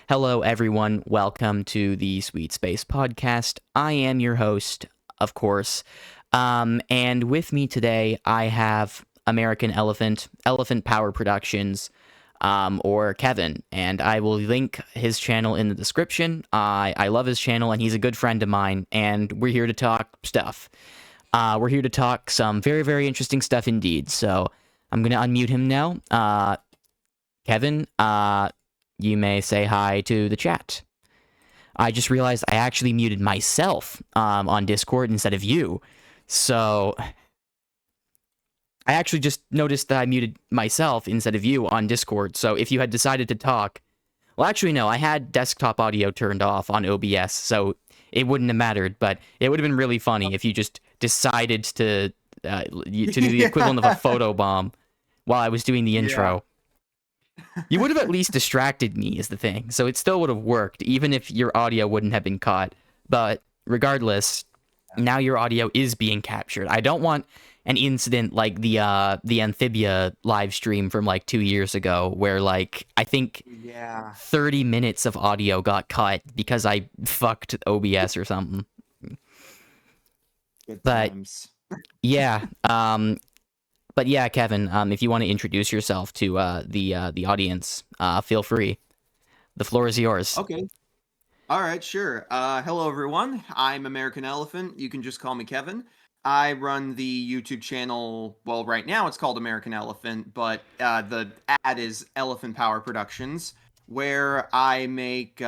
Hello, everyone. Welcome to the Sweet Space Podcast. I am your host, of course. And with me today, I have American Elephant Power Productions, or Kevin. And I will link his channel in the description. I love his channel, and he's a good friend of mine. And we're here to talk stuff. We're here to talk some very, very interesting stuff indeed. So I'm going to unmute him now. Kevin, you may say hi to the chat. I just realized I actually muted myself on Discord instead of you. So I actually just noticed that I muted myself instead of you on Discord. So if you had decided to talk... Well, actually, no. I had desktop audio turned off on OBS, so it wouldn't have mattered. But it would have been really funny if you just decided to do the equivalent of a photobomb while I was doing the intro. You would have at least distracted me, is the thing. So it still would have worked, even if your audio wouldn't have been caught. But regardless, now your audio is being captured. I don't want an incident like the Amphibia live stream from like 2 years ago, where like I think 30 minutes of audio got cut because I fucked OBS or something. Good But times. yeah, But yeah, Kevin, if you want to introduce yourself to the audience, feel free. The floor is yours. Okay. All right, sure. Hello, everyone. I'm American Elephant. You can just call me Kevin. I run the YouTube channel. Well, right now it's called American Elephant, but the ad is Elephant Power Productions, where I make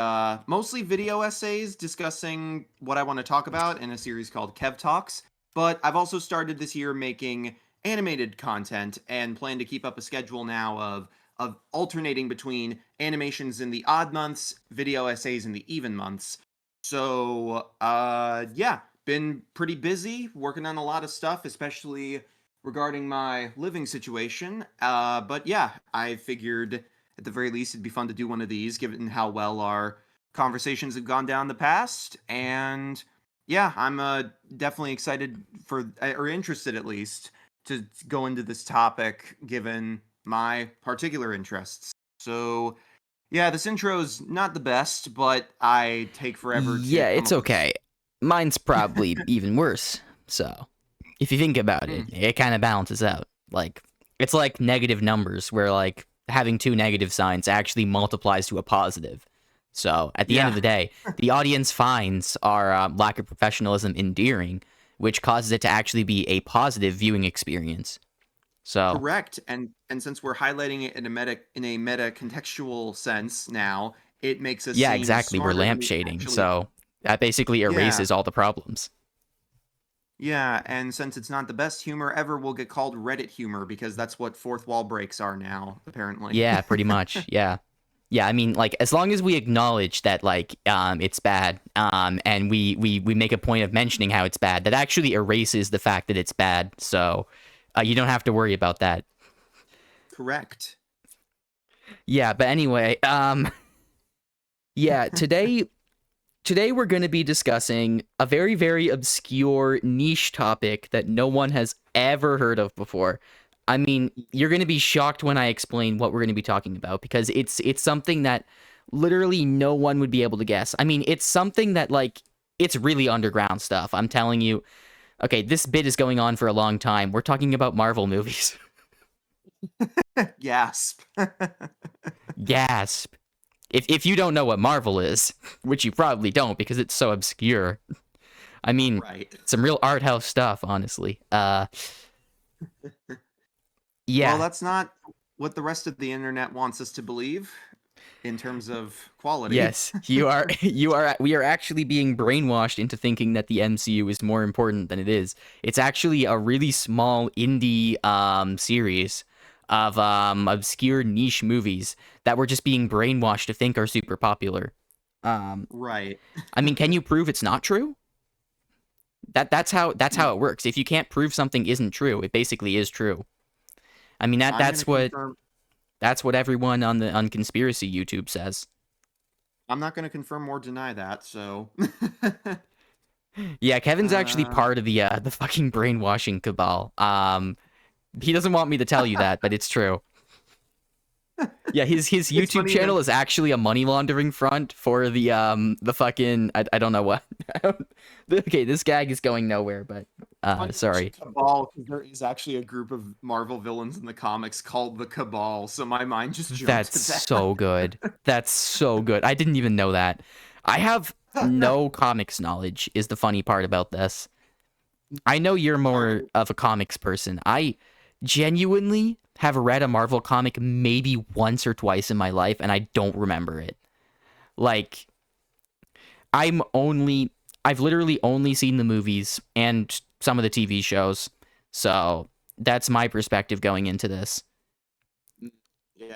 mostly video essays discussing what I want to talk about in a series called Kev Talks. But I've also started this year making animated content and plan to keep up a schedule now of alternating between animations in the odd months, video essays in the even months. So, yeah, been pretty busy working on a lot of stuff, especially regarding my living situation. But yeah, I figured at the very least it'd be fun to do one of these, given how well our conversations have gone down in the past. And yeah, I'm definitely excited for, or interested at least, to go into this topic given my particular interests. So, yeah, this intro's not the best, but I take forever to Yeah, come it's up with. okay. Mine's probably even worse. So if you think about it, it kind of balances out. Like it's like negative numbers, where like having two negative signs actually multiplies to a positive. So at the end of the day, the audience finds our lack of professionalism endearing, which causes it to actually be a positive viewing experience. So Correct. And since we're highlighting it in a meta contextual sense now, it makes us yeah, seem exactly. We're smarter than we lampshading. actually So that basically Yeah. erases all the problems. Yeah, and since it's not the best humor ever, we'll get called Reddit humor because that's what fourth wall breaks are now, apparently. Yeah, pretty much. Yeah. Yeah, I mean, like, as long as we acknowledge that, like, it's bad, and we make a point of mentioning how it's bad, that actually erases the fact that it's bad. So, you don't have to worry about that. Correct. Yeah, but anyway, yeah, today we're going to be discussing a very, very obscure niche topic that no one has ever heard of before. I mean, you're going to be shocked when I explain what we're going to be talking about, because it's something that literally no one would be able to guess. I mean, it's something that, like, it's really underground stuff. I'm telling you. Okay, this bit is going on for a long time. We're talking about Marvel movies. Gasp. Gasp. If you don't know what Marvel is, which you probably don't because it's so obscure. I mean, Right. some real art house stuff, honestly. Yeah. Well, that's not what the rest of the internet wants us to believe in terms of quality. Yes, we are actually being brainwashed into thinking that the MCU is more important than it is. It's actually a really small indie series of obscure niche movies that we're just being brainwashed to think are super popular. Right. I mean, can you prove it's not true? That's how it works. If you can't prove something isn't true, it basically is true. I mean, that's what everyone on conspiracy YouTube says. I'm not going to confirm or deny that, so. Yeah, Kevin's actually part of the fucking brainwashing cabal. He doesn't want me to tell you that, but it's true. Yeah, his It's YouTube funny channel that is actually a money laundering front for the fucking I don't know what. Okay, this gag is going nowhere, but funny you mentioned sorry. Cabal because there is actually a group of Marvel villains in the comics called the Cabal, so my mind just jumped That's to so good. That's so good. I didn't even know that. I have that. no comics knowledge is the funny part about this. I know you're more Marvel. of a comics person. I genuinely have read a Marvel comic maybe once or twice in my life and I don't remember it. Like I'm only I've literally only seen the movies and some of the TV shows. So that's my perspective going into this. Yeah,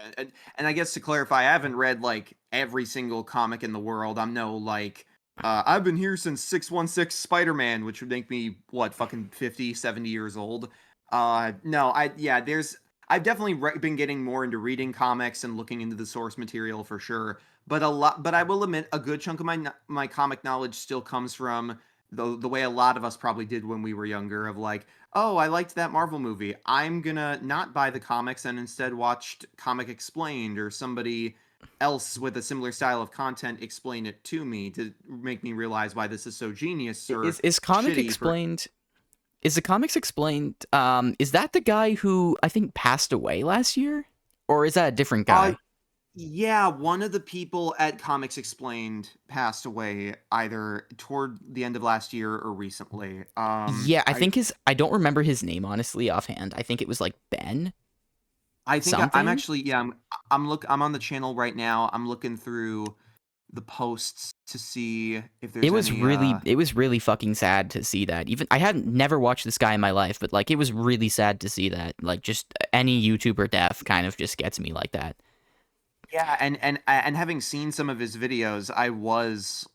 and I guess to clarify, I haven't read like every single comic in the world. I'm no like I've been here since 616 Spider-Man, which would make me what, fucking 50, 70 years old. No, I've definitely been getting more into reading comics and looking into the source material for sure. But I will admit a good chunk of my comic knowledge still comes from the way a lot of us probably did when we were younger of like, oh, I liked that Marvel movie. I'm gonna not buy the comics and instead watched Comic Explained or somebody else with a similar style of content explain it to me to make me realize why this is so genius or Is comic shitty for explained Is the comics explained? Is that the guy who I think passed away last year, or is that a different uh guy? yeah, one of the people at Comics Explained passed away either toward the end of last year or recently. Yeah, I think his. I don't remember his name honestly offhand. I think it was like Ben I think I'm something. actually yeah, I'm on the channel right now. I'm looking through the posts to see if there's any It was really fucking sad to see that. Even I hadn't never watched this guy in my life, but like it was really sad to see that. Like just any YouTuber death kind of just gets me like that. yeah, and having seen some of his videos, I was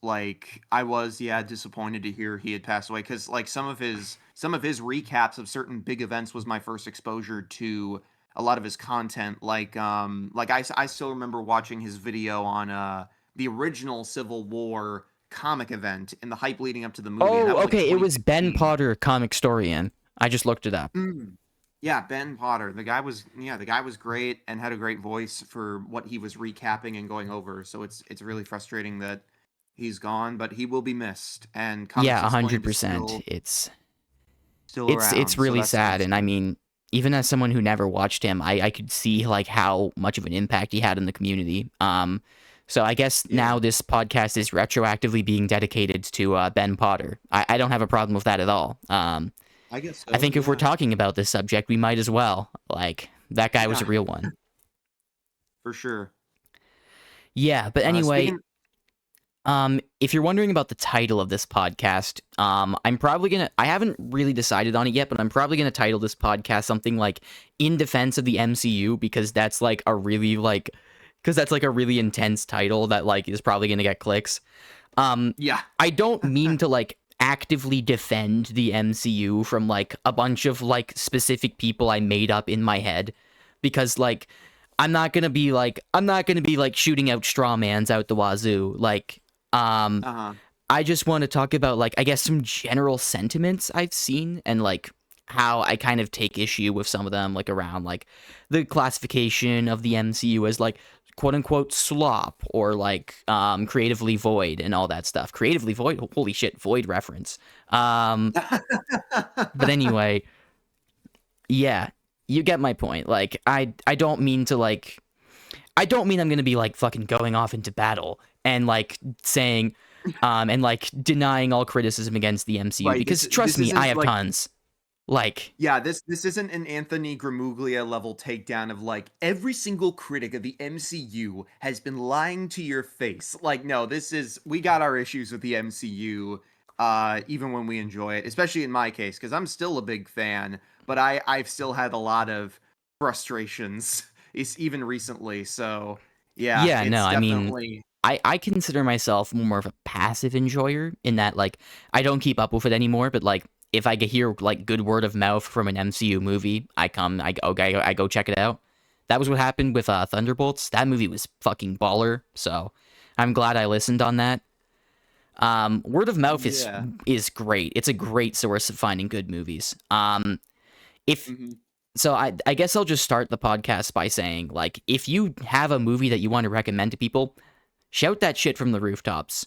yeah disappointed to hear he had passed away because like some of his recaps of certain big events was my first exposure to a lot of his content. I still remember watching his video on the original Civil War comic event and the hype leading up to the movie, and Oh, that was like okay. It was Ben 2016. Potter, comic historian. I just looked it up. Mm. Yeah, Ben Potter. The guy was great and had a great voice for what he was recapping and going over. So it's really frustrating that he's gone, but he will be missed. And Comics Yeah, Explained is 100%. still It's around. So really sad, that's and I good. mean, even as someone who never watched him, I could see like how much of an impact he had in the community. So I guess Yeah, now this podcast is retroactively being dedicated to Ben Potter. I don't have a problem with that at all. I guess I so. think if we're Yeah. talking about this subject, we might as well. Like that guy was a Yeah, real one. for sure. Yeah, but anyway, Speaking if you're wondering about the title of this podcast, I'm probably gonna. I haven't really decided on it yet, but I'm probably gonna title this podcast something like "In Defense of the MCU" because that's like a really intense title that like is probably gonna get clicks. Um, yeah. I don't mean to like actively defend the MCU from like a bunch of like specific people I made up in my head because like I'm not gonna be like shooting out straw mans out the wazoo. Um Uh-huh. I just want to talk about like I guess some general sentiments I've seen and like how I kind of take issue with some of them like around like the classification of the MCU as like quote unquote slop or like creatively void and all that stuff. Creatively void, holy shit, void reference. But anyway, yeah, you get my point. Like I don't mean to like I don't mean I'm gonna be like fucking going off into battle and like saying and like denying all criticism against the MCU Right. because trust This me, I isn't have like tons. Like yeah, this isn't an Anthony Gramuglia level takedown of like every single critic of the MCU has been lying to your face. Like, no, this is we got our issues with the MCU, even when we enjoy it, especially in my case, because I'm still a big fan, but I've still had a lot of frustrations, is even recently. So yeah, yeah, no, it's I mean definitely I consider myself more of a passive enjoyer in that like I don't keep up with it anymore, but like if I hear like good word of mouth from an MCU movie, I go check it out. That was what happened with Thunderbolts. That movie was fucking baller, so I'm glad I listened on that. Word of mouth yeah. is great. It's a great source of finding good movies. If Mhm. So I guess I'll just start the podcast by saying, like, if you have a movie that you want to recommend to people, shout that shit from the rooftops.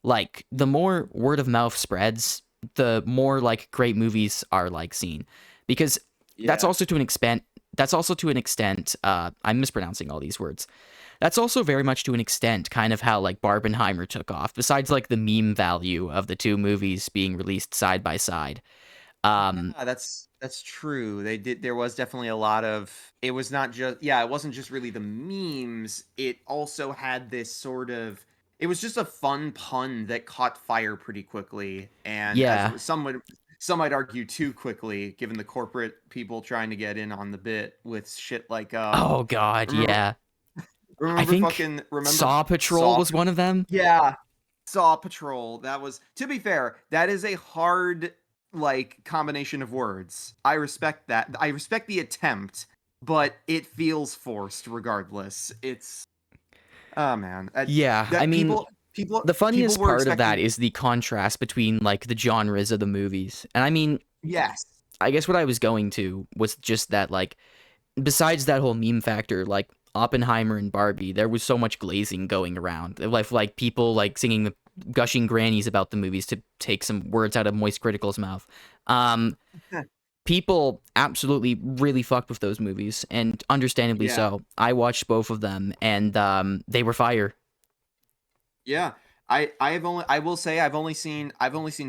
Like, the more word of mouth spreads, the more like great movies are like seen. Because that's Yeah. also to an extent I'm mispronouncing all these words. That's also very much to an extent kind of how like Barbenheimer took off, besides like the meme value of the two movies being released side by side. Yeah, that's true. They did. There was definitely a lot of. It was not just. Yeah, it wasn't just really the memes. It also had this sort of. It was just a fun pun that caught fire pretty quickly, and as Yeah. some might argue too quickly, given the corporate people trying to get in on the bit with shit like Oh god, remember yeah. I remember think fucking remember Saw Patrol Saw. was one of them. Yeah, Saw Patrol. That was, to be fair, that is a hard like combination of words. I respect that. I respect the attempt, but it feels forced regardless. It's oh man. Yeah, I That mean, the people funniest were part of expecting that is the contrast between like the genres of the movies. And I mean, yes. I guess what I was going to was just that like besides that whole meme factor, like Oppenheimer and Barbie, there was so much glazing going around. Like people like singing the gushing grannies about the movies to take some words out of Moist Critical's mouth. Um, People absolutely really fucked with those movies, and understandably Yeah. so. I watched both of them, and they were fire. Yeah. I will say I've only seen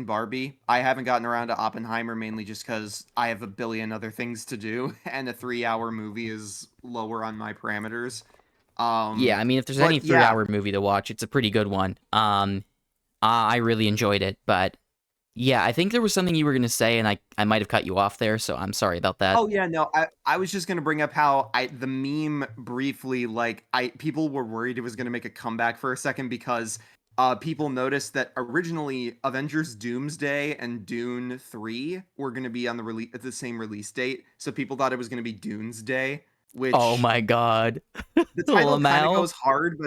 Barbie. I haven't gotten around to Oppenheimer mainly just cuz I have a billion other things to do and a 3-hour movie is lower on my parameters. Yeah, I mean, if there's any But yeah. 3 hour movie to watch, it's a pretty good one. I really enjoyed it, but yeah, I think there was something you were gonna say, and I might have cut you off there, so I'm sorry about that. Oh yeah, no. I was just going to bring up how I the meme briefly like I people were worried it was going to make a comeback for a second because people noticed that originally Avengers Doomsday and Dune 3 were going to be on the release at the same release date. So people thought it was going to be Doomsday, Oh which my god, the title kind of Lamau. goes hard,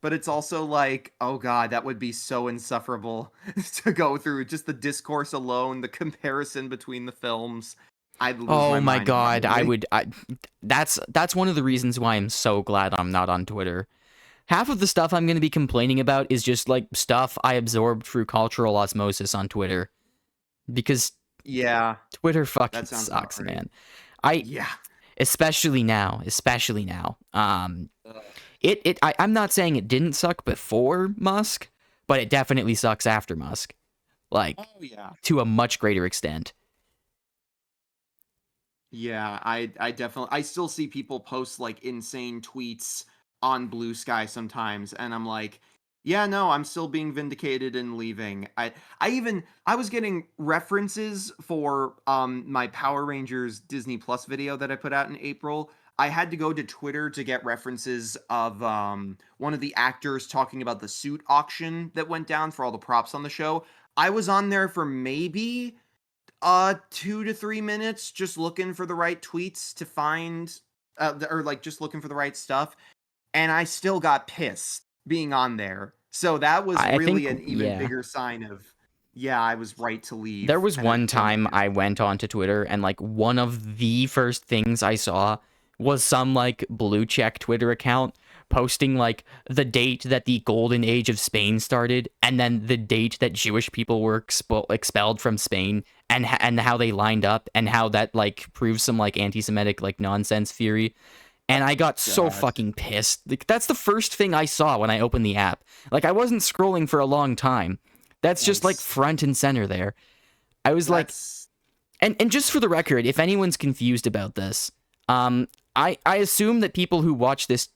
but it's also like, oh god, that would be so insufferable to go through. Just the discourse alone, the comparison between the films, I'd lose my Oh my mind god, probably. that's one of the reasons why I'm so glad I'm not on Twitter. Half of the stuff I'm going to be complaining about is just like stuff I absorbed through cultural osmosis on Twitter because Yeah, Twitter fucking that sounds about sucks, right. man. I Yeah. especially now. Ugh. I'm not saying it didn't suck before Musk, but it definitely sucks after Musk. Like Oh yeah. to a much greater extent. Yeah, I definitely I still see people post like insane tweets on Blue Sky sometimes and I'm like, yeah, no, I'm still being vindicated and leaving. I was getting references for my Power Rangers Disney Plus video that I put out in April. I had to go to Twitter to get references of one of the actors talking about the suit auction that went down for all the props on the show. I was on there for maybe 2 to 3 minutes just looking for the right tweets to find or like just looking for the right stuff, and I still got pissed being on there. So that was I think really an even yeah. bigger sign of, yeah, I was right to There leave, was and I one don't time care. I went onto Twitter and like one of the first things I saw was some like blue check Twitter account posting like the date that the golden age of Spain started and then the date that Jewish people were expelled from Spain and how they lined up and how that like proves some like anti-Semitic like nonsense theory. And I got so God, fucking pissed. Like, that's the first thing I saw when I opened the app. Like I wasn't scrolling for a long time. That's just like nice. front and center there. I was like, That's and just for the record, if anyone's confused about this, I assume that people who watch this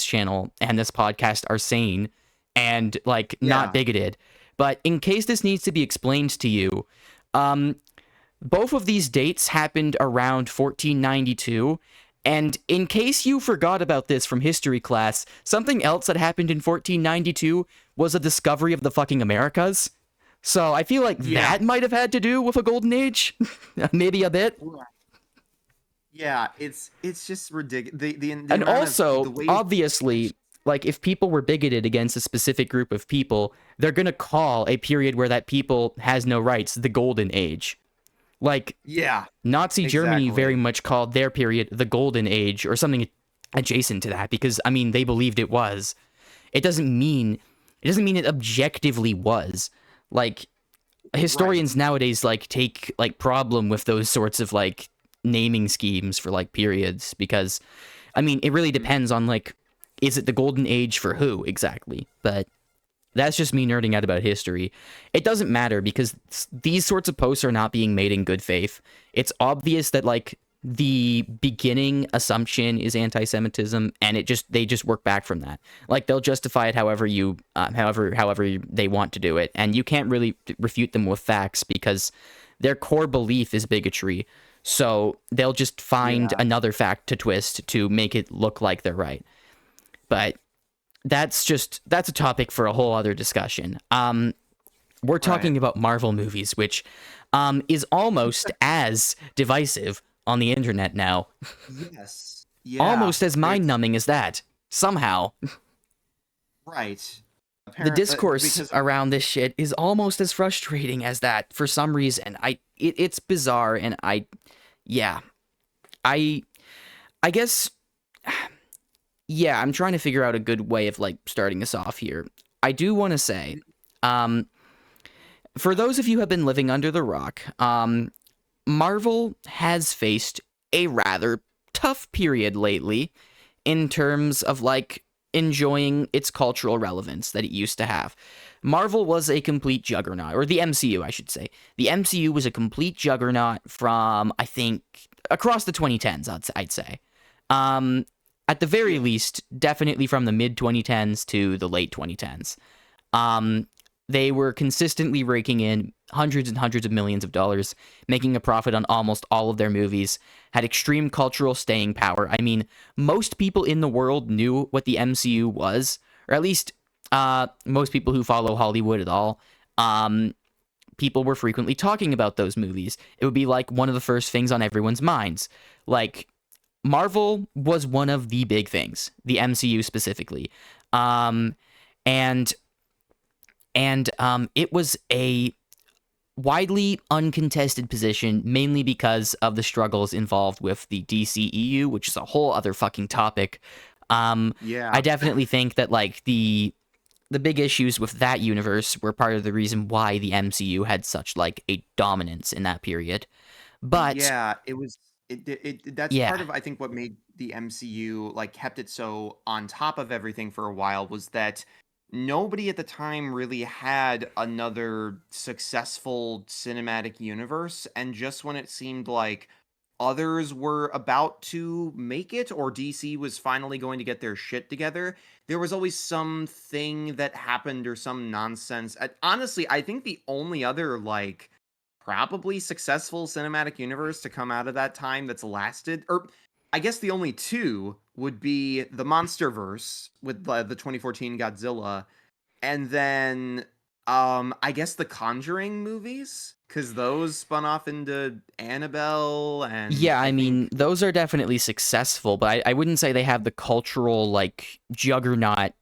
channel and this podcast are sane and like not yeah, bigoted. But in case this needs to be explained to you, um, both of these dates happened around 1492. And in case you forgot about this from history class, something else that happened in 1492 was a discovery of the fucking Americas. So I feel like yeah, that might have had to do with a golden age, maybe a bit. yeah. It's just ridiculous. The And amount of also, the way. obviously, like if people were bigoted against a specific group of people, they're gonna call a period where that people has no rights the golden age. Like, Yeah, Nazi Germany very exactly. much called their period the Golden Age or something adjacent to that because, I mean, they believed it was. It doesn't mean it objectively was. Like, Right. historians nowadays like take like problem with those sorts of like naming schemes for like periods because I mean it really Mhm. depends on like is it the golden age for who exactly, but that's just me nerding out about history. It doesn't matter because these sorts of posts are not being made in good faith. It's obvious that like the beginning assumption is anti-Semitism, and they just work back from that. Like they'll justify it however they want to do it, and you can't really refute them with facts because their core belief is bigotry. So they'll just find Yeah. another fact to twist to make it look like they're right. But that's a topic for a whole other discussion. We're Right. talking about Marvel movies, which is almost as divisive on the internet now, Yes. Yeah. almost as mind It's numbing as that. Somehow, right. the Apparent discourse because around this shit is almost as frustrating as that for some reason. It's bizarre, and yeah, I I guess yeah, I'm trying to figure out a good way of like starting us off here. I do want to say, um, for those of you who have been living under the rock, Marvel has faced a rather tough period lately in terms of like enjoying its cultural relevance that it used to have. Marvel was a complete juggernaut, or the MCU, I should say. The MCU was a complete juggernaut from, I think, across the 2010s, I'd say. Um, at the very yeah. least, definitely from the mid 2010s to the late 2010s. Um, they were consistently raking in hundreds and hundreds of millions of dollars, making a profit on almost all of their movies, had extreme cultural staying power. I mean, most people in the world knew what the MCU was, or at least most people who follow Hollywood at all. People were frequently talking about those movies. It would be like one of the first things on everyone's minds. Like, Marvel was one of the big things, the MCU specifically. Um, and it was a widely uncontested position, mainly because of the struggles involved with the DCEU, which is a whole other fucking topic. Um, I Yeah. definitely think that like the big issues with that universe were part of the reason why the MCU had such like a dominance in that period. But Yeah, that's yeah, part of I think what made the MCU like kept it so on top of everything for a while was that nobody at the time really had another successful cinematic universe, and just when it seemed like others were about to make it or DC was finally going to get their shit together, there was always something that happened or some nonsense. Honestly, I think the only other like probably successful cinematic universe to come out of that time that's lasted, or I guess the only two would be the Monsterverse with the 2014 Godzilla, and then I guess the Conjuring movies, because those spun off into Annabelle, and yeah, I I mean, think those are definitely successful, but I wouldn't say they have the cultural like juggernaut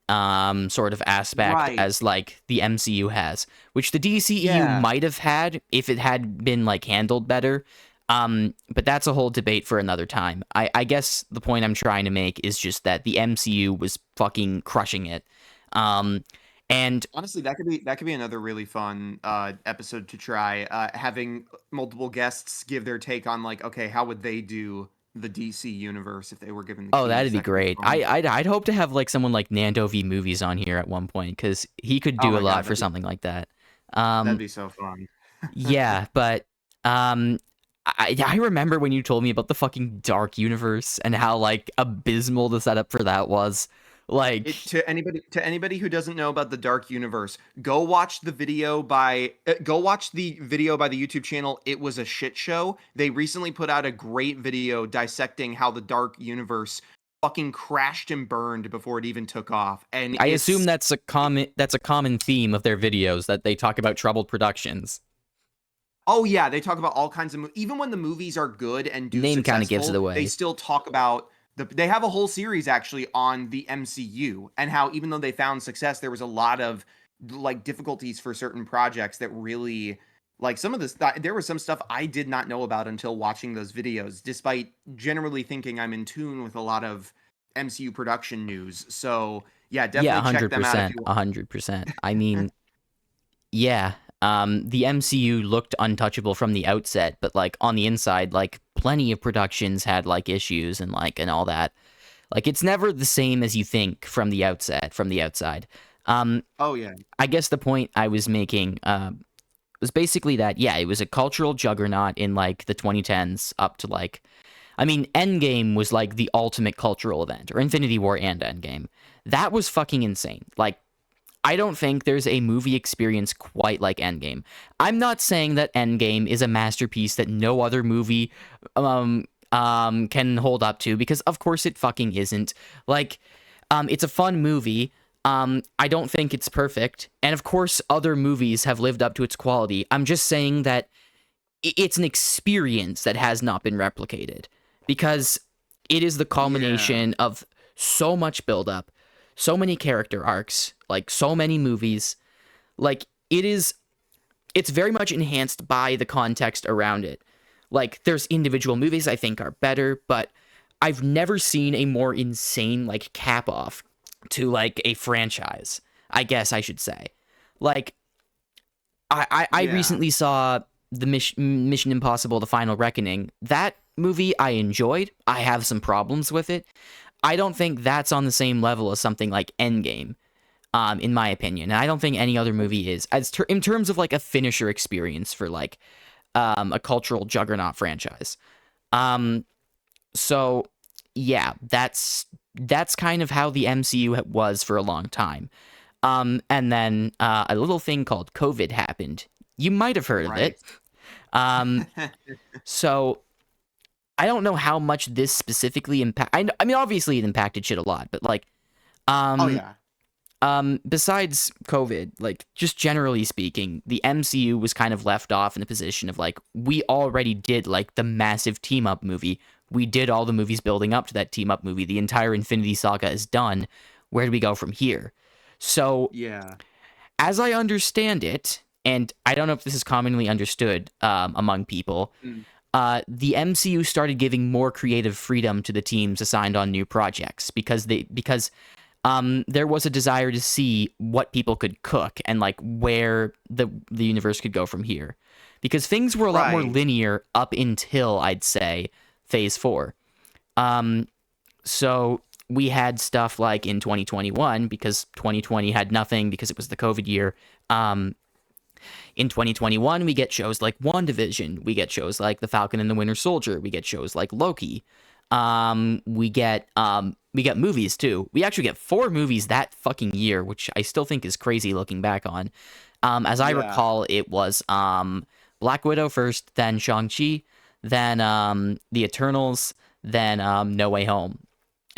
sort of aspect right. as like the MCU has, which the DCEU Yeah. might have had if it had been like handled better. But that's a whole debate for another time. I guess the point I'm trying to make is just that the MCU was fucking crushing it. Um, and Honestly, that could be another really fun episode to try. Having multiple guests give their take on like, okay, how would they do the DC universe if they were given the oh, that'd keys? be That could be great. fun. I'd hope to have like someone like Nando V movies on here at one point because he could Oh do a my lot god, for something like that. Um, that'd be so fun. yeah, but um, I remember when you told me about the fucking Dark Universe and how like abysmal the setup for that was. Like, It to anybody who doesn't know about the Dark Universe, go watch the video by go watch the video by the YouTube channel. It was a shit show. They recently put out a great video dissecting how the Dark Universe fucking crashed and burned before it even took off. And I assume it's that's a common theme of their videos that they talk about troubled productions. oh yeah, they talk about all kinds of even when the movies are good and do Name kind of gives it successful, they away. still talk about they have a whole series actually on the MCU and how even though they found success, there was a lot of like difficulties for certain projects that really Like some of this, there was some stuff I did not know about until watching those videos, despite generally thinking I'm in tune with a lot of MCU production news. So yeah, Yeah, definitely check them out if 100%, you. 100%. I mean, yeah, the MCU looked untouchable from the outset, but like on the inside, like plenty of productions had like issues and like and all that. Like it's never the same as you think from the outset, from the outside. Um, Oh yeah, I guess the point I was making was basically that yeah, it was a cultural juggernaut in like the 2010s up to like I mean, Endgame was like the ultimate cultural event, or Infinity War and Endgame. That was fucking insane. Like I don't think there's a movie experience quite like Endgame. I'm not saying that Endgame is a masterpiece that no other movie can hold up to, because of course it fucking isn't. Like, it's a fun movie. I don't think it's perfect, and of course other movies have lived up to its quality. I'm just saying that it's an experience that has not been replicated because it is the yeah, culmination of so much buildup, so many character arcs, like so many movies. Like it's very much enhanced by the context around it. Like there's individual movies I think are better, but I've never seen a more insane like cap off to like a franchise, I guess I should say. Like I yeah. recently saw the Mission Impossible: The Final Reckoning. That movie I enjoyed. I have some problems with it. I don't think that's on the same level as something like Endgame, in my opinion. And I don't think any other movie is in terms of like a finisher experience for like a cultural juggernaut franchise. Um, so yeah, that's kind of how the MCU was for a long time. And then a little thing called COVID happened. You might have heard of Right. it. Um, so I don't know how much this specifically impact. I mean, obviously it impacted shit a lot, but like, Oh um, yeah. besides COVID, like just generally speaking, the MCU was kind of left off in the position of like we already did like the massive team up movie. We did all the movies building up to that team up movie. The entire Infinity Saga is done. Where do we go from here? So Yeah. as I understand it, and I don't know if this is commonly understood among people, Mm. the MCU started giving more creative freedom to the teams assigned on new projects because there was a desire to see what people could cook and like where the universe could go from here, because things were a lot more Right. linear up until I'd say Phase 4. Um, so we had stuff like in 2021 because 2020 had nothing because it was the COVID year. Um, in 2021, we get shows like WandaVision. We get shows like The Falcon and the Winter Soldier. We get shows like Loki. We get movies too. We actually get 4 movies that fucking year, which I still think is crazy looking back on. As I Yeah. recall, it was Black Widow first, then Shang-Chi, then The Eternals, then No Way Home.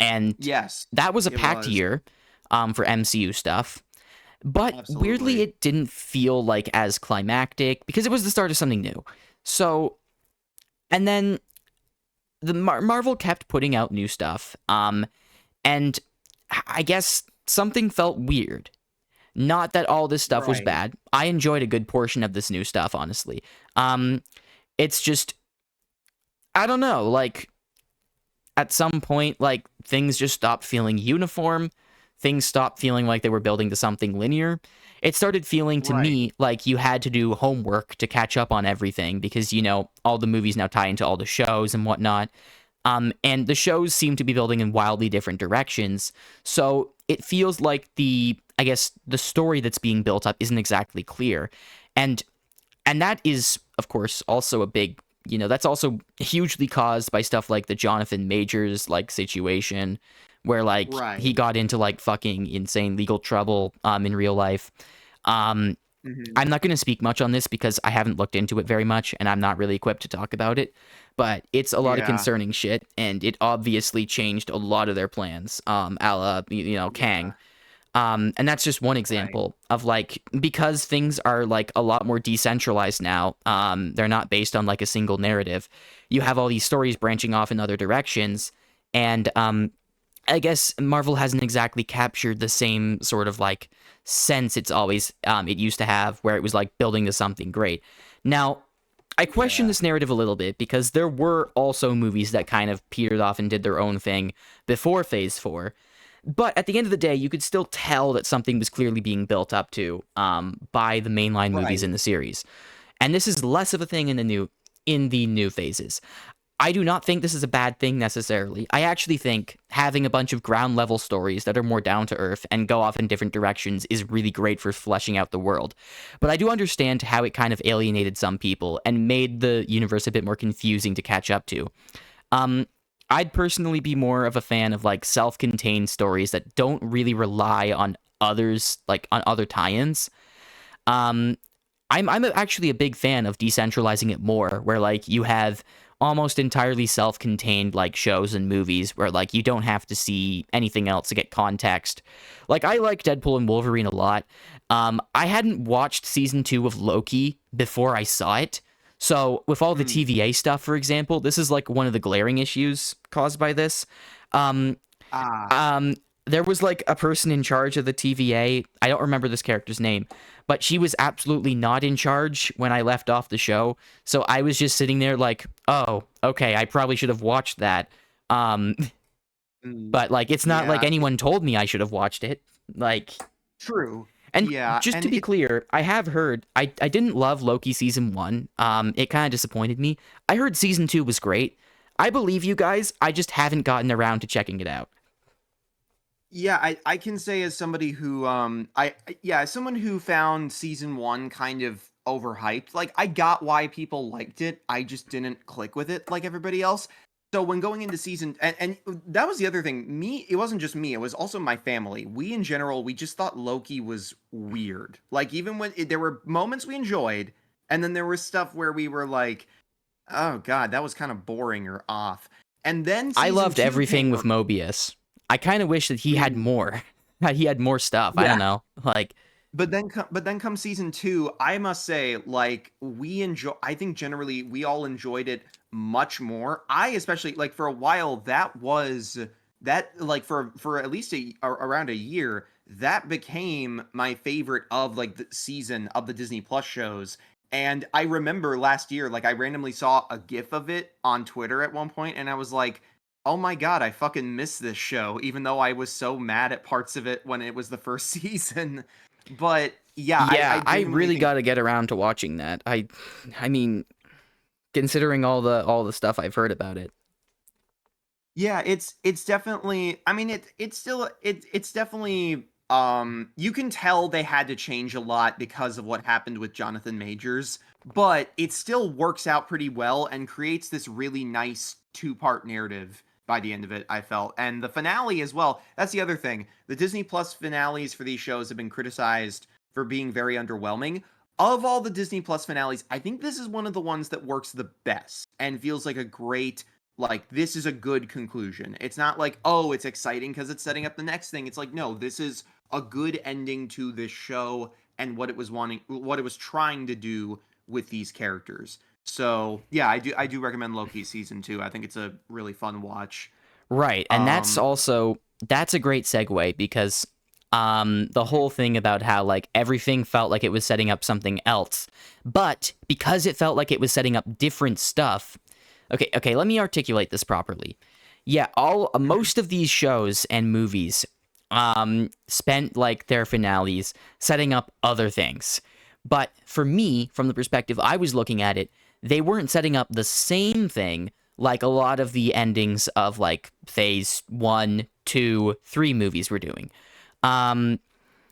And Yes. that was a It packed was. year for MCU stuff. But weirdly, Absolutely. it didn't feel like as climactic because it was the start of something new. So, and then the Marvel kept putting out new stuff. And I guess something felt weird. Not that all this stuff was Right. bad. I enjoyed a good portion of this new stuff, honestly. It's just I don't know, like at some point, like things just stopped feeling uniform. Things stopped feeling like they were building to something linear. It started feeling to Right. me like you had to do homework to catch up on everything because, all the movies now tie into all the shows and whatnot. And the shows seem to be building in wildly different directions. So it feels like I guess, the story that's being built up isn't exactly clear. And and that is of course also a big that's also hugely caused by stuff like the Jonathan Majors like situation where like he Right. got into like fucking insane legal trouble in real life. um Hmm. I'm not going to speak much on this because I haven't looked into it very much and I'm not really equipped to talk about it, but it's a lot of Yeah. concerning shit and it obviously changed a lot of their plans, a la Kang. Yeah. And that's just one Right. example of like because things are like a lot more decentralized now. They're not based on like a single narrative. You have all these stories branching off in other directions, and I guess Marvel hasn't exactly captured the same sort of like sense it used to have, where it was like building to something great. Now, I question Yeah. this narrative a little bit because there were also movies that kind of petered off and did their own thing before Phase 4. But at the end of the day, you could still tell that something was clearly being built up to by the mainline movies Right. in the series. And this is less of a thing in the new phases. I do not think this is a bad thing necessarily. I actually think having a bunch of ground level stories that are more down to earth and go off in different directions is really great for fleshing out the world. But I do understand how it kind of alienated some people and made the universe a bit more confusing to catch up to. Um, I'd personally be more of a fan of like self-contained stories that don't really rely on others, like on other tie-ins. Um, I'm actually a big fan of decentralizing it more, where like you have almost entirely self-contained like shows and movies where like you don't have to see anything else to get context. Like I like Deadpool and Wolverine a lot. I hadn't watched season 2 of Loki before I saw it. So with all the Mm. TVA stuff, for example, this is like one of the glaring issues caused by this. Um, Ah. um, there was like a person in charge of the TVA. I don't remember this character's name, but she was absolutely not in charge when I left off the show. So I was just sitting there like, oh, okay, I probably should have watched that. Um, Mm. but like, it's not like Yeah. anyone told me I should have watched it. Like, True. and Yeah. just And to be it. clear, I have heard I didn't love Loki season 1. It kind of disappointed me. I heard season 2 was great. I believe you guys. I just haven't gotten around to checking it out. Yeah, I can say as somebody who yeah, as someone who found season 1 kind of overhyped. Like I got why people liked it. I just didn't click with it like everybody else. So when going into season and that was the other thing. It wasn't just me, it was also my family. We in general, we just thought Loki was weird. Like even when there were moments we enjoyed and then there was stuff where we were like, "Oh god, that was kind of boring or off." And then I season loved 2 everything came. with Mobius. I kind of wish that he had more. That he had more stuff. I Yeah. don't know. Like, But then come season 2, I must say, like, I think generally we all enjoyed it much more. I especially like for a while that was that like for at least around a year, that became my favorite of like the season of the Disney Plus shows. And I remember last year, like I randomly saw a GIF of it on Twitter at one point, and I was like, oh my god, I fucking miss this show, even though I was so mad at parts of it when it was the first season. But yeah, I yeah, I genuinely really think. got to get around to watching that. I mean, considering all the stuff I've heard about it. Yeah, it's definitely. I mean, it's still it's definitely. You can tell they had to change a lot because of what happened with Jonathan Majors, but it still works out pretty well and creates this really nice two-part narrative by the end of it, I felt. And the finale as well. That's the other thing. The Disney Plus finales for these shows have been criticized for being very underwhelming. Of all the Disney Plus finales, I think this is one of the ones that works the best and feels like a great, like this is a good conclusion. It's not like, oh, it's exciting because it's setting up the next thing. It's like, no, this is a good ending to this show and what it was trying to do with these characters. So yeah, I do recommend Loki season 2. I think it's a really fun watch. Right, and Um, that's a great segue because the whole thing about how like everything felt like it was setting up something else, but because it felt like it was setting up different stuff. Okay, let me articulate this properly. Yeah, all most of these shows and movies spent like their finales setting up other things. But for me, from the perspective I was looking at it, they weren't setting up the same thing like a lot of the endings of like phase 1, 2, 3 movies were doing. Um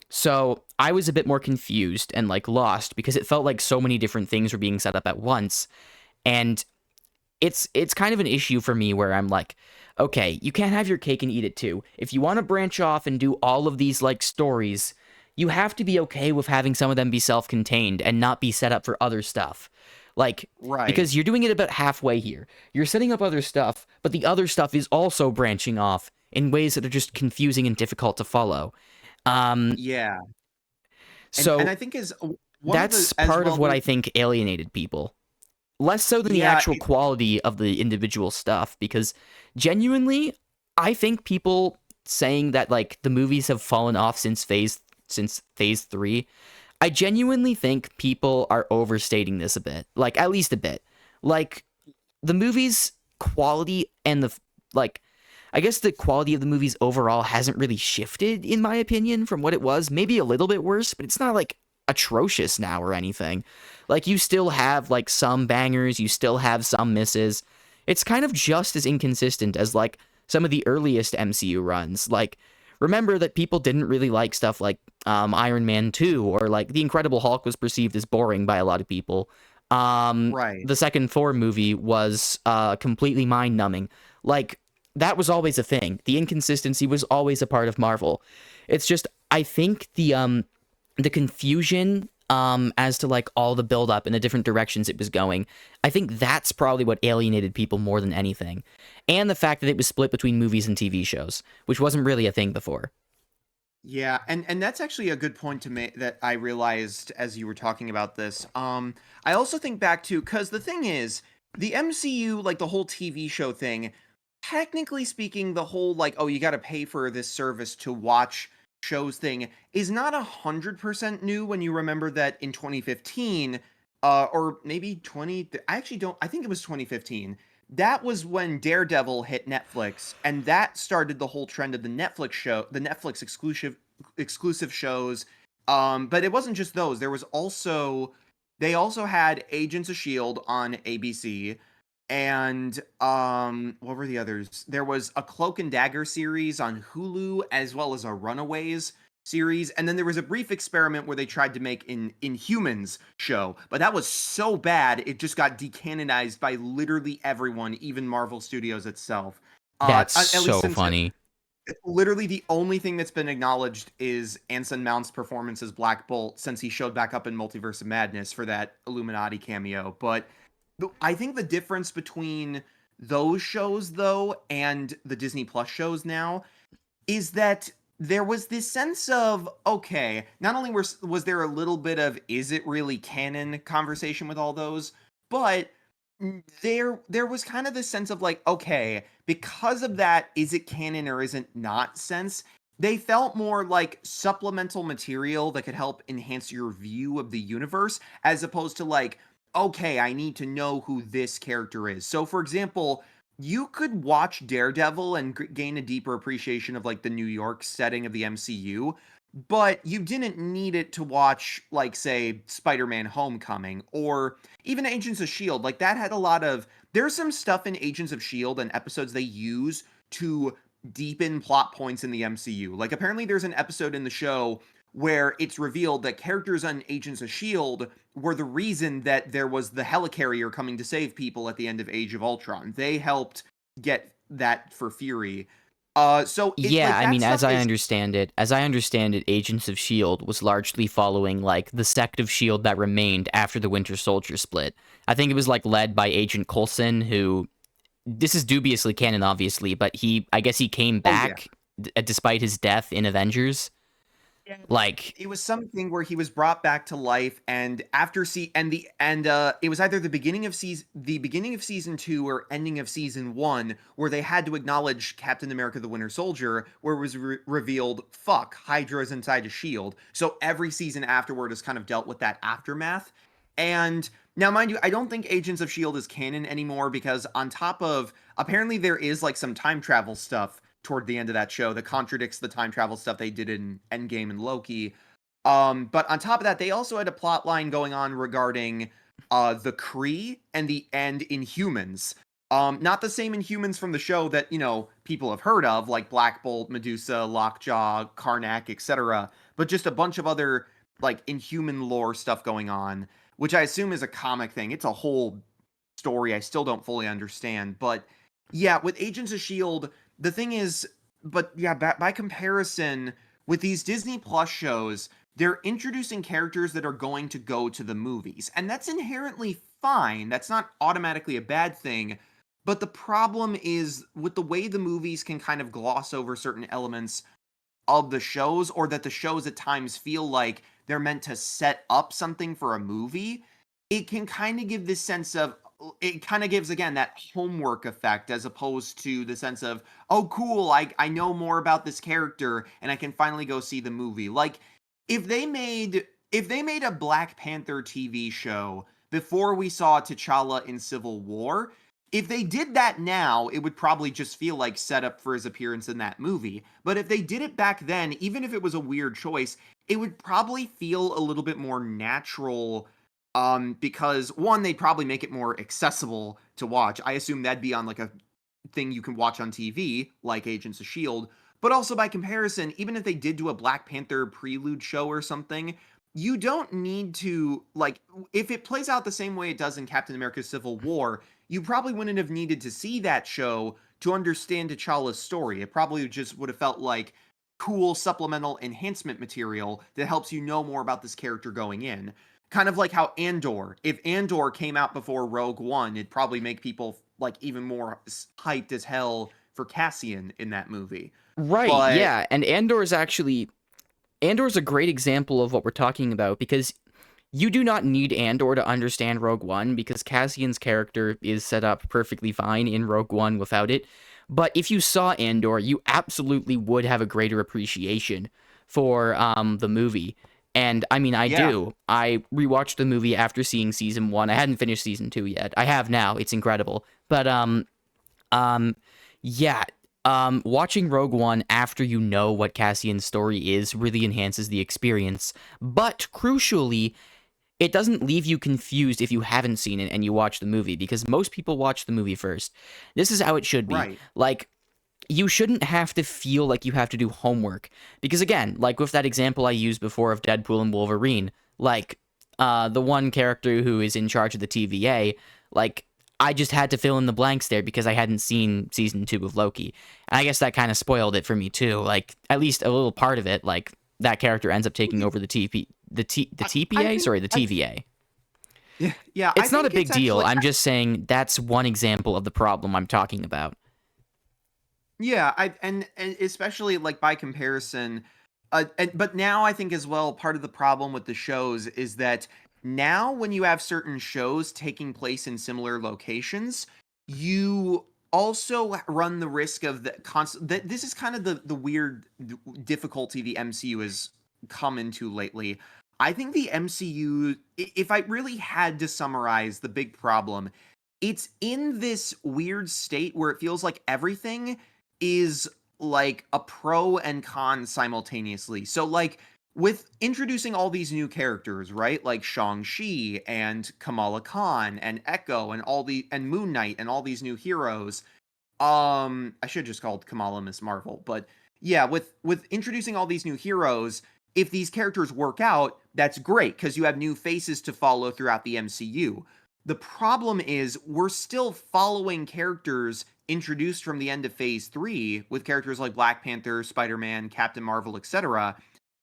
so I was a bit more confused and like lost because it felt like so many different things were being set up at once. And it's kind of an issue for me where I'm like, okay, you can't have your cake and eat it too. If you want to branch off and do all of these like stories, you have to be okay with having some of them be self-contained and not be set up for other stuff. Like, right. because you're doing it about halfway here. You're setting up other stuff, but the other stuff is also branching off in ways that are just confusing and difficult to follow. Um, Yeah. And so I think is one of the that's as part of well what the I think alienated people. Less so than the yeah, actual quality of the individual stuff, because genuinely, I think people saying that like the movies have fallen off since phase 3, I genuinely think people are overstating this a bit, like at least a bit. Like the movie's quality and like I guess the quality of the movies overall hasn't really shifted in my opinion from what it was. Maybe a little bit worse, but it's not like atrocious now or anything. Like you still have like some bangers, you still have some misses. It's kind of just as inconsistent as like some of the earliest MCU runs. Like remember that people didn't really like stuff like Iron Man 2 or like The Incredible Hulk was perceived as boring by a lot of people. Right. The second Thor movie was completely mind numbing. Like that was always a thing. The inconsistency was always a part of Marvel. It's just I think the confusion as to like all the build up and the different directions it was going. I think that's probably what alienated people more than anything. And the fact that it was split between movies and TV shows, which wasn't really a thing before. Yeah, and that's actually a good point to make that I realized as you were talking about this. I also think back to because the thing is, the MCU, like the whole TV show thing, technically speaking, the whole like, oh, you got to pay for this service to watch shows thing is not 100% new when you remember that in 2015, or maybe 20. I actually don't. I think it was 2015. That was when Daredevil hit Netflix, and that started the whole trend of the Netflix exclusive shows. But it wasn't just those. They also had Agents of Shield on ABC, and what were the others? There was a Cloak and Dagger series on Hulu, as well as a Runaways series, and then there was a brief experiment where they tried to make an Inhumans show, but that was so bad it just got decanonized by literally everyone, even Marvel Studios itself. That's At least so since funny. literally the only thing that's been acknowledged is Anson Mount's performance as Black Bolt, since he showed back up in Multiverse of Madness for that Illuminati cameo. But I think the difference between those shows though and the Disney Plus shows now is that there was this sense of, okay, not only was there a little bit of is it really canon conversation with all those, but there was kind of this sense of like, okay, because of that, is it canon or isn't not sense? They felt more like supplemental material that could help enhance your view of the universe, as opposed to like, okay, I need to know who this character is. So, for example, you could watch Daredevil and gain a deeper appreciation of like the New York setting of the MCU, but you didn't need it to watch like say Spider-Man Homecoming or even Agents of Shield. Like that had a lot of there's some stuff in Agents of Shield and episodes they use to deepen plot points in the MCU. Like apparently there's an episode in the show where it's revealed that characters on Agents of Shield were the reason that there was the helicarrier coming to save people at the end of Age of Ultron. They helped get that for Fury. So it Yeah, like I that mean, stuff is as I understand it, Agents of Shield was largely following like the sect of Shield that remained after the Winter Soldier split. I think it was like led by Agent Coulson, who this is dubiously canon, obviously, but I guess he came oh yeah. back despite his death in Avengers. Yeah. Like, It was something where he was brought back to life, and after it was either the beginning of season 2 or ending of season 1 where they had to acknowledge Captain America the Winter Soldier, where it was revealed fuck Hydra's inside a shield. So every season afterward has kind of dealt with that aftermath. And now mind you, I don't think Agents of Shield is canon anymore because on top of apparently there is like some time travel stuff toward the end of that show that contradicts the time travel stuff they did in Endgame and Loki. But on top of that, they also had a plot line going on regarding the Kree and the Inhumans. Not the same Inhumans from the show that, you know, people have heard of, like Black Bolt, Medusa, Lockjaw, Karnak, etc. But just a bunch of other like Inhuman lore stuff going on, which I assume is a comic thing. It's a whole story I still don't fully understand. But yeah, with Agents of Shield, the thing is, but yeah, by comparison, with these Disney Plus shows, they're introducing characters that are going to go to the movies. And that's inherently fine. That's not automatically a bad thing. But the problem is with the way the movies can kind of gloss over certain elements of the shows, or that the shows at times feel like they're meant to set up something for a movie, it can kind of give this sense of it kind of gives again that homework effect as opposed to the sense of oh cool I know more about this character and I can finally go see the movie. Like if they made if they made a Black Panther TV show before we saw T'Challa in Civil War, if they did that now, it would probably just feel like setup for his appearance in that movie. But if they did it back then, even if it was a weird choice, it would probably feel a little bit more natural. Because one, they'd probably make it more accessible to watch. I assume that'd be on like a thing you can watch on TV, like Agents of S.H.I.E.L.D. But also by comparison, even if they did do a Black Panther prelude show or something, you don't need to, like, if it plays out the same way it does in Captain America Civil War, you probably wouldn't have needed to see that show to understand T'Challa's story. It probably just would have felt like cool supplemental enhancement material that helps you know more about this character going in. Kind of like how Andor, if Andor came out before Rogue One, it'd probably make people like even more hyped as hell for Cassian in that movie. Right, But yeah, and Andor's a great example of what we're talking about because you do not need Andor to understand Rogue One because Cassian's character is set up perfectly fine in Rogue One without it. But if you saw Andor, you absolutely would have a greater appreciation for the movie. And I mean, I yeah, do. I rewatched the movie after seeing season 1. I hadn't finished season 2 yet. I have now. It's incredible. But um, yeah. Watching Rogue One after you know what Cassian's story is really enhances the experience. But crucially, it doesn't leave you confused if you haven't seen it and you watch the movie, because most people watch the movie first. This is how it should be. right. Like, you shouldn't have to feel like you have to do homework. Because again, like with that example I used before of Deadpool and Wolverine, like, the one character who is in charge of the TVA, like, I just had to fill in the blanks there because I hadn't seen season 2 of Loki. And I guess that kind of spoiled it for me too. Like, at least a little part of it, like, that character ends up taking over the I TPA? think Sorry, the TVA. yeah, I It's not a think big it's deal. actually I'm just saying that's one example of the problem I'm talking about. yeah, and especially like by comparison, but now I think as well part of the problem with the shows is that now when you have certain shows taking place in similar locations, you also run the risk of the constant. This is kind of the weird difficulty the MCU has come into lately. I think the MCU, if I really had to summarize the big problem, it's in this weird state where it feels like everything is like a pro and con simultaneously. So like with introducing all these new characters, right? Like Shang-Chi and Kamala Khan and Echo and all the and Moon Knight and all these new heroes. I should just called Kamala Miss Marvel, but yeah, with introducing all these new heroes, if these characters work out, that's great because you have new faces to follow throughout the MCU. The problem is we're still following characters introduced from the end of Phase 3 with characters like Black Panther, Spider-Man, Captain Marvel, etc.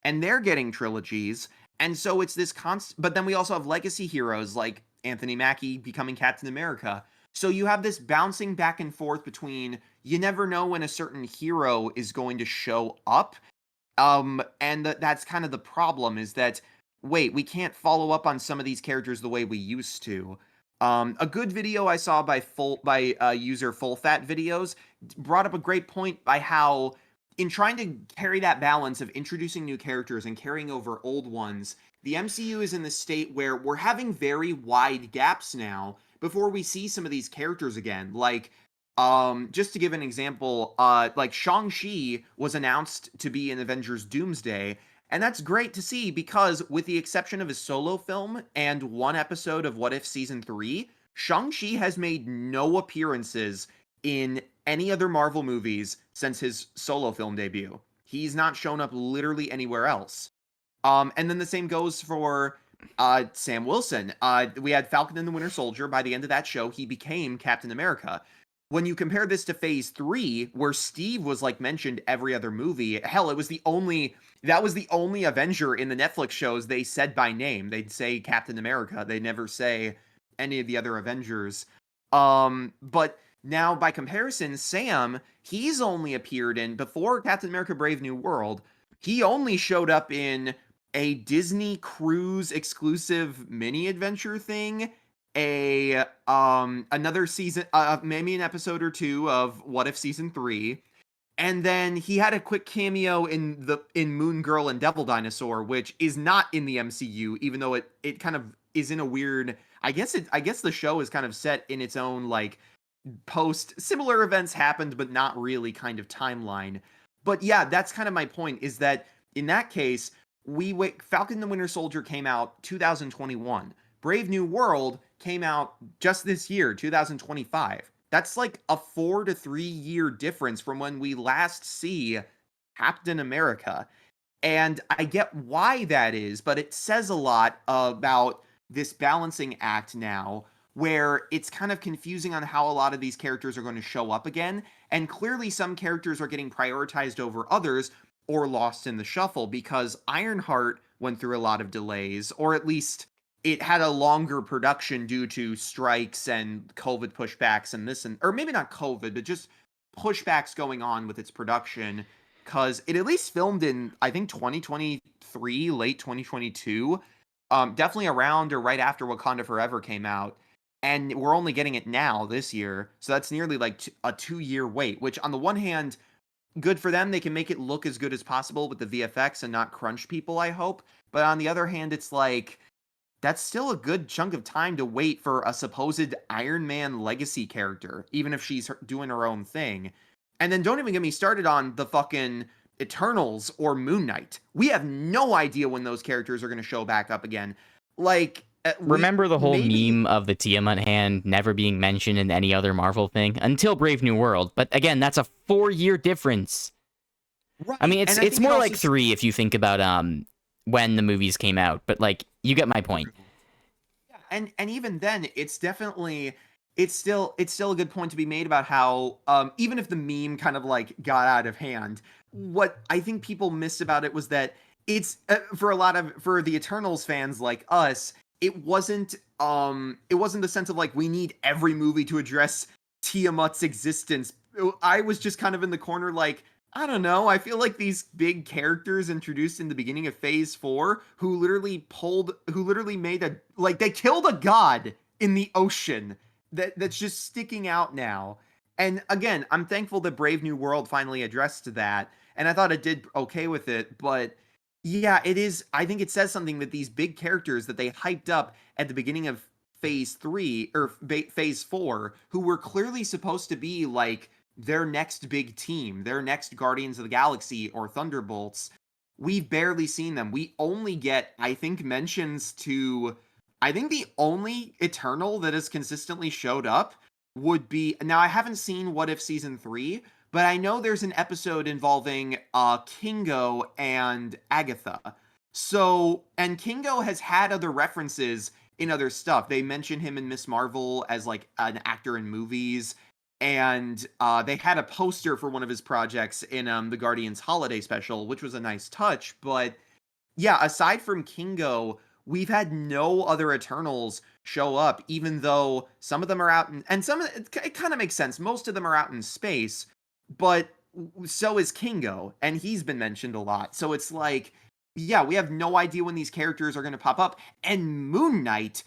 And they're getting trilogies. And so it's this constant, but then we also have legacy heroes like Anthony Mackie becoming Captain America. So you have this bouncing back and forth between you never know when a certain hero is going to show up. And that's kind of the problem is that wait, we can't follow up on some of these characters the way we used to. A good video I saw by user Full Fat Videos brought up a great point by how in trying to carry that balance of introducing new characters and carrying over old ones, the MCU is in the state where we're having very wide gaps now before we see some of these characters again. Like just to give an example, like Shang-Chi was announced to be in Avengers Doomsday, and that's great to see because with the exception of his solo film and one episode of What If Season 3, Shang-Chi has made no appearances in any other Marvel movies since his solo film debut. He's not shown up literally anywhere else. And then the same goes for Sam Wilson. We had Falcon and the Winter Soldier. By the end of that show, he became Captain America. When you compare this to Phase 3, where Steve was like mentioned every other movie, hell, it was the only that was the only Avenger in the Netflix shows they said by name. They'd say Captain America. They never say any of the other Avengers. But now by comparison, Sam, he's only appeared in before Captain America Brave New World, he only showed up in a Disney Cruise exclusive mini adventure thing, a another season maybe an episode or two of What If Season 3, And then he had a quick cameo in Moon Girl and Devil Dinosaur, which is not in the MCU, even though it kind of is in a weird. I guess the show is kind of set in its own like post similar events happened, but not really kind of timeline. But yeah, that's kind of my point. Is that in that case, Falcon and the Winter Soldier came out 2021. Brave New World came out just this year, 2025. That's like a 4 to 3 year difference from when we last see Captain America. And I get why that is, but it says a lot about this balancing act now where it's kind of confusing on how a lot of these characters are going to show up again. And clearly, some characters are getting prioritized over others or lost in the shuffle because Ironheart went through a lot of delays, or at least it had a longer production due to strikes and COVID pushbacks and this and or maybe not COVID, but just pushbacks going on with its production because it at least filmed in I think 2023, late 2022, definitely around or right after Wakanda Forever came out, and we're only getting it now this year, so that's nearly like a 2 year wait. Which on the one hand, good for them, they can make it look as good as possible with the VFX and not crunch people. I hope, but on the other hand, it's like that's still a good chunk of time to wait for a supposed Iron Man legacy character, even if she's doing her own thing. And then don't even get me started on the fucking Eternals or Moon Knight. We have no idea when those characters are going to show back up again. Like, we Remember the whole maybe. meme of the Tiamat hand never being mentioned in any other Marvel thing until Brave New World? But again, that's a 4 year difference. I Right. mean, And I it's think it more also. like 3 if you think about when the movies came out. But like, you get my point. Yeah, and even then, it's still a good point to be made about how even if the meme kind of like got out of hand, what I think people missed about it was that it's for the Eternals fans like us, it wasn't the sense of like we need every movie to address Tiamat's existence. I was just kind of in the corner like I don't know. I feel like these big characters introduced in the beginning of Phase 4 who literally made they killed a god in the ocean that's just sticking out now. And again, I'm thankful that Brave New World finally addressed that, and I thought it did okay with it, but yeah, it is. I think it says something that these big characters that they hyped up at the beginning of Phase 3 or Phase 4, who were clearly supposed to be like their next big team, their next Guardians of the Galaxy or Thunderbolts, we've barely seen them. We only get, I think, mentions to. I think the only Eternal that has consistently showed up would be. Now, I haven't seen What If Season 3, but I know there's an episode involving Kingo and Agatha. So, and Kingo has had other references in other stuff. They mention him in Miss Marvel as like an actor in movies, and they had a poster for one of his projects in the Guardians Holiday Special, which was a nice touch. But yeah, aside from Kingo, we've had no other Eternals show up, even though some of them are out and some of it kind of makes sense. Most of them are out in space, but so is Kingo, and he's been mentioned a lot. So it's like, yeah, we have no idea when these characters are going to pop up. And Moon Knight,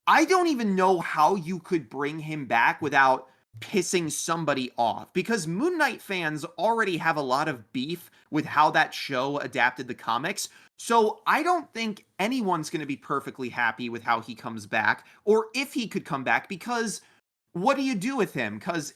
I don't even know how you could bring him back without pissing somebody off because Moon Knight fans already have a lot of beef with how that show adapted the comics. So I don't think anyone's going to be perfectly happy with how he comes back or if he could come back because what do you do with him? Because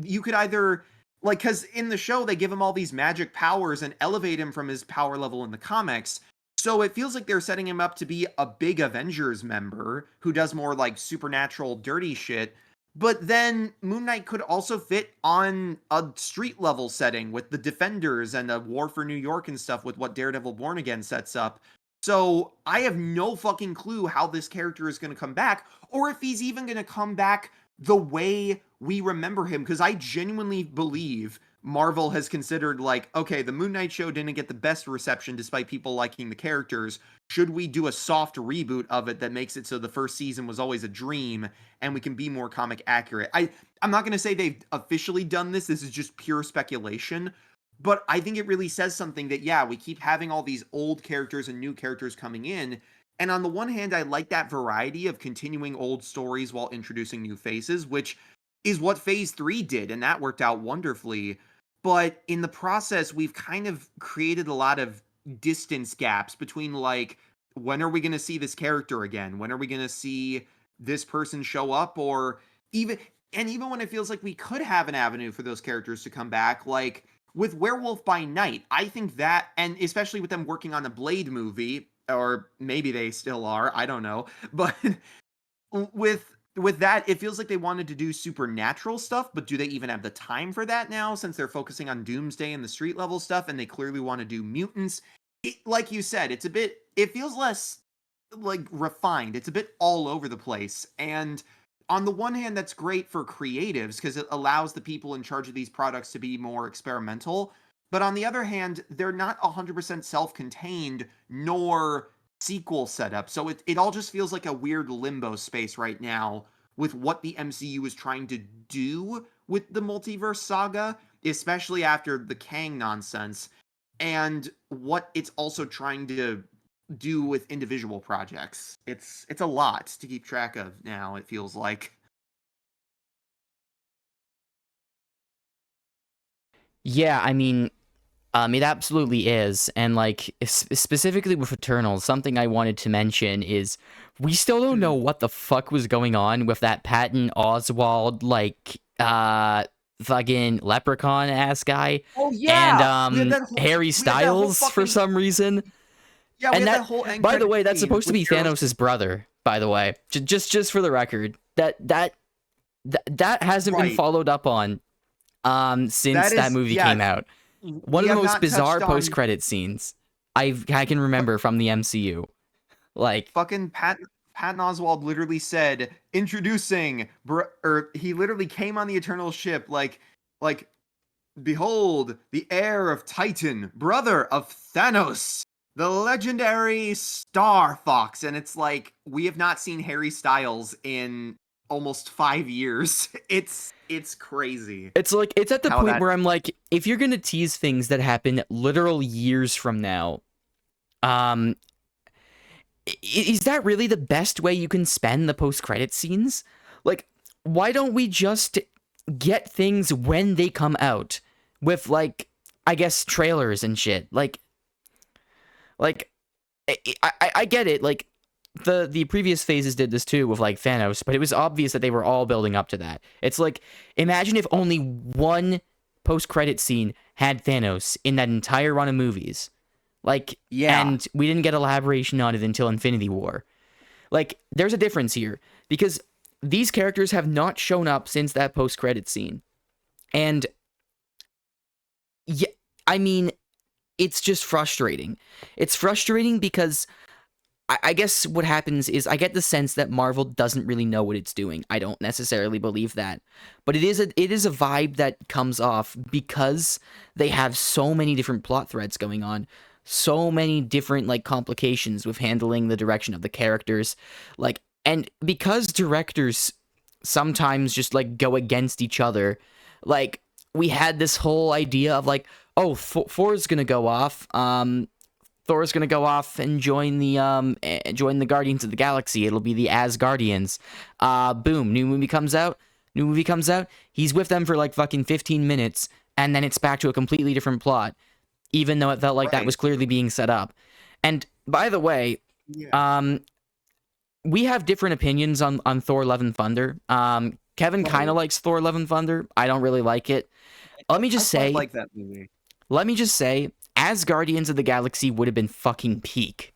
you could either because in the show they give him all these magic powers and elevate him from his power level in the comics. So it feels like they're setting him up to be a big Avengers member who does more like supernatural dirty shit. But then Moon Knight could also fit on a street level setting with the Defenders and a War for New York and stuff with what Daredevil Born Again sets up. So I have no fucking clue how this character is going to come back or if he's even going to come back the way we remember him. Because I genuinely believe Marvel has considered like, okay, the Moon Knight show didn't get the best reception despite people liking the characters. Should we do a soft reboot of it that makes it so the first season was always a dream and we can be more comic accurate? I'm not going to say they've officially done this. This is just pure speculation. But I think it really says something that, yeah, we keep having all these old characters and new characters coming in. And on the one hand, I like that variety of continuing old stories while introducing new faces, which is what Phase 3 did, and that worked out wonderfully. but in the process, we've kind of created a lot of distance gaps between like, when are we going to see this character again? When are we going to see this person show up? Or even, and even when it feels like we could have an avenue for those characters to come back, like with Werewolf by Night, I think that, and especially with them working on a Blade movie, or maybe they still are, I don't know, but with that, it feels like they wanted to do supernatural stuff, but do they even have the time for that now, since they're focusing on Doomsday and the street level stuff, and they clearly want to do mutants? Like you said, it feels less like refined. It's a bit all over the place. And on the one hand, that's great for creatives because it allows the people in charge of these products to be more experimental. But on the other hand, they're not 100% self-contained nor sequel setup. So it all just feels like a weird limbo space right now with what the MCU is trying to do with the multiverse saga, especially after the Kang nonsense, and what it's also trying to do with individual projects. It's a lot to keep track of now, it feels like. Yeah, I mean, it absolutely is. And like specifically with Eternals, something I wanted to mention is we still don't know what the fuck was going on with that Patton Oswald like fucking leprechaun ass guy Oh and yeah, Harry we had that whole Styles for fucking some reason. yeah, we And had that that, whole end by the credit way, that's scene supposed to with be Thanos' brother, by the way. Just for the record. That hasn't been right. followed up on since That that is movie came yes. out. One We of the have most not bizarre touched on post-credit scenes I can remember from the MCU. Like, fucking Patton Oswald literally said, introducing, or he literally came on the Eternal ship like, behold, the heir of Titan, brother of Thanos, the legendary Star Fox. And it's like, we have not seen Harry Styles in almost 5 years. It's crazy it's like it's at the how point that where I'm like, if you're gonna tease things that happen literal years from now, um, is that really the best way you can spend the post-credit scenes? Like, why don't we just get things when they come out with like, I guess trailers and shit? Like I get it. Like the previous phases did this too with like Thanos, but it was obvious that they were all building up to that. It's like, imagine if only one post-credit scene had Thanos in that entire run of movies. Like, yeah. and we didn't get elaboration on it until Infinity War. Like, there's a difference here because these characters have not shown up since that post-credit scene. And yeah, I mean, it's just frustrating. It's frustrating because I guess what happens is I get the sense that Marvel doesn't really know what it's doing. I don't necessarily believe that, but it is a vibe that comes off because they have so many different plot threads going on, so many different like complications with handling the direction of the characters, like, and because directors sometimes just like go against each other, like we had this whole idea of like, oh, Thor's gonna go off, Thor's gonna go off and join the Guardians of the Galaxy. It'll be the Asgardians. Boom, new movie comes out. He's with them for like fucking 15 minutes, and then it's back to a completely different plot, even though it felt like that was Right. clearly being set up. And by the way, Yeah. we have different opinions on Thor: Love and Thunder. Kevin kind of Oh, likes Thor: Love and Thunder. I don't really like it. Let me I just quite say, like that movie. As Guardians of the Galaxy would have been fucking peak.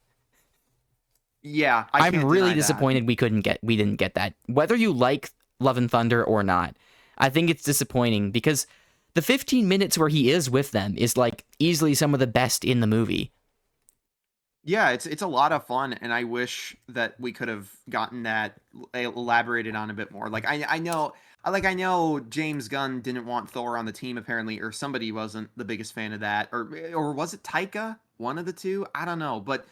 Yeah, I I'm can't really deny that. disappointed we didn't get that. Whether you like Love and Thunder or not, I think it's disappointing because the 15 minutes where he is with them is like easily some of the best in the movie. Yeah, it's a lot of fun, and I wish that we could have gotten that elaborated on a bit more. Like I know James Gunn didn't want Thor on the team apparently, or somebody wasn't the biggest fan of that, or was it Taika? One of the two, I don't know. But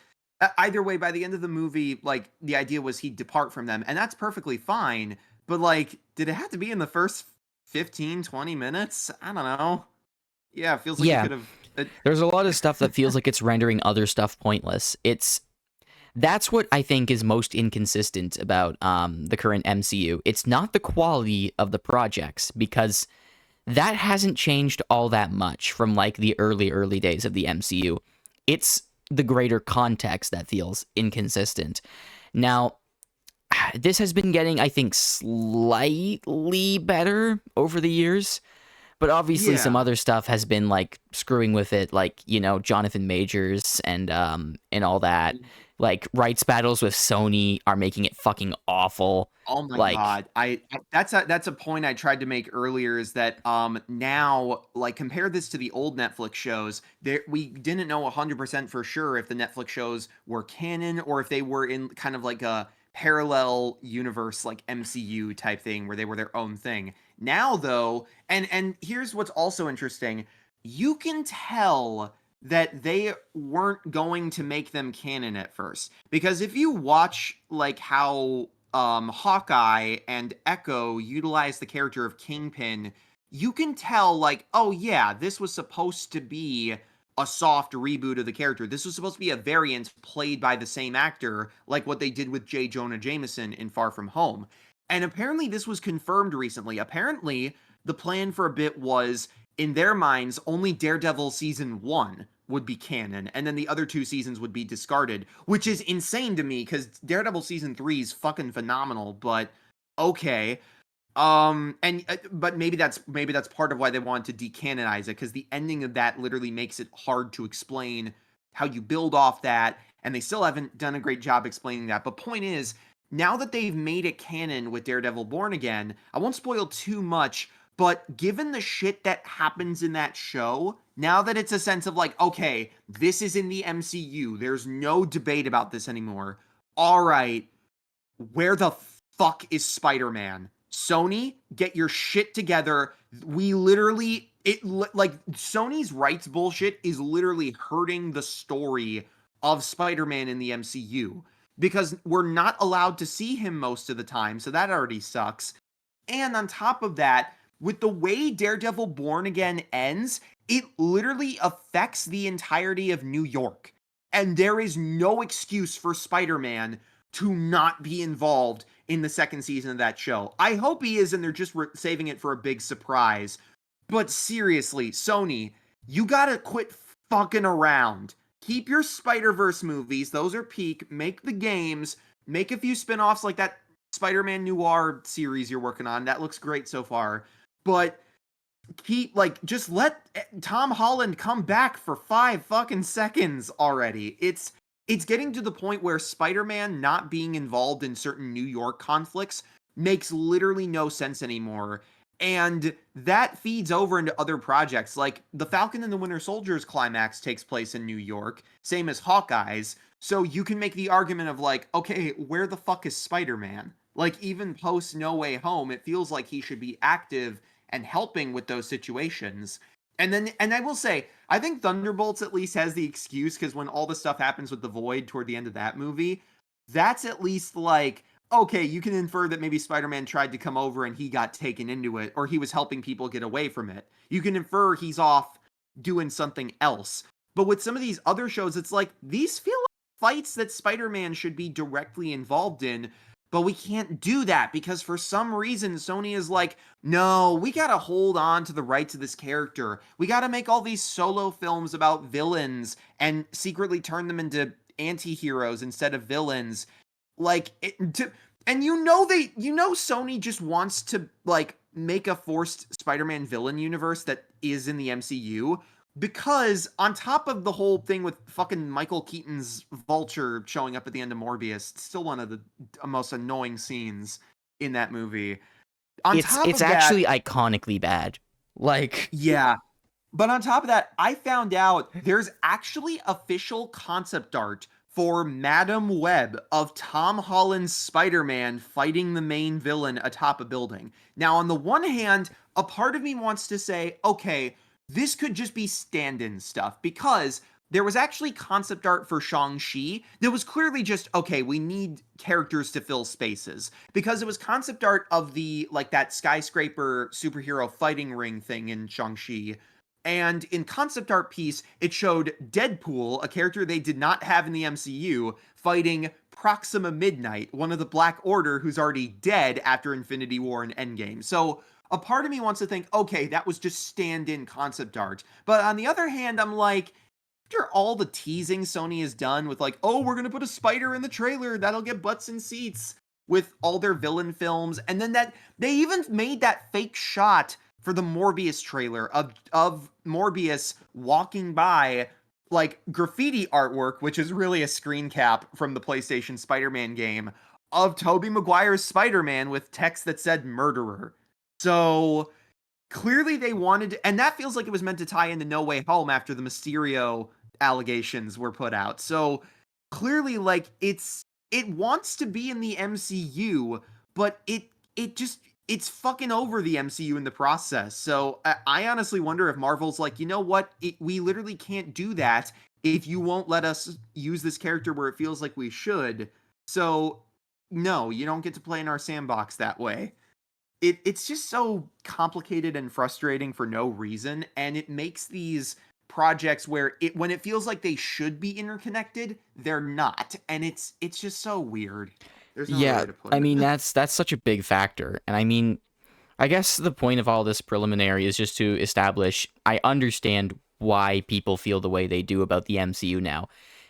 either way, by the end of the movie, like the idea was he'd depart from them, and that's perfectly fine. But like, did it have to be in the first 15, 20 minutes? I don't know. Yeah, it feels like it Yeah, could have. there's a lot of stuff that feels like it's rendering other stuff pointless. That's what I think is most inconsistent about the current MCU. It's not the quality of the projects because that hasn't changed all that much from like the early days of the MCU. It's the greater context that feels inconsistent. Now, this has been getting, I think, slightly better over the years, but obviously some Yeah. other stuff has been like screwing with it, like, you know, Jonathan Majors and all that. Like rights battles with Sony are making it fucking awful. Oh my Like, god. That's a point I tried to make earlier is that now like compare this to the old Netflix shows. There we didn't know 100% for sure if the Netflix shows were canon or if they were in kind of like a parallel universe like MCU type thing where they were their own thing. Now though, and here's what's also interesting, you can tell that they weren't going to make them canon at first. Because if you watch like how Hawkeye and Echo utilize the character of Kingpin, you can tell, like, oh yeah, this was supposed to be a soft reboot of the character. This was supposed to be a variant played by the same actor, like what they did with J. Jonah Jameson in Far From Home. And apparently, this was confirmed recently. Apparently, the plan for a bit was, in their minds, only Daredevil season 1 would be canon, and then the other 2 seasons would be discarded, which is insane to me because Daredevil season 3 is fucking phenomenal. But okay, and but maybe that's part of why they wanted to decanonize it, because the ending of that literally makes it hard to explain how you build off that, and they still haven't done a great job explaining that. But point is, now that they've made it canon with Daredevil Born Again, I won't spoil too much, but given the shit that happens in that show, now that it's a sense of like, okay, this is in the MCU, there's no debate about this anymore. All right, where the fuck is Spider-Man? Sony, get your shit together. We literally, like, Sony's rights bullshit is literally hurting the story of Spider-Man in the MCU because we're not allowed to see him most of the time, so that already sucks. And on top of that, with the way Daredevil Born Again ends, it literally affects the entirety of New York. And there is no excuse for Spider-Man to not be involved in the second season of that show. I hope he is, and they're just saving it for a big surprise. But seriously, Sony, you gotta quit fucking around. Keep your Spider-Verse movies, those are peak. Make the games, make a few spin-offs like that Spider-Man Noir series you're working on. That looks great so far. But just let Tom Holland come back for 5 fucking seconds already. It's getting to the point where Spider-Man not being involved in certain New York conflicts makes literally no sense anymore. And that feeds over into other projects. Like the Falcon and the Winter Soldier's climax takes place in New York, same as Hawkeye's. So you can make the argument of like, okay, where the fuck is Spider-Man? Like even post No Way Home, it feels like he should be active and helping with those situations. And I will say, I think Thunderbolts at least has the excuse because when all the stuff happens with the Void toward the end of that movie, that's at least like, okay, you can infer that maybe Spider-Man tried to come over and he got taken into it, or he was helping people get away from it. You can infer he's off doing something else. But with some of these other shows, it's like these feel like fights that Spider-Man should be directly involved in, but we can't do that because for some reason Sony is like, no, we gotta hold on to the rights of this character. We gotta make all these solo films about villains and secretly turn them into anti-heroes instead of villains. Like, and Sony just wants to like make a forced Spider-Man villain universe that is in the MCU, because on top of the whole thing with fucking Michael Keaton's Vulture showing up at the end of Morbius, it's still one of the most annoying scenes in that movie. On top it's of that, actually iconically bad. Like, yeah. But on top of that, I found out there's actually official concept art for Madam Web of Tom Holland's Spider-Man fighting the main villain atop a building. Now, on the one hand, a part of me wants to say, okay, this could just be stand-in stuff, because there was actually concept art for Shang-Chi that was clearly just, okay, we need characters to fill spaces. Because it was concept art of the, like, that skyscraper superhero fighting ring thing in Shang-Chi. And in concept art piece, it showed Deadpool, a character they did not have in the MCU, fighting Proxima Midnight, one of the Black Order who's already dead after Infinity War and Endgame. So a part of me wants to think, okay, that was just stand-in concept art. But on the other hand, I'm like, after all the teasing Sony has done with like, oh, we're gonna put a spider in the trailer that'll get butts in seats with all their villain films, and then that they even made that fake shot for the Morbius trailer of Morbius walking by like graffiti artwork, which is really a screen cap from the PlayStation Spider-Man game of Tobey Maguire's Spider-Man with text that said murderer. So clearly they wanted to, and that feels like it was meant to tie into No Way Home after the Mysterio allegations were put out. So clearly like it wants to be in the MCU, but it just it's fucking over the MCU in the process. So I honestly wonder if Marvel's like, you know what, we literally can't do that if you won't let us use this character where it feels like we should. So no, you don't get to play in our sandbox that way. It's just so complicated and frustrating for no reason, and it makes these projects where when it feels like they should be interconnected, they're not, and it's just so weird. There's no other Yeah, way to put I mean it. that's such a big factor. And I mean, I guess the point of all this preliminary is just to establish I understand why people feel the way they do about the MCU now.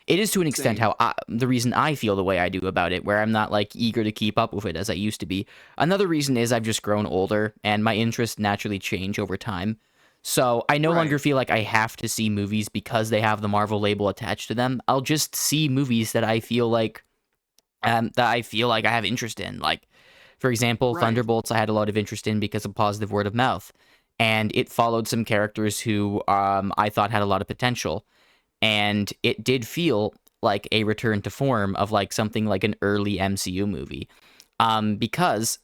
It is to an extent Same. how the reason I feel the way I do about it, where I'm not like eager to keep up with it as I used to be. Another reason is I've just grown older and my interests naturally change over time. So I no longer Right. feel like I have to see movies because they have the Marvel label attached to them. I'll just see movies that I feel like I have interest in. Like, for example, Right. Thunderbolts, I had a lot of interest in because of positive word of mouth, and it followed some characters who I thought had a lot of potential, and it did feel like a return to form of like something like an early MCU movie, because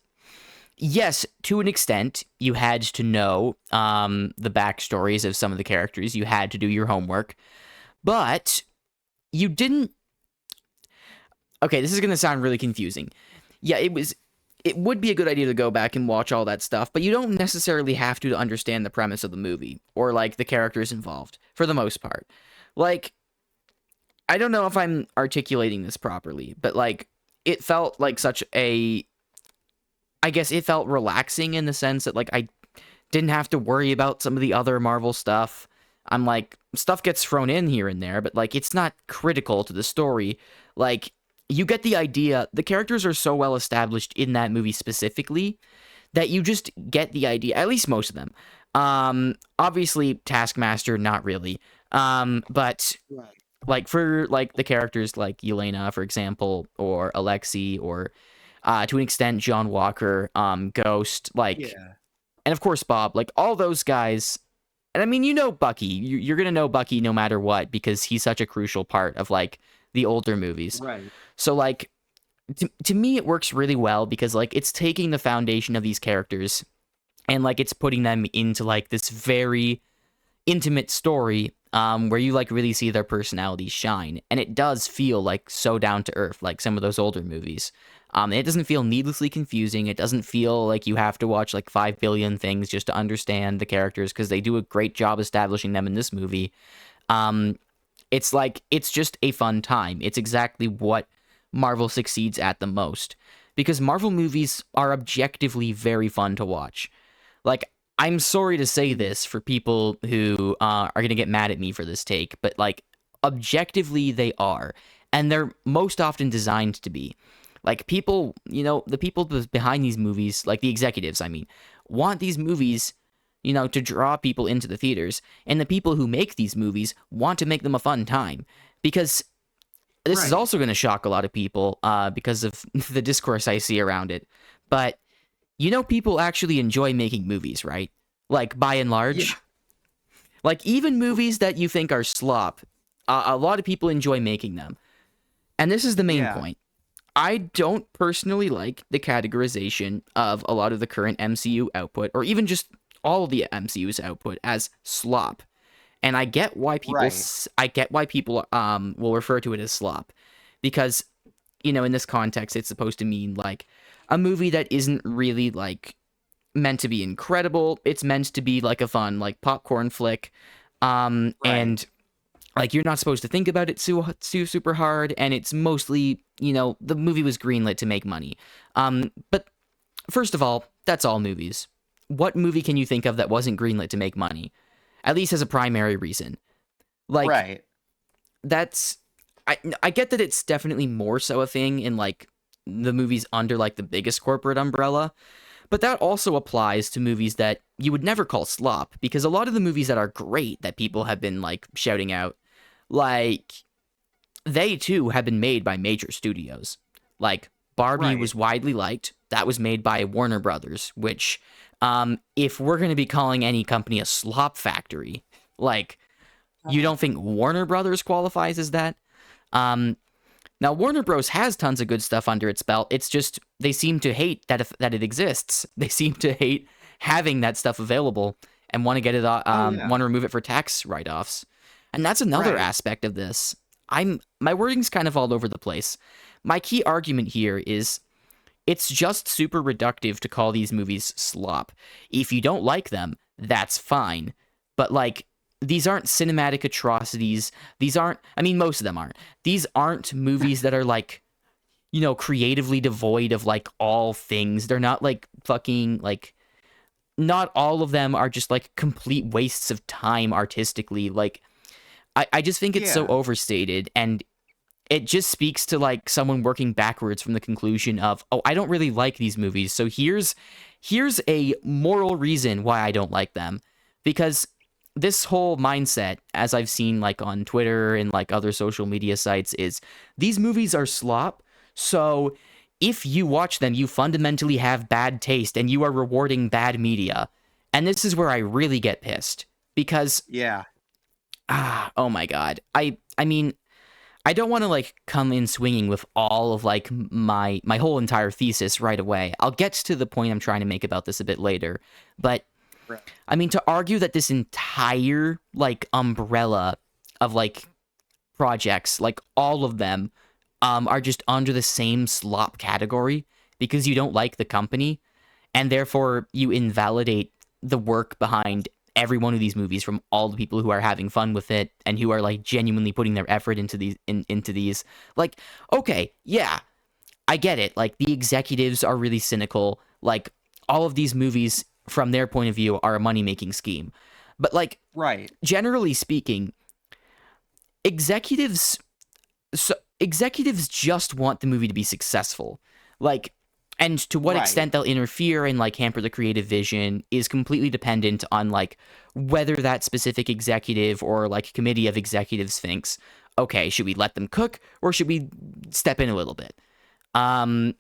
yes, to an extent, you had to know the backstories of some of the characters, you had to do your homework, but you didn't. Okay, this is going to sound really confusing. Yeah, it would be a good idea to go back and watch all that stuff, but you don't necessarily have to understand the premise of the movie or like the characters involved for the most part. Like, I don't know if I'm articulating this properly, but like it felt like such a I guess it felt relaxing in the sense that like I didn't have to worry about some of the other Marvel stuff. I'm like, stuff gets thrown in here and there, but like it's not critical to the story. Like, you get the idea. The characters are so well established in that movie specifically that you just get the idea, at least most of them. Obviously Taskmaster, not really. But Right. like for like the characters like Yelena, for example, or Alexei, or to an extent John Walker, Ghost, like, Yeah. and of course Bob, like all those guys. And I mean, you know Bucky. You're gonna know Bucky no matter what because he's such a crucial part of like the older movies. Right. So like to me, it works really well because like it's taking the foundation of these characters and like it's putting them into like this very intimate story where you like really see their personalities shine, and it does feel like so down to earth like some of those older movies. It doesn't feel needlessly confusing. It doesn't feel like you have to watch like 5 billion things just to understand the characters because they do a great job establishing them in this movie. um it's like it's just a fun time. It's exactly what Marvel succeeds at the most because Marvel movies are objectively very fun to watch. Like, I'm sorry to say this for people who are going to get mad at me for this take, but like, objectively, they are. And they're most often designed to be. Like, people, the people behind these movies, like the executives, I mean, want these movies, to draw people into the theaters. And the people who make these movies want to make them a fun time. Because this is Right. also going to shock a lot of people because of the discourse I see around it. But people actually enjoy making movies, right? Like, by and Yeah. large. Like, even movies that you think are slop, a lot of people enjoy making them. And this is the main Yeah. point. I don't personally like the categorization of a lot of the current MCU output, or even just all of the MCU's output, as slop. And I get why Right. people will refer to it as slop, because in this context, it's supposed to mean like a movie that isn't really like meant to be incredible. It's meant to be like a fun like popcorn flick, Right. and like you're not supposed to think about it super hard. And it's mostly the movie was greenlit to make money. But first of all, that's all movies. what movie can you think of that wasn't greenlit to make money? At least as a primary reason. Like, Right. that's I get that it's definitely more so a thing in like the movies under like the biggest corporate umbrella, but that also applies to movies that you would never call slop, because a lot of the movies that are great that people have been like shouting out, like they too have been made by major studios. Like Barbie Right. was widely liked. That was made by Warner Brothers, which if we're going to be calling any company a slop factory, like you don't think Warner Brothers qualifies as that? Um, Now Warner Bros has tons of good stuff under its belt. It's just they seem to hate that it exists. They seem to hate having that stuff available and want to get it Oh yeah. want to remove it for tax write-offs. And that's another Right. aspect of this. My wording's kind of all over the place. My key argument here is it's just super reductive to call these movies slop. If you don't like them, that's fine. But like these aren't cinematic atrocities. These aren't, I mean, most of them aren't. These aren't movies that are like, creatively devoid of like all things. They're not like fucking like, not all of them are just like complete wastes of time artistically. Like, I just think it's so Yeah. overstated, and it just speaks to like someone working backwards from the conclusion of, oh, I don't really like these movies, so here's a moral reason why I don't like them. Because this whole mindset, as I've seen like on Twitter and like other social media sites, is these movies are slop, so if you watch them you fundamentally have bad taste and you are rewarding bad media. And this is where I really get pissed, because Yeah. oh my god, I mean, I don't want to like come in swinging with all of like my whole entire thesis right away. I'll get to the point I'm trying to make about this a bit later. But Right. I mean, to argue that this entire like umbrella of like projects, like all of them, are just under the same slop category because you don't like the company, and therefore you invalidate the work behind every one of these movies from all the people who are having fun with it and who are like genuinely putting their effort into these. Like, okay, yeah, I get it. Like the executives are really cynical. Like all of these movies from their point of view are a money-making scheme. But like Right. generally speaking, executives executives just want the movie to be successful. Like, and to what Right. extent they'll interfere and like hamper the creative vision is completely dependent on like whether that specific executive or like committee of executives thinks, okay, should we let them cook or should we step in a little bit? Um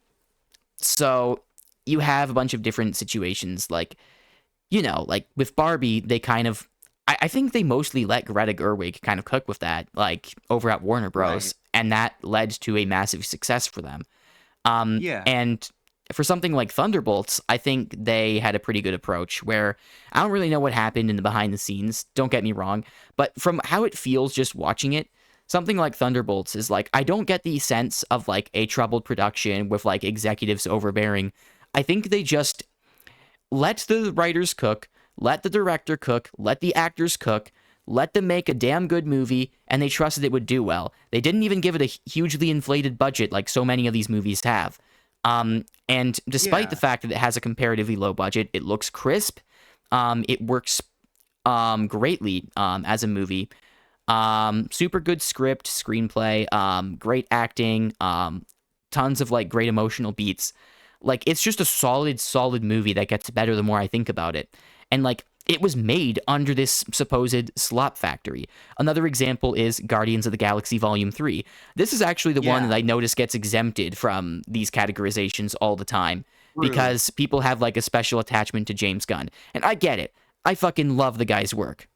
so you have a bunch of different situations, like, like with Barbie, they kind of, I think they mostly let Greta Gerwig kind of cook with that, like over at Warner Right. Bros. And that led to a massive success for them. Yeah. And for something like Thunderbolts, I think they had a pretty good approach where I don't really know what happened in the behind the scenes, don't get me wrong, but from how it feels just watching it, something like Thunderbolts is like, I don't get the sense of like a troubled production with like executives overbearing. I think they just let the writers cook, let the director cook, let the actors cook, let them make a damn good movie, and they trusted it would do well. They didn't even give it a hugely inflated budget like so many of these movies have. And despite the Yeah. fact that it has a comparatively low budget, it looks crisp. It works greatly as a movie. Super good script, screenplay, great acting, tons of like great emotional beats. Like it's just a solid movie that gets better the more I think about it. And like it was made under this supposed slop factory. Another example is Guardians of the Galaxy Volume 3. This is actually the one Yeah. that I notice gets exempted from these categorizations all the time True. because people have like a special attachment to James Gunn. And I get it. I fucking love the guy's work.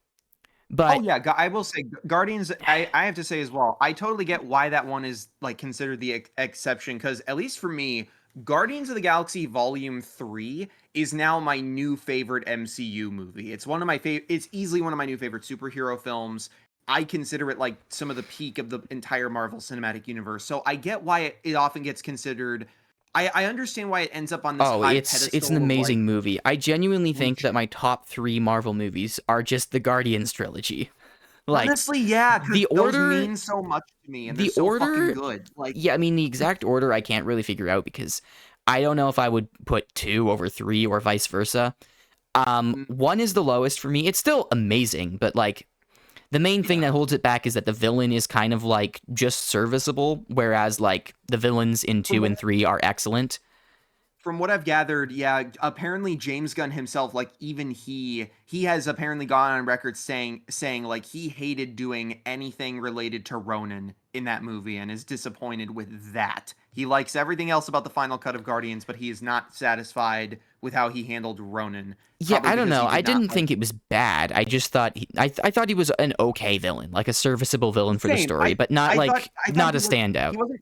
Oh But yeah, I will say Guardians. I have to say as well. I totally get why that one is like considered the exception, because at least for me, Guardians of the Galaxy Volume 3 is now my new favorite MCU movie. It's one of my favorite. It's easily one of my new favorite superhero films. I consider it like some of the peak of the entire Marvel Cinematic Universe. So I get why it often gets considered. I understand why it ends up on this oh, high it's an pedestal of like amazing movie. I genuinely think which that my top 3 Marvel movies are just the Guardians trilogy. Like honestly, yeah, because the those order mean so much to me and they're the so fucking order good. Like, yeah, I mean the exact order I can't really figure out because I don't know if I would put 2 over 3 or vice versa. Mm, One is the lowest for me. It's still amazing, but like the main thing yeah. that holds it back is that the villain is kind of like just serviceable, whereas like the villains in From 2 what and 3 are excellent. from what I've gathered, yeah, apparently James Gunn himself, like even he has apparently gone on record saying like he hated doing anything related to Ronan in that movie and is disappointed with that. He likes everything else about the final cut of Guardians, but he is not satisfied with how he handled Ronan. Yeah, Probably I don't because know. he I did not didn't like think it was bad. I just thought I thought he was an okay villain, like a serviceable villain for the same. story, but not like I thought not a standout. he wasn't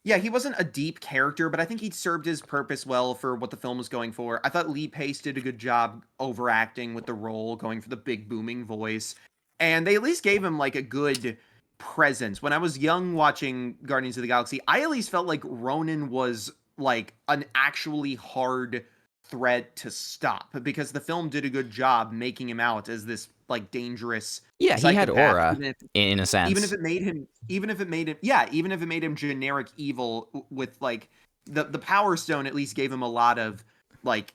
yeah, he wasn't a deep character, but I think he served his purpose well for what the film was going for. I thought Lee Pace did a good job overacting with the role, going for the big booming voice. And they at least gave him like a good presence. When I was young watching Guardians of the Galaxy, I at least felt like Ronan was like an actually hard threat to stop because the film did a good job making him out as this like dangerous Yeah, he had psychopath, aura in a even if sense. it made him even if it made him yeah even if it made him generic evil with like the power stone at least gave him a lot of like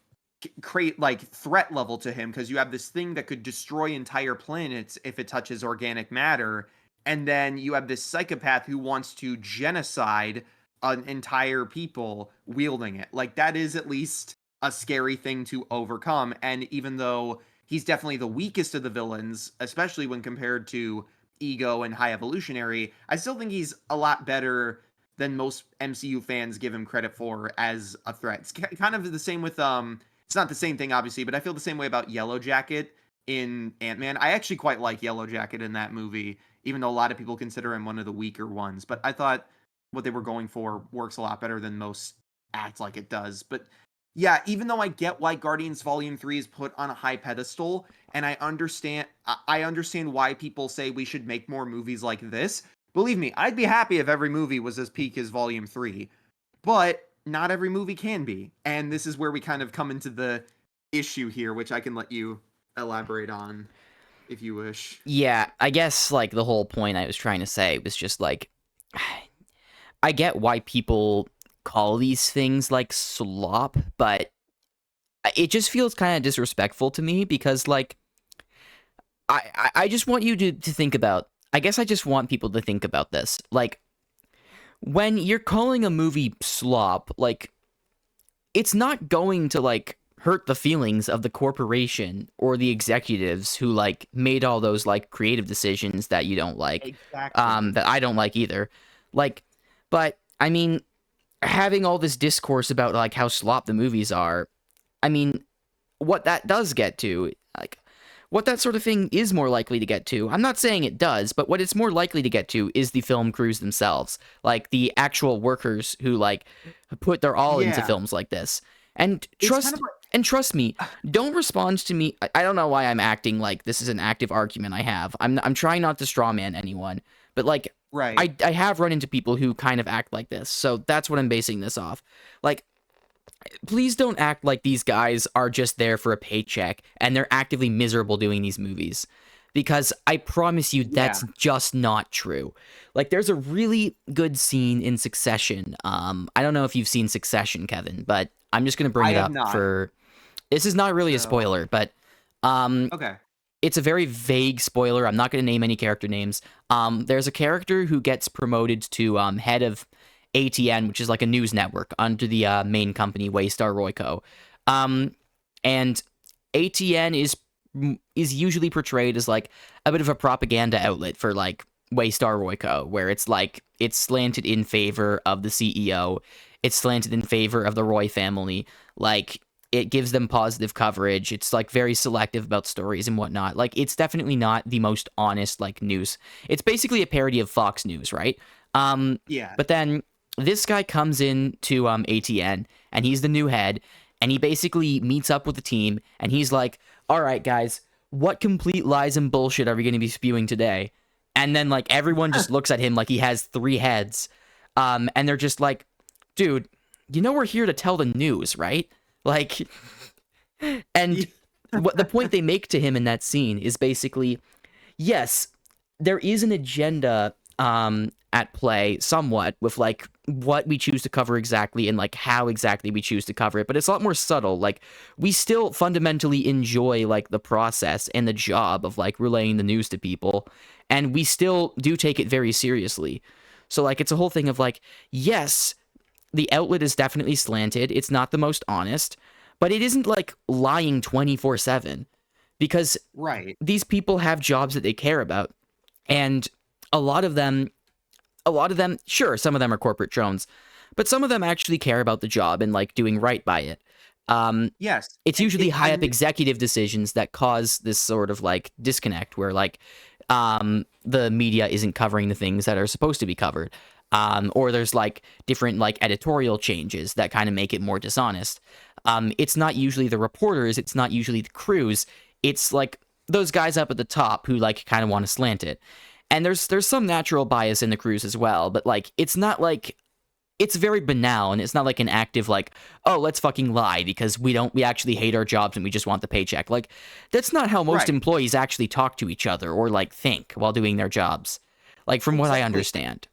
create like threat level to him because you have this thing that could destroy entire planets if it touches organic matter, and then you have this psychopath who wants to genocide an entire people wielding it. Like that is at least a scary thing to overcome. And even though he's definitely the weakest of the villains, especially when compared to Ego and High Evolutionary, I still think he's a lot better than most MCU fans give him credit for as a threat. It's kind of the same with it's not the same thing obviously, but I feel the same way about Yellow Jacket in Ant-Man. I actually quite like Yellow Jacket in that movie, even though a lot of people consider him one of the weaker ones, but I thought what they were going for works a lot better than most act like it does. But yeah, even though I get why Guardians Volume 3 is put on a high pedestal, and I understand why people say we should make more movies like this. Believe me, I'd be happy if every movie was as peak as Volume 3, but not every movie can be. And this is where we kind of come into the issue here, which I can let you elaborate on if you wish. Yeah, I guess like the whole point I was trying to say was just like I get why people call these things like slop, but it just feels kind of disrespectful to me because like I just want you to think about I guess I just want people to think about this. Like when you're calling a movie slop, like it's not going to like hurt the feelings of the corporation or the executives who like made all those like creative decisions that you don't like, Exactly. that I don't like either. Like, but I mean, having all this discourse about like how slop the movies are, I mean, what that does get to, like, what that sort of thing is more likely to get to. I'm not saying it does, but what it's more likely to get to is the film crews themselves, like the actual workers who like put their all into Yeah. films like this. And It's kind of trust me, like don't respond to me. I don't know why I'm acting like this is an active argument I have. I'm trying not to strawman anyone, but like right. I have run into people who kind of act like this. So that's what I'm basing this off. Like please don't act like these guys are just there for a paycheck and they're actively miserable doing these movies. Because I promise you Yeah. that's just not true. Like there's a really good scene in Succession. I don't know if you've seen Succession, Kevin, but I'm just gonna bring I it have up not. for this is not really a So, spoiler, but um okay. it's a very vague spoiler. I'm not going to name any character names. There's a character who gets promoted to head of ATN, which is like a news network under the main company Waystar Royco. Um, and ATN is usually portrayed as like a bit of a propaganda outlet for like Waystar Royco, where it's like it's slanted in favor of the CEO, it's slanted in favor of the Roy family. Like it gives them positive coverage. It's like very selective about stories and whatnot. Like it's definitely not the most honest like news. It's basically a parody of Fox News, right? Um, Yeah. but then this guy comes in to ATN and he's the new head and he basically meets up with the team and he's like, "All right, guys, what complete lies and bullshit are we going to be spewing today?" And then like everyone just looks at him like he has three heads. And they're just like, "Dude, you know we're here to tell the news, right?" Like, and what the point they make to him in that scene is basically, yes, there is an agenda at play somewhat with like what we choose to cover exactly and like how exactly we choose to cover it, but it's a lot more subtle. Like we still fundamentally enjoy like the process and the job of like relaying the news to people, and we still do take it very seriously. So like it's a whole thing of like, yes, the outlet is definitely slanted. It's not the most honest, but it isn't like lying 24/7 because Right. these people have jobs that they care about, and a lot of them sure, some of them are corporate drones, but some of them actually care about the job and like doing right by it. um Yes. it's And usually it high up and executive decisions that cause this sort of like disconnect where like the media isn't covering the things that are supposed to be covered, or there's like different like editorial changes that kind of make it more dishonest. It's not usually the reporters, it's not usually the crews, it's like those guys up at the top who like kind of want to slant it. And there's some natural bias in the crews as well, but like it's not like it's very banal, and it's not like an active like, oh, let's fucking lie because we actually hate our jobs and we just want the paycheck. Like that's not how most right. employees actually talk to each other or like think while doing their jobs, like from what I Exactly. understand.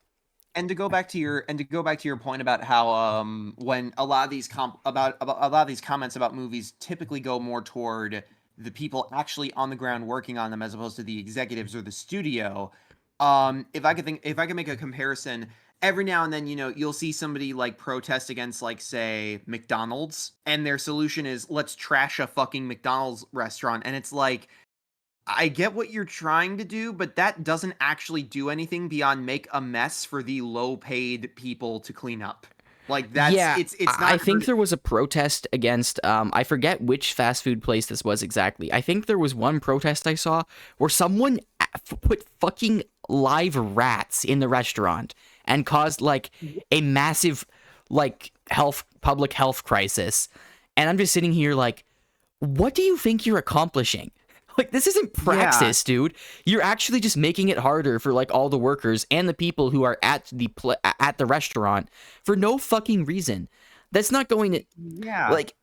And to go back to your point about how when a lot of these about a lot of these comments about movies typically go more toward the people actually on the ground working on them as opposed to the executives or the studio. If I could make a comparison, every now and then, you'll see somebody like protest against, like, say, McDonald's, and their solution is let's trash a fucking McDonald's restaurant, and it's like, I get what you're trying to do, but that doesn't actually do anything beyond make a mess for the low-paid people to clean up. Like, that's Yeah, it's I not think hurt. there was a protest against I forget which fast food place this was exactly. I think there was one protest I saw where someone put fucking live rats in the restaurant and caused like a massive like public health crisis. And I'm just sitting here like, what do you think you're accomplishing? Like this isn't Yeah, praxis, dude. You're actually just making it harder for like all the workers and the people who are at at the restaurant for no fucking reason. That's not going to yeah. like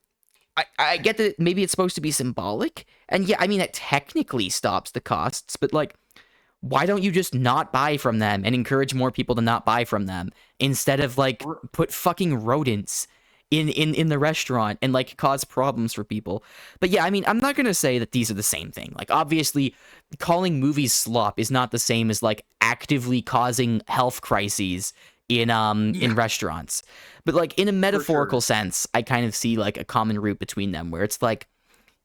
I get that maybe it's supposed to be symbolic. And yeah, I mean it technically stops the costs, but like why don't you just not buy from them and encourage more people to not buy from them instead of like R put fucking rodents in the restaurant and like cause problems for people. But yeah, I mean, I'm not going to say that these are the same thing. Like obviously calling movies slop is not the same as like actively causing health crises Yeah, in restaurants. But like in a for metaphorical sure. sense, I kind of see like a common root between them where it's like,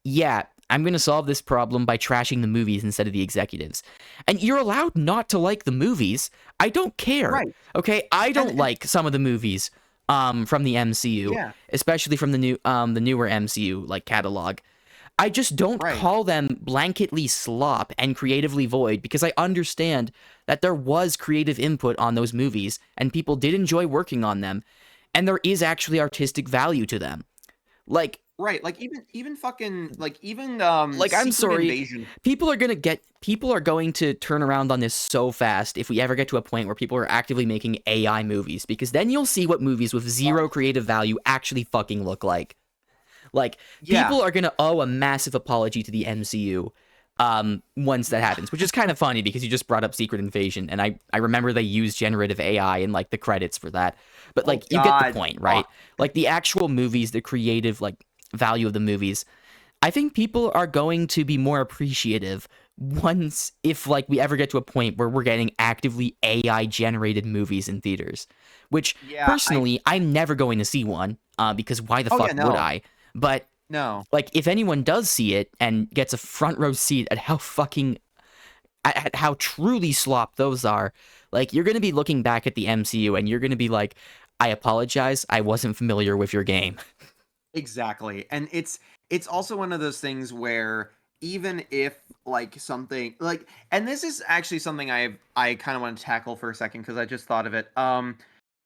yeah, I'm going to solve this problem by trashing the movies instead of the executives. And you're allowed not to like the movies. I don't care. Right. Okay? I don't And like some of the movies from the MCU, yeah, especially from the newer MCU like catalog. I just don't right. call them blanketly slop and creatively void because I understand that there was creative input on those movies and people did enjoy working on them, and there is actually artistic value to them. Like Right, like, even fucking like, even, I'm Secret sorry, Invasion. people are going to turn around on this so fast if we ever get to a point where people are actively making AI movies, because then you'll see what movies with zero creative value actually fucking look like. Like Yeah. people are gonna owe a massive apology to the MCU once that happens, which is kind of funny because you just brought up Secret Invasion, and I remember they used generative AI in like the credits for that. But Oh like you get the god. point, right? Like the actual movies, the creative like value of the movies, I think people are going to be more appreciative once, if like we ever get to a point where we're getting actively AI generated movies in theaters, which Yeah, I personally I'm never going to see one, because why the Oh, yeah, fuck would no. I? But No. like if anyone does see it and gets a front row seat at how fucking at how truly slop those are, like you're gonna be looking back at the MCU and you're gonna be like, I apologize, I wasn't familiar with your game. Exactly. And it's also one of those things where even if, like, something like, and this is actually something I kind of want to tackle for a second because I just thought of it.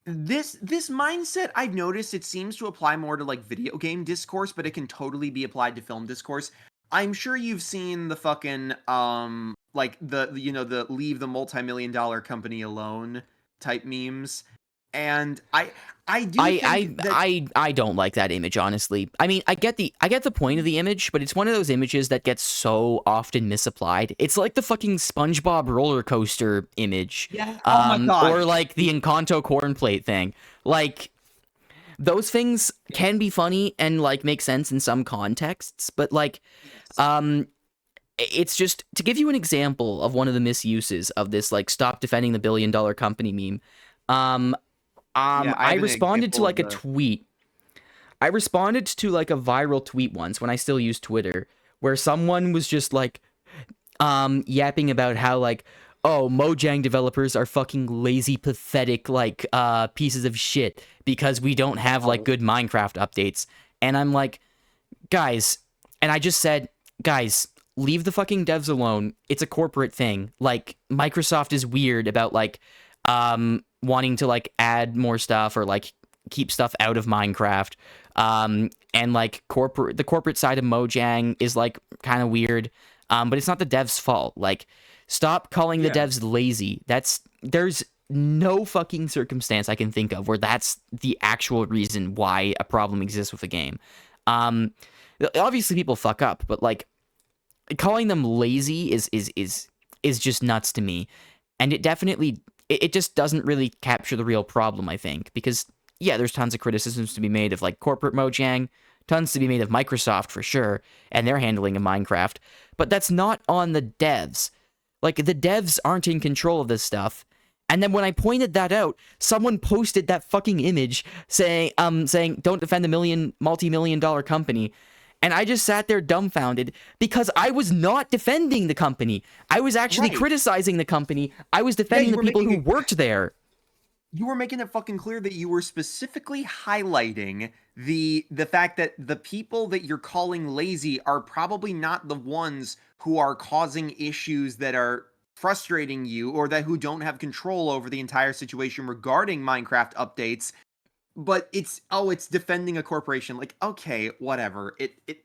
This mindset, I've noticed it seems to apply more to like video game discourse, but it can totally be applied to film discourse. I'm sure you've seen the fucking like the leave the multi-million dollar company alone type memes. And I do think that I don't like that image, honestly. I mean, I get the point of the image, but it's one of those images that gets so often misapplied. It's like the fucking SpongeBob roller coaster image, yeah, oh my or gosh. like the Encanto cornplate thing. Like those things can be funny and like make sense in some contexts, but like, Yes. um, it's just to give you an example of one of the misuses of this, like stop defending the $1 billion company meme. Um, Yeah, I I have an responded to example of like a the tweet. I responded to like a viral tweet once when I still used Twitter, where someone was just like, yapping about how like, oh, Mojang developers are fucking lazy, pathetic, like, pieces of shit because we don't have like wow. good Minecraft updates. And I'm like, guys, and I just said, guys, leave the fucking devs alone. It's a corporate thing. Like Microsoft is weird about like wanting to like add more stuff or like keep stuff out of Minecraft. And like the corporate side of Mojang is like kind of weird. But it's not the devs' fault. Like stop calling the Yeah. devs lazy. There's no fucking circumstance I can think of where that's the actual reason why a problem exists with a game. Um, Obviously people fuck up, but like calling them lazy is just nuts to me, and it just doesn't really capture the real problem, I think, because yeah, there's tons of criticisms to be made of like corporate Mojang, tons to be made of Microsoft for sure, and their handling of Minecraft, but that's not on the devs. Like the devs aren't in control of this stuff. And then when I pointed that out, someone posted that fucking image saying don't defend the multi-million dollar company. And I just sat there dumbfounded because I was not defending the company. I was actually Right. criticizing the company. I was Yeah, defending you the were people making who it worked there. you were making it fucking clear that you were specifically highlighting the fact that the people that you're calling lazy are probably not the ones who are causing issues that are frustrating you or that who don't have control over the entire situation regarding Minecraft updates, but it's defending a corporation. Like, okay, whatever.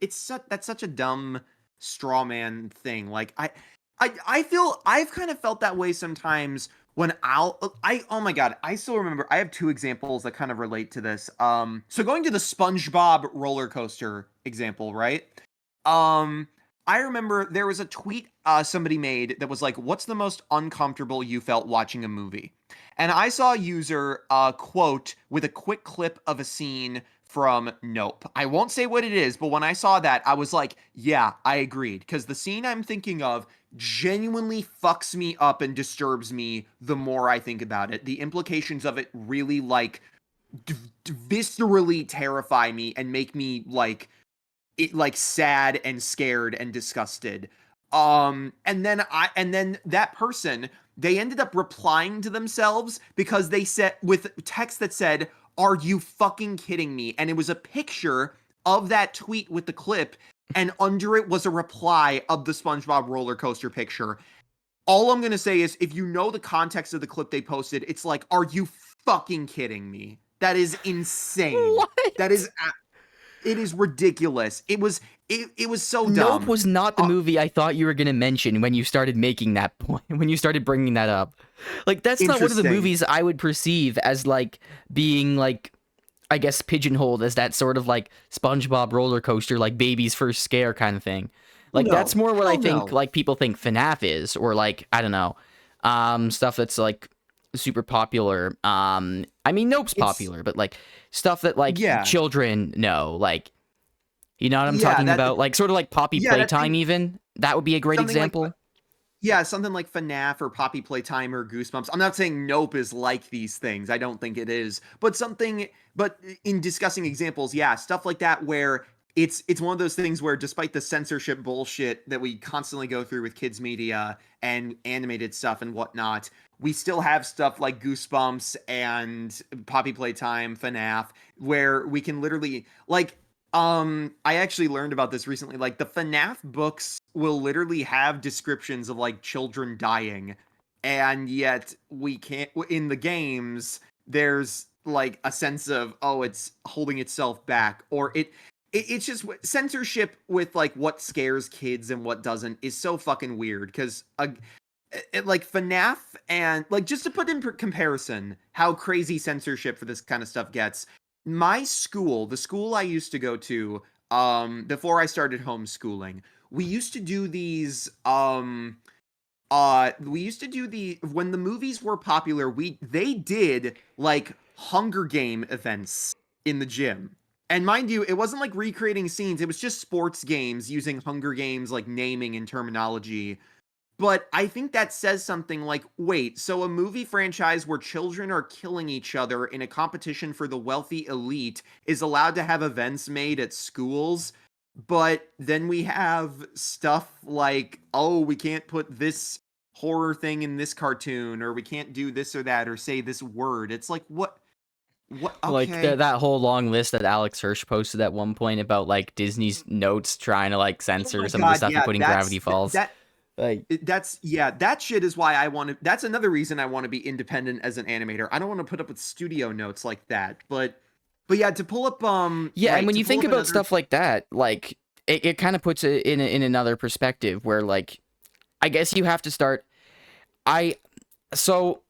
That's such a dumb straw man thing. Like I feel I've kind of felt that way sometimes when I oh my god, I still remember I have two examples that kind of relate to this. So going to the SpongeBob roller coaster example, right? Um I remember there was a tweet somebody made that was like, "What's the most uncomfortable you felt watching a movie?" And I saw a user quote with a quick clip of a scene from Nope. I won't say what it is, but when I saw that, I was like, yeah, I agreed. Because the scene I'm thinking of genuinely fucks me up and disturbs me the more I think about it. The implications of it really like viscerally terrify me and make me like sad and scared and disgusted. And then that person, they ended up replying to themselves because they said with text that said, "Are you fucking kidding me?" And it was a picture of that tweet with the clip, and under it was a reply of the SpongeBob roller coaster picture. All I'm gonna say is, if you know the context of the clip they posted, it's like, "Are you fucking kidding me?" That is insane. That What? is it is ridiculous. It was so Nope dumb. was not the Uh, movie I thought you were going to mention when you started making that point, when you started bringing that up. Like, that's not one of the Interesting. movies I would perceive as, like, being, like, I guess, pigeonholed as that sort of, like, SpongeBob roller coaster, like, baby's first scare kind of thing. Oh Like, that's no. more what I Hell think, no. like, people think FNAF is, or, like, I don't know, stuff that's, like, super popular. I mean, Nope's It's popular, but, like, stuff that, like, yeah. children know, like, you know what I'm Yeah, talking about? Like sort of like Poppy that Playtime thing even. That would be a great something like example. yeah, something like FNAF or Poppy Playtime or Goosebumps. I'm not saying Nope is like these things. I don't think it is. But in discussing examples, yeah, stuff like that where it's one of those things where despite the censorship bullshit that we constantly go through with kids media and animated stuff and whatnot, we still have stuff like Goosebumps and Poppy Playtime, FNAF, where we can literally like I actually learned about this recently. Like the FNAF books will literally have descriptions of like children dying, and yet we can't in the games there's like a sense of, oh, it's holding itself back, or it's just censorship with like what scares kids and what doesn't is so fucking weird because like FNAF and like just to put in comparison how crazy censorship for this kind of stuff gets. My school, the school I used to go to, before I started homeschooling, we used to do these we used to do the when the movies were popular, they did like Hunger Game events in the gym. And mind you, it wasn't like recreating scenes, it was just sports games using Hunger Games like naming and terminology. But I think that says something like, wait, so a movie franchise where children are killing each other in a competition for the wealthy elite is allowed to have events made at schools, but then we have stuff like, oh, we can't put this horror thing in this cartoon, or we can't do this or that, or say this word. It's like, what? What? Like Okay. that whole long list that Alex Hirsch posted at one point about like Disney's notes trying to like Oh censor my some of the God. stuff you Yeah. put in Gravity Falls. Like, That's yeah, that shit is why I want to that's another reason I want to be independent as an animator. I don't want to put up with studio notes like that. But yeah, to pull up yeah, and when to you pull think up about another stuff like that, like it kind of puts it in another perspective where like I guess you have to start. I so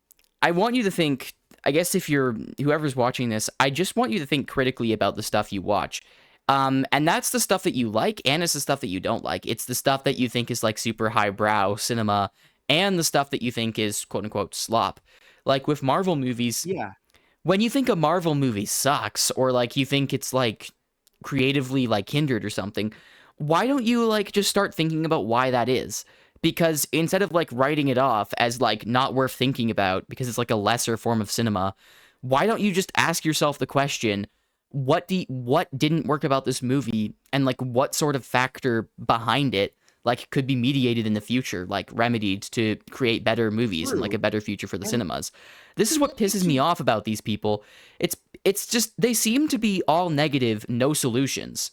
I want you to think. I guess if you're whoever's watching this, I just want you to think critically about the stuff you watch. And that's the stuff that you like, and it's the stuff that you don't like. It's the stuff that you think is like super highbrow cinema, and the stuff that you think is quote unquote slop. Like with Marvel movies, yeah, when you think a Marvel movie sucks, or like you think it's like creatively like hindered or something, why don't you like just start thinking about why that is? Because instead of like writing it off as like not worth thinking about because it's like a lesser form of cinema, why don't you just ask yourself the question, what didn't work about this movie, and like what sort of factor behind it like could be mediated in the future, like remedied to create better movies and like a true. better future for the And cinemas. This is what pisses me to off about these people. It's just they seem to be all negative, no solutions.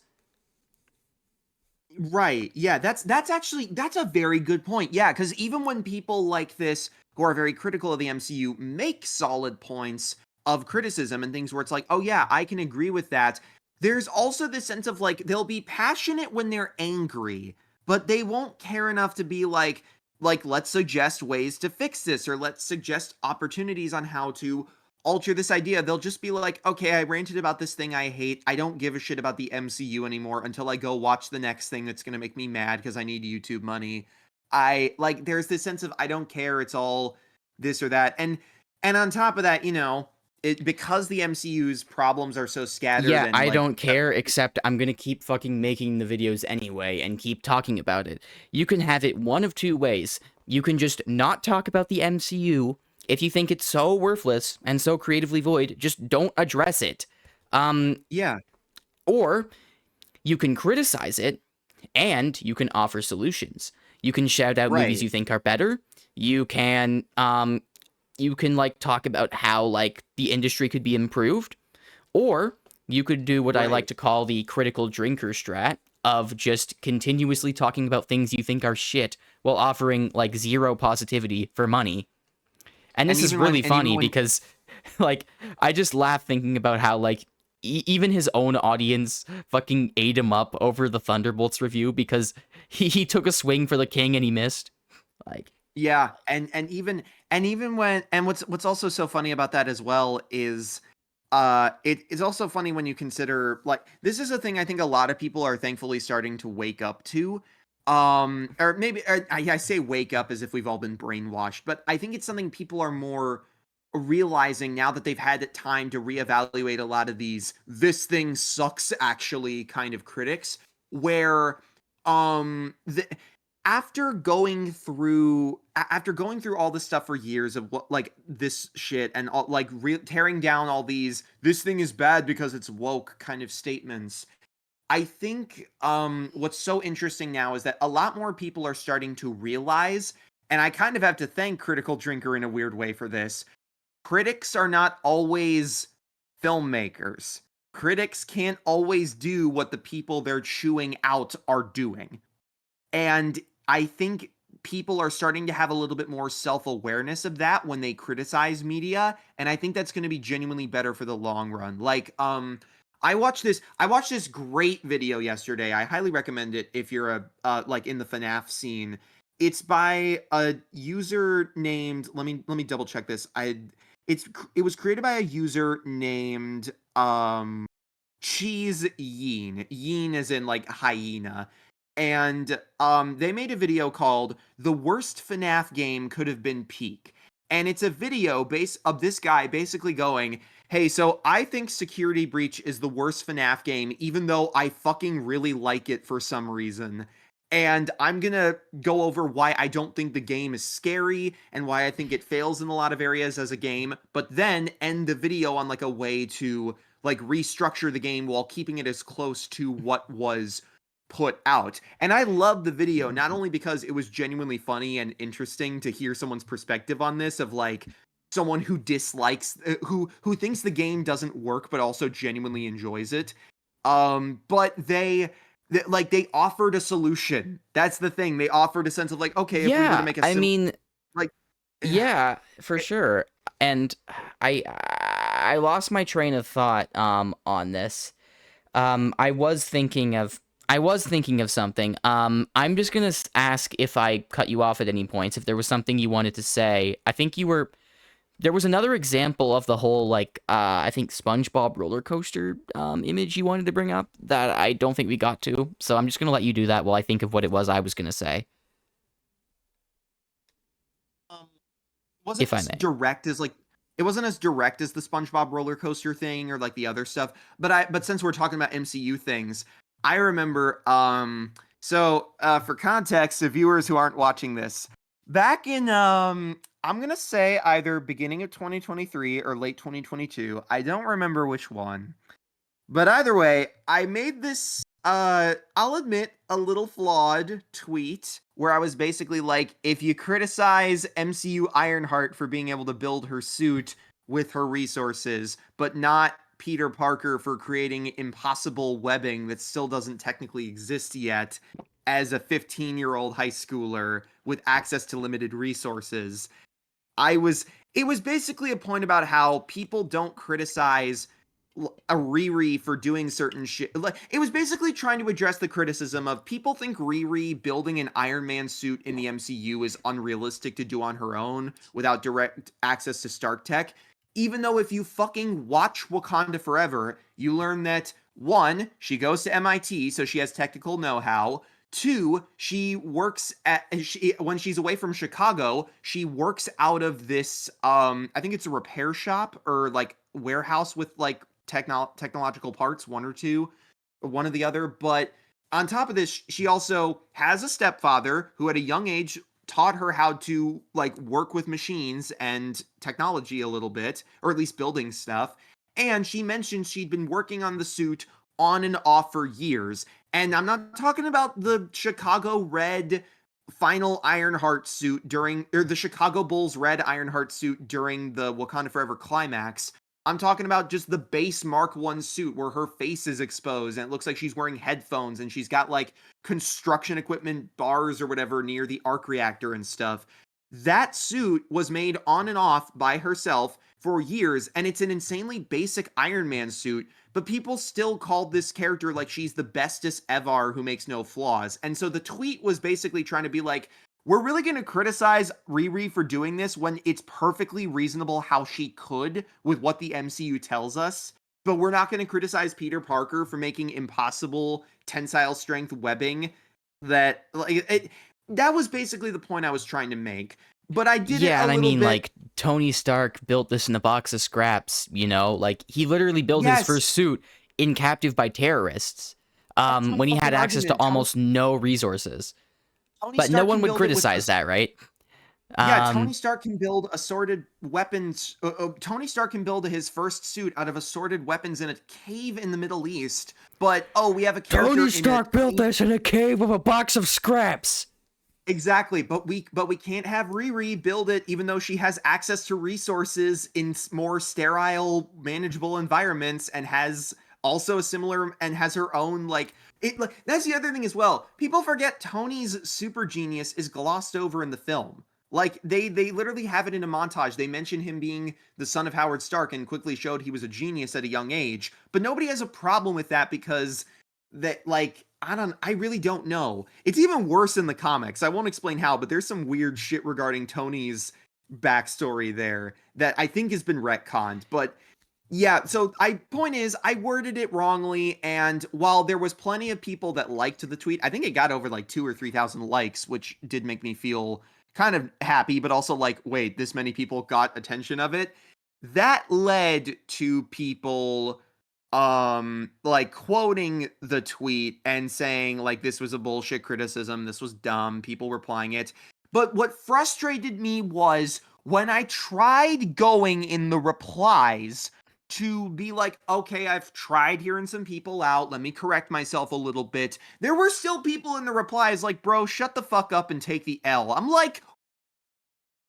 right. Yeah, that's actually that's a very good point. Yeah, cuz even when people like this who are very critical of the MCU make solid points of criticism and things where it's like, "Oh yeah, I can agree with that." There's also this sense of like they'll be passionate when they're angry, but they won't care enough to be like let's suggest ways to fix this, or let's suggest opportunities on how to alter this idea. They'll just be like, okay, I ranted about this thing I hate. I don't give a shit about the MCU anymore until I go watch the next thing that's going to make me mad because I need YouTube money. I like, there's this sense of I don't care. It's all this or that. And on top of that, because the MCU's problems are so scattered Yeah, and I like, don't care, except I'm gonna keep fucking making the videos anyway and keep talking about it. You can have it one of two ways. You can just not talk about the MCU. If you think it's so worthless and so creatively void, just don't address it. yeah, Or you can criticize it and you can offer solutions. You can shout out movies right, you think are better. You can like talk about how like the industry could be improved, or you could do what I like right. to call the critical drinker strat of just continuously talking about things you think are shit while offering like zero positivity for money. And this is really And even funny when, because like I just laugh thinking about how like even his own audience fucking ate him up over the Thunderbolts review because he took a swing for the king and he missed. Like, yeah, and even when and what's also so funny about that as well is it is also funny when you consider like this is a thing I think a lot of people are thankfully starting to wake up to. Or maybe I say wake up as if we've all been brainwashed, but I think it's something people are more realizing now that they've had time to reevaluate a lot of these this thing sucks actually kind of critics where the after going through all this stuff for years of what like this shit and all, like tearing down all these this thing is bad because it's woke kind of statements. I think what's so interesting now is that a lot more people are starting to realize, and I kind of have to thank Critical Drinker in a weird way for this. Critics are not always filmmakers. Critics can't always do what the people they're chewing out are doing. And I think people are starting to have a little bit more self-awareness of that when they criticize media, and I think that's going to be genuinely better for the long run. Like I watched this great video yesterday. I highly recommend it if you're a like in the FNAF scene. It's by a user named, let me double check this. It was created by a user named Cheese Yeen. Yeen is in like hyena. And they made a video called "The Worst FNAF Game Could Have Been Peak." And it's a video base of this guy basically going, "Hey, so I think Security Breach is the worst FNAF game, even though I fucking really like it for some reason. And I'm gonna go over why I don't think the game is scary and why I think it fails in a lot of areas as a game, but then end the video on like a way to like restructure the game while keeping it as close to what was put out." And I love the video not only because it was genuinely funny and interesting to hear someone's perspective on this, of like someone who dislikes who thinks the game doesn't work but also genuinely enjoys it. But they offered a solution. That's the thing. They offered a sense of like, okay, if we were to Yeah, make a I mean, like yeah, for sure. And I lost my train of thought on this. I was thinking of something. I'm just gonna ask if I cut you off at any points, if there was something you wanted to say. I think you were. There was another example of the whole like I think SpongeBob roller coaster image you wanted to bring up that I don't think we got to. So I'm just gonna let you do that while I think of what it was I was gonna say, um, wasn't if I as may. direct as like it wasn't as direct as the SpongeBob roller coaster thing or like the other stuff. But since we're talking about MCU things, I remember for context to viewers who aren't watching this, back in I'm gonna say either beginning of 2023 or late 2022. I don't remember which one. But either way, I made this I'll admit a little flawed tweet where I was basically like, if you criticize MCU Ironheart for being able to build her suit with her resources, but not Peter Parker for creating impossible webbing that still doesn't technically exist yet as a 15-year-old high schooler with access to limited resources, I was it was basically a point about how people don't criticize a Riri for doing certain shit. Like, it was basically trying to address the criticism of people think Riri building an Iron Man suit in the MCU is unrealistic to do on her own without direct access to Stark Tech. Even though if you fucking watch Wakanda Forever, you learn that one, she goes to MIT, so she has technical know-how. Two, she works when she's away from Chicago, she works out of this I think it's a repair shop or like warehouse with like technological parts, one or two, or one or the other. But on top of this, she also has a stepfather who at a young age taught her how to like work with machines and technology a little bit, or at least building stuff. And she mentioned she'd been working on the suit on and off for years. And I'm not talking about the Chicago Red final Ironheart suit or the Chicago Bulls red Ironheart suit during the Wakanda Forever climax. I'm talking about just the base Mark 1 suit where her face is exposed and it looks like she's wearing headphones and she's got like construction equipment bars or whatever near the arc reactor and stuff. That suit was made on and off by herself for years, and it's an insanely basic Iron Man suit, but people still called this character like she's the bestest ever who makes no flaws. And so the tweet was basically trying to be like, we're really going to criticize Riri for doing this when it's perfectly reasonable how she could with what the MCU tells us. But we're not going to criticize Peter Parker for making impossible tensile strength webbing that was basically the point I was trying to make. But I did it Yeah, a and I little mean, bit. like, Tony Stark built this in a box of scraps, you know? Like, he literally built his Yes. first suit in captive by terrorists That's my when he fucking had access to argument. almost no resources. Tony But no Stark one can would build it with criticize that, right? yeah, Tony Um, Stark can build assorted weapons. Tony Stark can build his first suit out of assorted weapons in a cave in the Middle East. But oh, we have a character Tony in a Stark built cave. this in a cave with a box of scraps. Exactly, but we can't have Riri build it, even though she has access to resources in more sterile, manageable environments, and has also a similar and has her own like it. Like, that's the other thing as well. People forget Tony's super genius is glossed over in the film. Like they literally have it in a montage. They mention him being the son of Howard Stark and quickly showed he was a genius at a young age. But nobody has a problem with that because that like I really don't know. It's even worse in the comics. I won't explain how, but there's some weird shit regarding Tony's backstory there that I think has been retconned. But yeah, so point is I worded it wrongly, and while there was plenty of people that liked the tweet, I think it got over like 2 or 3,000 likes, which did make me feel kind of happy, but also like, wait, this many people got attention of it. That led to people like quoting the tweet and saying like this was a bullshit criticism, this was dumb, people replying it. But what frustrated me was when I tried going in the replies to be like, okay, I've tried hearing some people out, let me correct myself a little bit. There were still people in the replies like, bro, shut the fuck up and take the L. I'm like,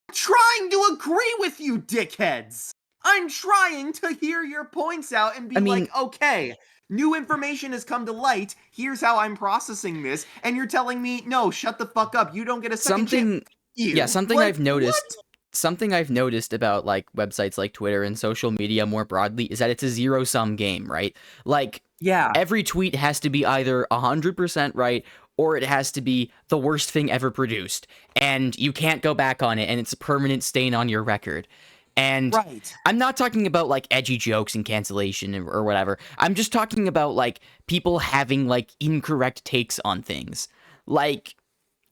I'm trying to agree with you, dickheads. I'm trying to hear your points out and be I mean, like, okay, new information has come to light. Here's how I'm processing this. And you're telling me, no, shut the fuck up. You don't get a second chance. something yeah, You. something Like, I've what? noticed something I've noticed about like websites like Twitter and social media more broadly is that it's a zero-sum game, right? Like Yeah. every tweet has to be either 100% right or it has to be the worst thing ever produced, and you can't go back on it, and it's a permanent stain on your record. And Right. I'm not talking about like edgy jokes and cancellation or whatever. I'm just talking about like people having like incorrect takes on things. Like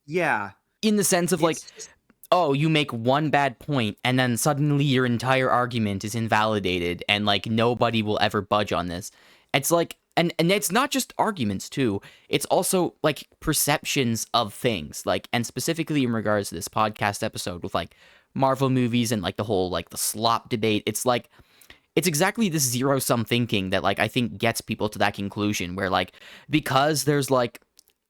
Yeah. in the sense of like, It's just, oh, you make one bad point and then suddenly your entire argument is invalidated and like nobody will ever budge on this. It's like and it's not just arguments too. It's also like perceptions of things. Like and specifically in regards to this podcast episode with like Marvel movies and like the whole like the slop debate. It's like it's exactly this zero sum thinking that like I think gets people to that conclusion where like because there's like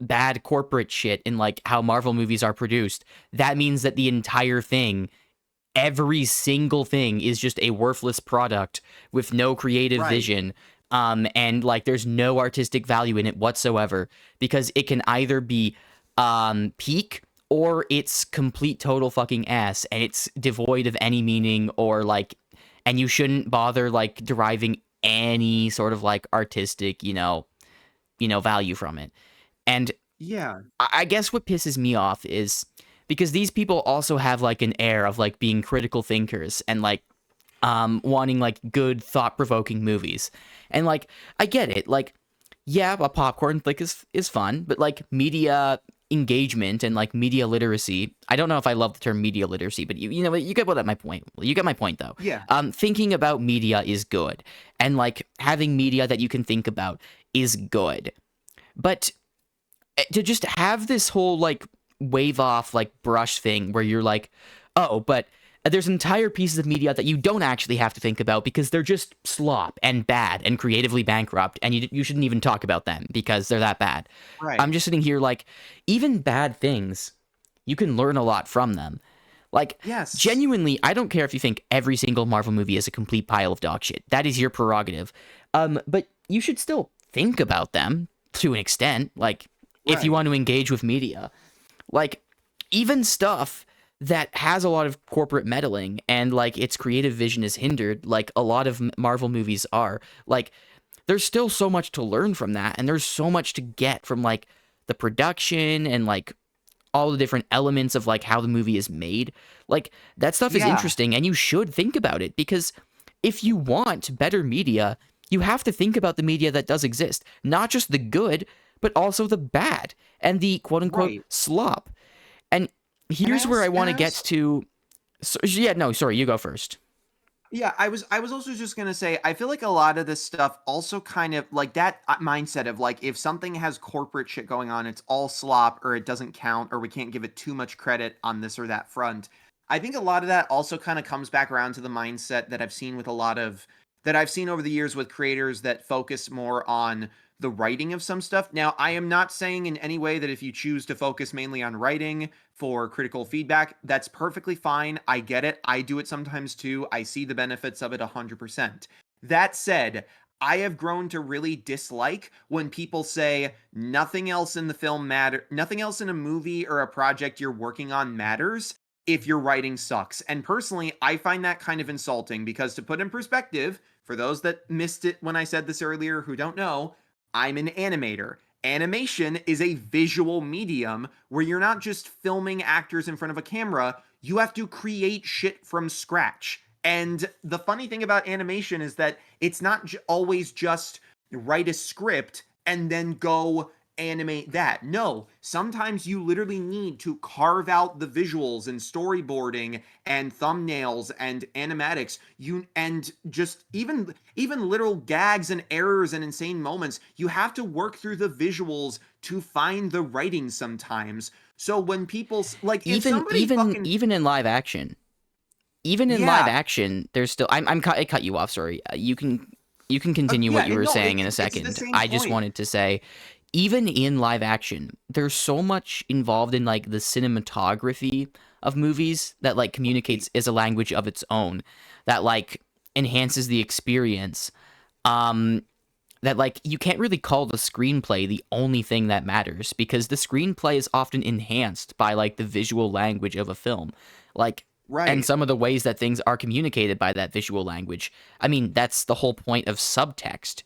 bad corporate shit in like how Marvel movies are produced, that means that the entire thing, every single thing is just a worthless product with no creative right. vision. And like there's no artistic value in it whatsoever because it can either be peak or it's complete total fucking ass and it's devoid of any meaning or like and you shouldn't bother like deriving any sort of like artistic, value from it. And Yeah. I guess what pisses me off is because these people also have like an air of like being critical thinkers and like wanting like good thought-provoking movies. And like I get it. Like yeah, a popcorn flick is fun, but like media engagement and like media literacy. I don't know if I love the term media literacy, but you get what my point. You get my point though. Yeah. Thinking about media is good. And like having media that you can think about is good. But to just have this whole like wave off like brush thing where you're like, oh, but there's entire pieces of media that you don't actually have to think about because they're just slop and bad and creatively bankrupt, and you shouldn't even talk about them because they're that bad. I'm Right. just sitting here like, even bad things, you can learn a lot from them. Like, Yes. genuinely, I don't care if you think every single Marvel movie is a complete pile of dog shit. That is your prerogative. But you should still think about them to an extent. Like, if you Right. want to engage with media, like even stuff that has a lot of corporate meddling and like its creative vision is hindered, like a lot of Marvel movies are, like there's still so much to learn from that, and there's so much to get from like the production and like all the different elements of like how the movie is made. Like that stuff is Yeah. interesting, and you should think about it because if you want better media, you have to think about the media that does exist, not just the good, but also the bad and the quote unquote Right. slop. And And I here's where I also want to get to. So, yeah, no, sorry, you go first. Yeah, I was also just gonna say I feel like a lot of this stuff also kind of like that mindset of like if something has corporate shit going on, it's all slop or it doesn't count or we can't give it too much credit on this or that front. I think a lot of that also kind of comes back around to the mindset that I've seen with a lot of that I've seen over the years with creators that focus more on the writing of some stuff. Now, I am not saying in any way that if you choose to focus mainly on writing for critical feedback, that's perfectly fine. I get it. I do it sometimes too. I see the benefits of it 100%. That said, I have grown to really dislike when people say nothing else in the film matter, nothing else in a movie or a project you're working on matters if your writing sucks. And personally, I find that kind of insulting because to put in perspective, for those that missed it when I said this earlier who don't know, I'm an animator. animation is a visual medium where you're not just filming actors in front of a camera, you have to create shit from scratch. And the funny thing about animation is that it's not always just write a script and then go animate that. No, sometimes you literally need to carve out the visuals and storyboarding and thumbnails and animatics. And just even literal gags and errors and insane moments, you have to work through the visuals to find the writing sometimes. So when people like if even somebody even fucking even in live action, even in live yeah, action, there's still I cut you off. Sorry. You can continue yeah, what you and were no, saying in a it's the second. same I just point. wanted to say, even in live action, there's so much involved in like the cinematography of movies that like communicates as a language of its own, that like enhances the experience. Um, that like you can't really call the screenplay the only thing that matters, because the screenplay is often enhanced by like the visual language of a film, like, and Right. some of the ways that things are communicated by that visual language. I mean, that's the whole point of subtext.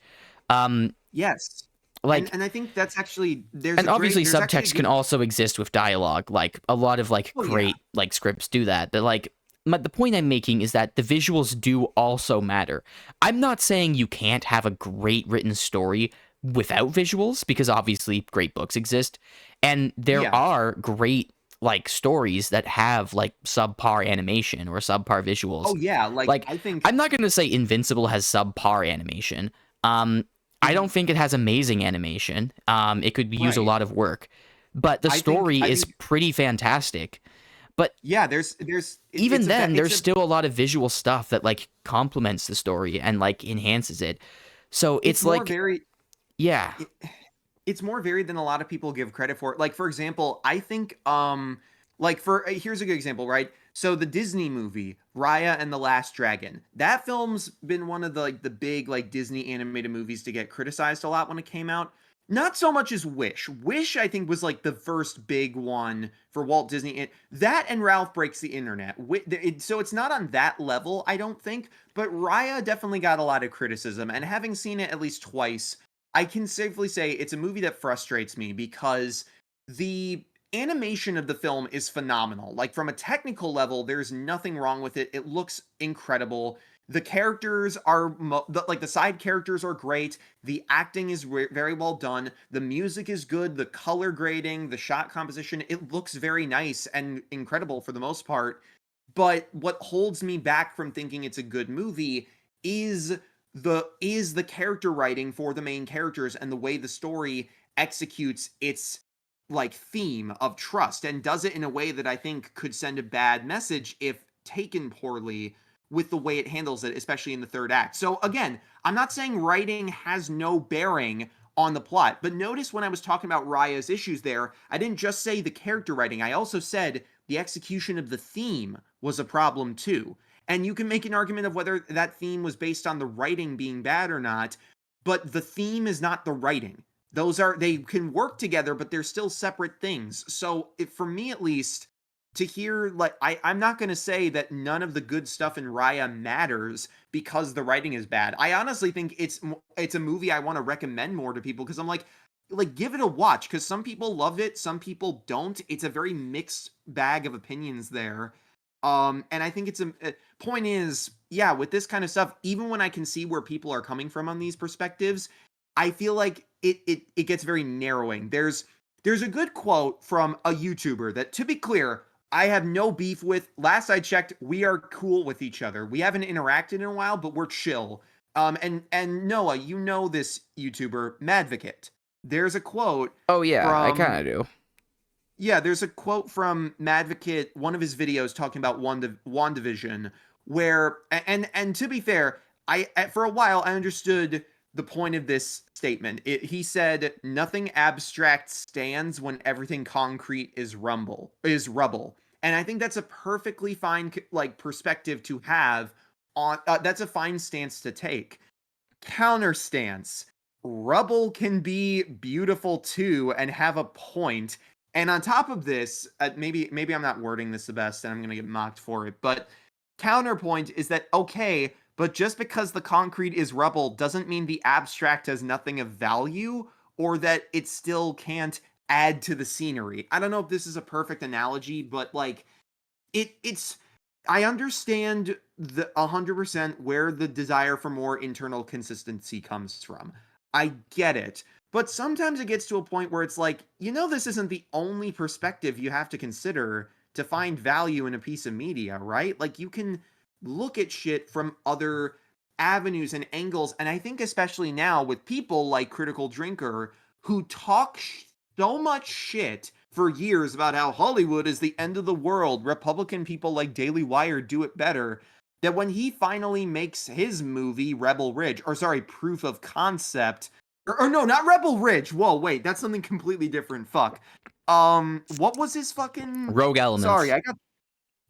um Yes. like, And I think that's actually and obviously there's actually a subtext can good also exist with dialogue, like a lot of like oh yeah. great like scripts do that, but like the point I'm making is that the visuals do also matter. I'm not saying you can't have a great written story without visuals, because obviously great books exist, and there Yeah. are great like stories that have like subpar animation or subpar visuals. Oh yeah, like Like, I think I'm not going to say Invincible has subpar animation. I don't mhm, think it has amazing animation. It could use a right. lot of work, but the story I is think pretty fantastic. But yeah, even then, it's there's a still a lot of visual stuff that like complements the story and like enhances it. So it's it's more like, very yeah, it, it's more varied than a lot of people give credit for. Like for example, I think like for here's a good example, right? So the Disney movie Raya and the Last Dragon. That film's been one of the like the big like Disney animated movies to get criticized a lot when it came out. Not so much as Wish. Wish I think was like the first big one for Walt Disney. That and Ralph Breaks the Internet. So it's not on that level, I don't think. But Raya definitely got a lot of criticism, and having seen it at least twice, I can safely say it's a movie that frustrates me because the animation of the film is phenomenal. Like from a technical level, there's nothing wrong with it. It looks incredible. The characters are like the side characters are great. The acting is very well done. The music is good. The color grading, the shot composition, it looks very nice and incredible for the most part. But what holds me back from thinking it's a good movie is the character writing for the main characters and the way the story executes its like theme of trust, and does it in a way that I think could send a bad message if taken poorly with the way it handles it, especially in the third act. So again, I'm not saying writing has no bearing on the plot, but notice when I was talking about Raya's issues there, I didn't just say the character writing, I also said the execution of the theme was a problem too. And you can make an argument of whether that theme was based on the writing being bad or not, but the theme is not the writing. They can work together, but they're still separate things. So for me at least, to hear like I'm not going to say that none of the good stuff in Raya matters because the writing is bad. I honestly think it's a movie I want to recommend more to people because I'm like give it a watch, because some people love it, some people don't. It's a very mixed bag of opinions there. And I think it's a point is, yeah, with this kind of stuff, even when I can see where people are coming from on these perspectives, I feel like it gets very narrowing. There's a good quote from a YouTuber that, to be clear, I have no beef with. Last I checked, we are cool with each other. We haven't interacted in a while, but we're chill. And Noah, you know this YouTuber, Madvocate. There's a quote oh yeah, I from kind of do. yeah, there's a quote from Madvocate, one of his videos talking about WandaVision, where and to be fair, for a while I understood the point of this statement. He said, "Nothing abstract stands when everything concrete is rubble," and I think that's a perfectly fine like perspective to have on. That's a fine stance to take. Counter stance: rubble can be beautiful too and have a point. And on top of this, maybe I'm not wording this the best and I'm going to get mocked for it, but counterpoint is that okay, but just because the concrete is rubble doesn't mean the abstract has nothing of value or that it still can't add to the scenery. I don't know if this is a perfect analogy, but like it's I understand the 100% where the desire for more internal consistency comes from. I get it. But sometimes it gets to a point where it's like, this isn't the only perspective you have to consider to find value in a piece of media, right? Like you can look at shit from other avenues and angles. And I think especially now with people like Critical Drinker who talk so much shit for years about how Hollywood is the end of the world. Republican people like Daily Wire do it better. That when he finally makes his movie, Rebel Ridge, or sorry, Proof of Concept, or no, not Rebel Ridge. Whoa, wait, that's something completely different. Fuck. What was his fucking? Rogue Sorry, Elements. I got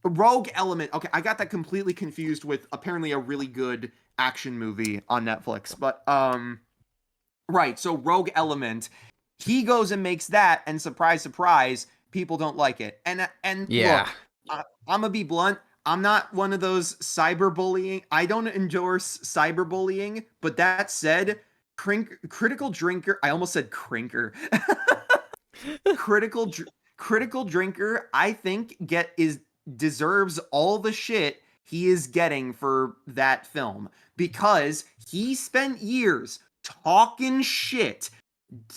Rogue Element. Okay, I got that completely confused with apparently a really good action movie on Netflix. But right, so Rogue Element, he goes and makes that, and surprise, surprise, people don't like it. And Yeah. look, I'm gonna be blunt. I'm not one of those cyberbullying. I don't endorse cyberbullying. But that said, critical drinker. I almost said crinker. critical critical drinker. I think deserves all the shit he is getting for that film because he spent years talking shit,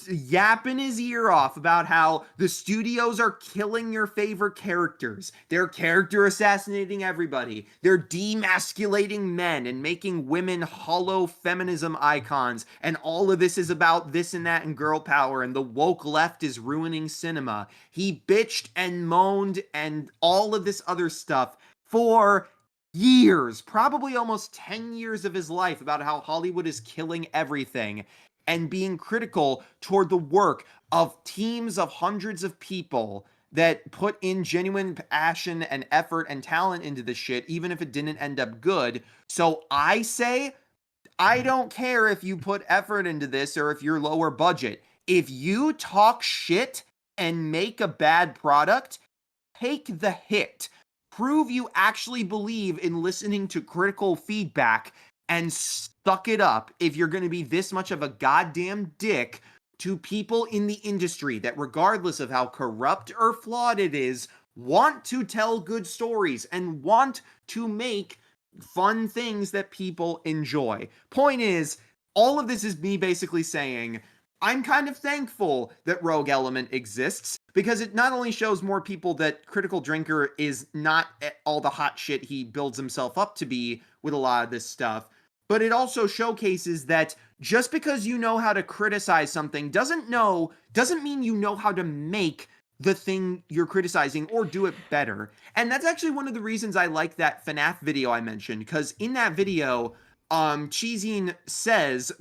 yapping his ear off about how the studios are killing your favorite characters. They're character assassinating everybody. They're demasculating men and making women hollow feminism icons. And all of this is about this and that and girl power. And the woke left is ruining cinema. He bitched and moaned and all of this other stuff for years, probably almost 10 years of his life, about how Hollywood is killing everything and being critical toward the work of teams of hundreds of people that put in genuine passion and effort and talent into this shit, even if it didn't end up good. So I say, I don't care if you put effort into this or if you're lower budget. If you talk shit and make a bad product, take the hit. Prove you actually believe in listening to critical feedback and suck it up if you're going to be this much of a goddamn dick to people in the industry that, regardless of how corrupt or flawed it is, want to tell good stories and want to make fun things that people enjoy. Point is, all of this is me basically saying, I'm kind of thankful that Rogue Element exists because it not only shows more people that Critical Drinker is not all the hot shit he builds himself up to be with a lot of this stuff, but it also showcases that just because you know how to criticize something doesn't mean you know how to make the thing you're criticizing or do it better. And that's actually one of the reasons I like that FNAF video I mentioned, because in that video, Cheesine says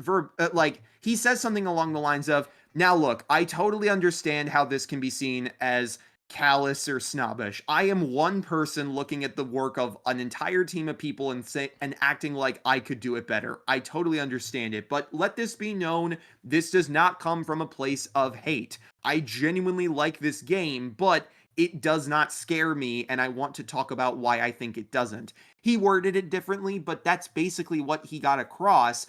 he says something along the lines of, now look, I totally understand how this can be seen as callous or snobbish. I am one person looking at the work of an entire team of people and acting like I could do it better. I totally understand it, but let this be known, this does not come from a place of hate. I genuinely like this game, but it does not scare me, and I want to talk about why I think it doesn't. He worded it differently, but that's basically what he got across.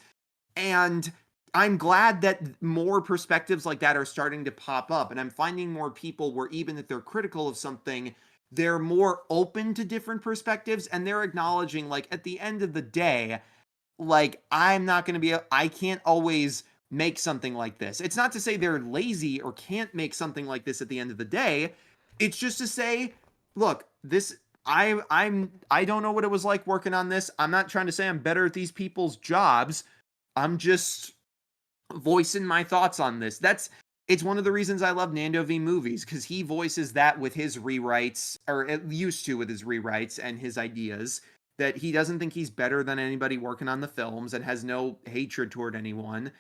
And I'm glad that more perspectives like that are starting to pop up. And I'm finding more people where, even if they're critical of something, they're more open to different perspectives and they're acknowledging, like, at the end of the day, like, I can't always make something like this. It's not to say they're lazy or can't make something like this at the end of the day. It's just to say, look, I don't know what it was like working on this. I'm not trying to say I'm better at these people's jobs. I'm just voicing my thoughts on this. It's one of the reasons I love Nando V Movies, because he voices that with his rewrites, or at used to with his rewrites and his ideas, that he doesn't think he's better than anybody working on the films and has no hatred toward anyone.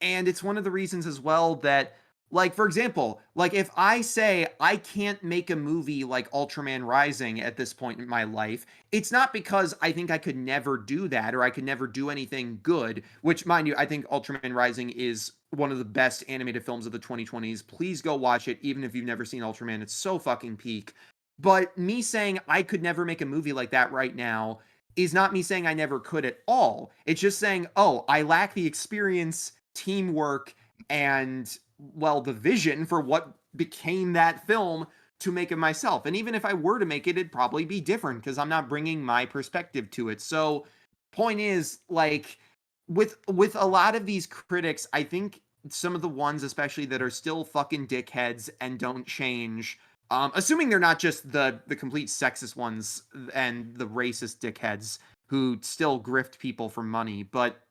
And it's one of the reasons as well that, like, for example, like, if I say I can't make a movie like Ultraman Rising at this point in my life, it's not because I think I could never do that or I could never do anything good, which, mind you, I think Ultraman Rising is one of the best animated films of the 2020s. Please go watch it, even if you've never seen Ultraman. It's so fucking peak. But me saying I could never make a movie like that right now is not me saying I never could at all. It's just saying, oh, I lack the experience, teamwork, and, well, the vision for what became that film to make it myself. And even if I were to make it, it'd probably be different because I'm not bringing my perspective to it. So, point is, like, with a lot of these critics, I think some of the ones, especially that are still fucking dickheads and don't change, assuming they're not just the complete sexist ones and the racist dickheads who still grift people for money, but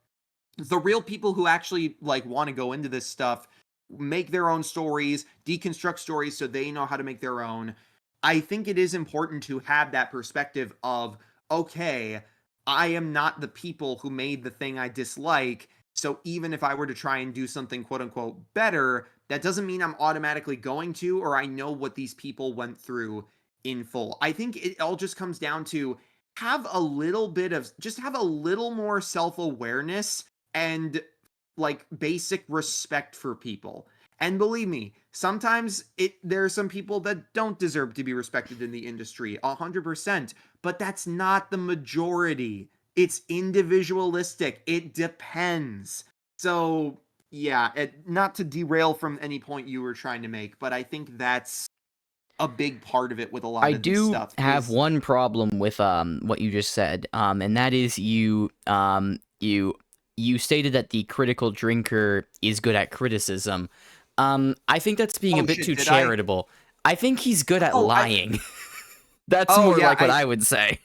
the real people who actually like want to go into this stuff, make their own stories, deconstruct stories so they know how to make their own. I think it is important to have that perspective of, okay, I am not the people who made the thing I dislike. So even if I were to try and do something quote unquote better, that doesn't mean I'm automatically going to, or I know what these people went through in full. I think it all just comes down to have a little more self awareness and like basic respect for people. And believe me, sometimes there are some people that don't deserve to be respected in the industry 100%, but that's not the majority. It's individualistic. It depends. So, yeah, not to derail from any point you were trying to make, but I think that's a big part of it with a lot I of this do stuff have is one problem with what you just said, and that is you stated that the critical drinker is good at criticism. I think that's being a oh bit shit, too did I? charitable. I think he's good at Oh, lying. That's oh more yeah, like what I would say.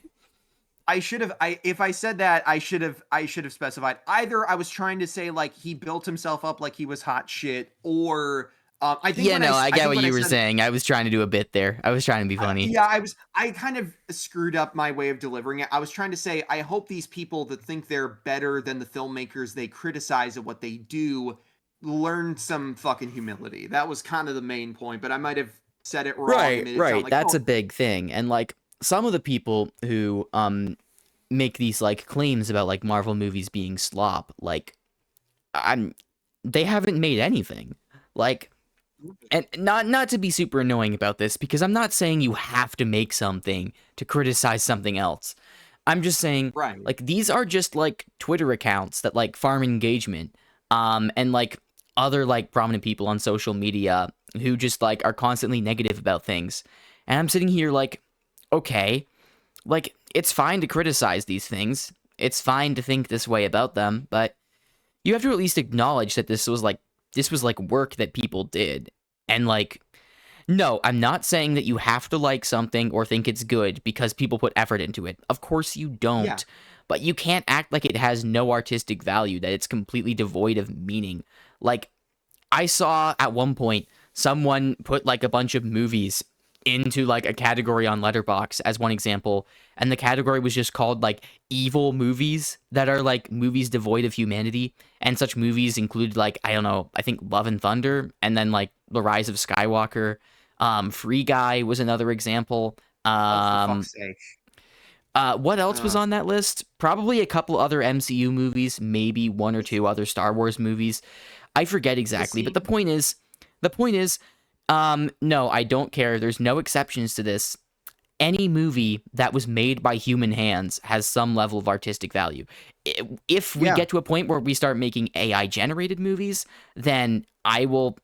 I should have if I said that I should have specified. Either I was trying to say like he built himself up like he was hot shit, or I think Yeah, no, I I get think what when I you were said saying. I was trying to do a bit there. I was trying to be funny. yeah, I kind of screwed up my way of delivering it. I was trying to say I hope these people that think they're better than the filmmakers they criticize at what they do learn some fucking humility. That was kind of the main point, but I might have said it wrong and Right, made it sound right. like, That's oh, a big thing. And like some of the people who make these like claims about like Marvel movies being slop, like I'm they haven't made anything. Like and not to be super annoying about this because I'm not saying you have to make something to criticize something else. I'm just saying right. like these are just like Twitter accounts that like farm engagement and like other like prominent people on social media who just like are constantly negative about things. And I'm sitting here like okay, like it's fine to criticize these things. It's fine to think this way about them, but you have to at least acknowledge that this was like work that people did. And like no, I'm not saying that you have to like something or think it's good because people put effort into it. Of course you Yeah. don't. But you can't act like it has no artistic value, that it's completely devoid of meaning. Like I saw at one point someone put like a bunch of movies into like a category on Letterbox as one example, and the category was just called like evil movies that are like movies devoid of humanity, and such movies include like I don't know, I think Love and Thunder, and then like The Rise of Skywalker. Free Guy was another example. Oh, for fuck's sake. What else was Uh, on that list? Probably a couple other MCU movies, maybe one or two other Star Wars movies. I forget to exactly, but see, the point is, no, I don't care. There's no exceptions to this. Any movie that was made by human hands has some level of artistic value. If we yeah, get to a point where we start making AI generated movies, then I will,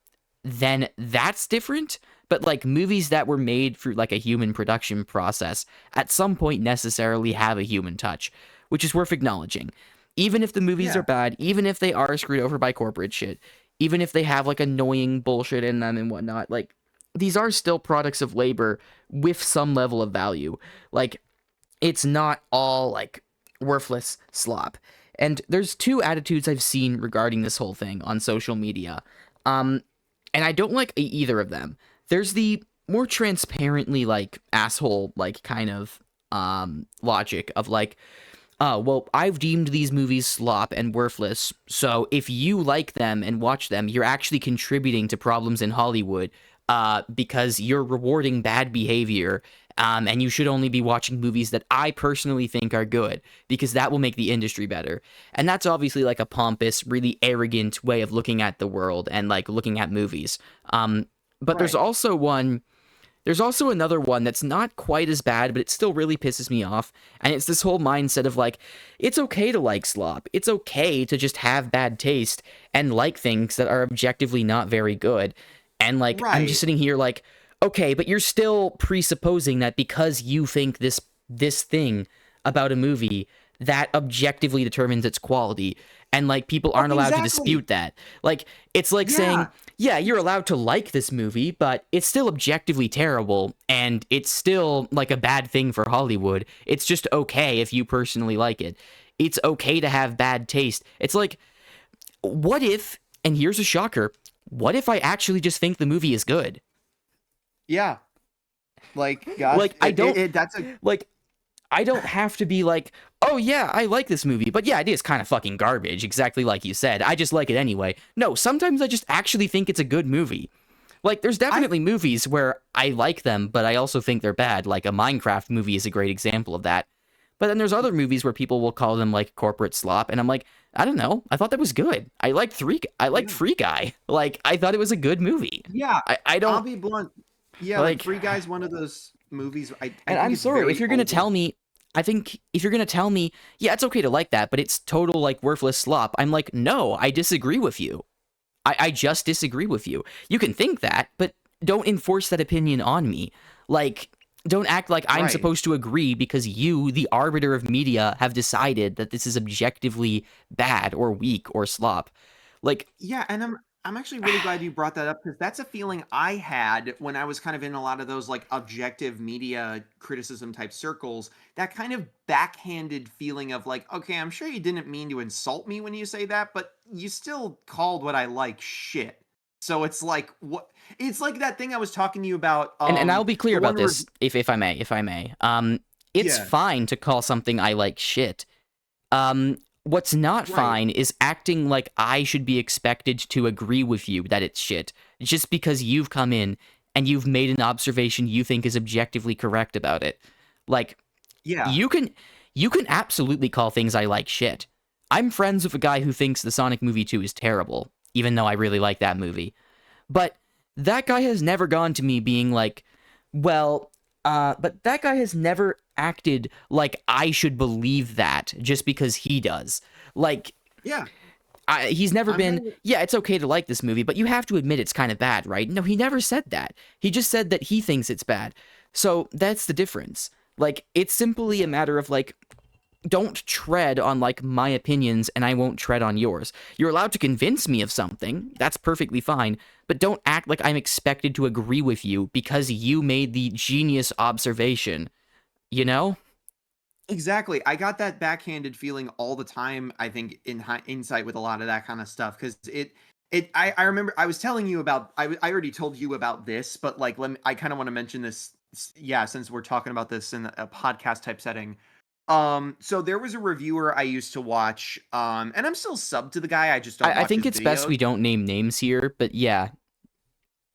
then that's different. But like movies that were made through like a human production process at some point necessarily have a human touch, which is worth acknowledging. Even if the movies are yeah, bad, even if they are screwed over by corporate shit, even if they have like annoying bullshit in them and whatnot, like these are still products of labor with some level of value. Like it's not all like worthless slop. And there's two attitudes I've seen regarding this whole thing on social media. Um and I don't like either of them. There's the more transparently like asshole like kind of logic of like oh, well, I've deemed these movies slop and worthless, so if you like them and watch them, you're actually contributing to problems in Hollywood because you're rewarding bad behavior, and you should only be watching movies that I personally think are good, because that will make the industry better. And that's obviously like a pompous, really arrogant way of looking at the world and like looking at movies. But right. There's also another one that's not quite as bad, but it still really pisses me off. And it's this whole mindset of like, it's okay to like slop. It's okay to just have bad taste and like things that are objectively not very good. And like, I'm just Right. sitting here like, okay, but you're still presupposing that because you think this thing about a movie, that objectively determines its quality. And like, people Oh, aren't allowed to exactly. dispute that. Like, it's like saying, Yeah. yeah, you're allowed to like this movie, but it's still objectively terrible, and it's still like a bad thing for Hollywood. It's just okay if you personally like it. It's okay to have bad taste. It's like, what if, and here's a shocker, what if I actually just think the movie is good? Yeah. Like, gosh, Like, I don't, that's a like, I don't have to be like, oh yeah, I like this movie, but yeah, it is kind of fucking garbage, exactly like you said. I just like it anyway. No, sometimes I just actually think it's a good movie. Like, there's I definitely movies where I like them, but I also think they're bad. Like, a Minecraft movie is a great example of that. But then there's other movies where people will call them, like, corporate slop, and I'm like, I don't know. I thought that was good. I liked yeah. Free Guy. Like, I thought it was a good movie. Yeah. I I'll don't, be blunt. Yeah, like like, Free Guy's one of those movies I and think I'm it's sorry, if very you're gonna over. tell me, I think if you're gonna tell me, yeah, it's okay to like that, but it's total, like, worthless slop, I'm like, no, I disagree with you. I just disagree with you. You can think that, but don't enforce that opinion on me. Like, don't act like I'm Right. supposed to agree because you, the arbiter of media, have decided that this is objectively bad or weak or slop. Like, Yeah, and I'm actually really glad you brought that up because that's a feeling I had when I was kind of in a lot of those like objective media criticism type circles. That kind of backhanded feeling of like, okay, I'm sure you didn't mean to insult me when you say that, but you still called what I like shit. So it's like what it's like that thing I was talking to you about. and I'll be clear The about one this, if I may, if I may. It's yeah, fine to call something I like shit. What's not right. fine is acting like I should be expected to agree with you that it's shit just because you've come in and you've made an observation you think is objectively correct about it. Like, Yeah. you can you can absolutely call things I like shit. I'm friends with a guy who thinks the Sonic movie 2 is terrible, even though I really like that movie. But that guy has never gone to me being like, well, but that guy has never acted like I should believe that just because he does. Like, Yeah. he's never I'm been, kind of yeah, it's okay to like this movie, but you have to admit it's kind of bad, right? No, he never said that. He just said that he thinks it's bad. So that's the difference. Like, it's simply a matter of, like, don't tread on, like, my opinions and I won't tread on yours. You're allowed to convince me of something. That's perfectly fine. But don't act like I'm expected to agree with you because you made the genius observation. You know? exactly. I got that backhanded feeling all the time, I think, in insight with a lot of that kind of stuff. Because I remember I was telling you about, I already told you about this, but like, I kind of want to mention this. Yeah, since we're talking about this in a podcast type setting. So there was a reviewer I used to watch, and I'm still subbed to the guy. I just don't I watch think his it's best videos. we don't name names here, but yeah.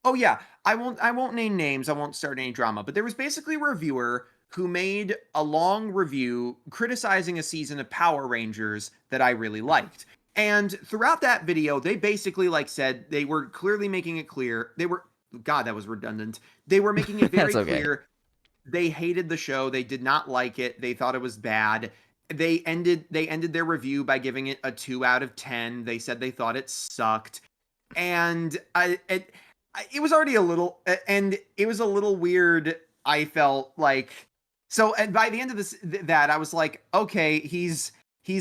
Oh yeah, I won't name names. I won't start any drama. But there was basically a reviewer who made a long review criticizing a season of Power Rangers that I really liked. And throughout that video, they basically like said they were clearly making it clear. They were God, that was redundant. They were making it That's very okay. clear they hated the show. They did not like it. They thought it was bad. They ended their review by giving it a 2 out of 10. They said they thought it sucked. And it was already a little and it was a little weird. I felt like so and by the end of that I was like, okay, he's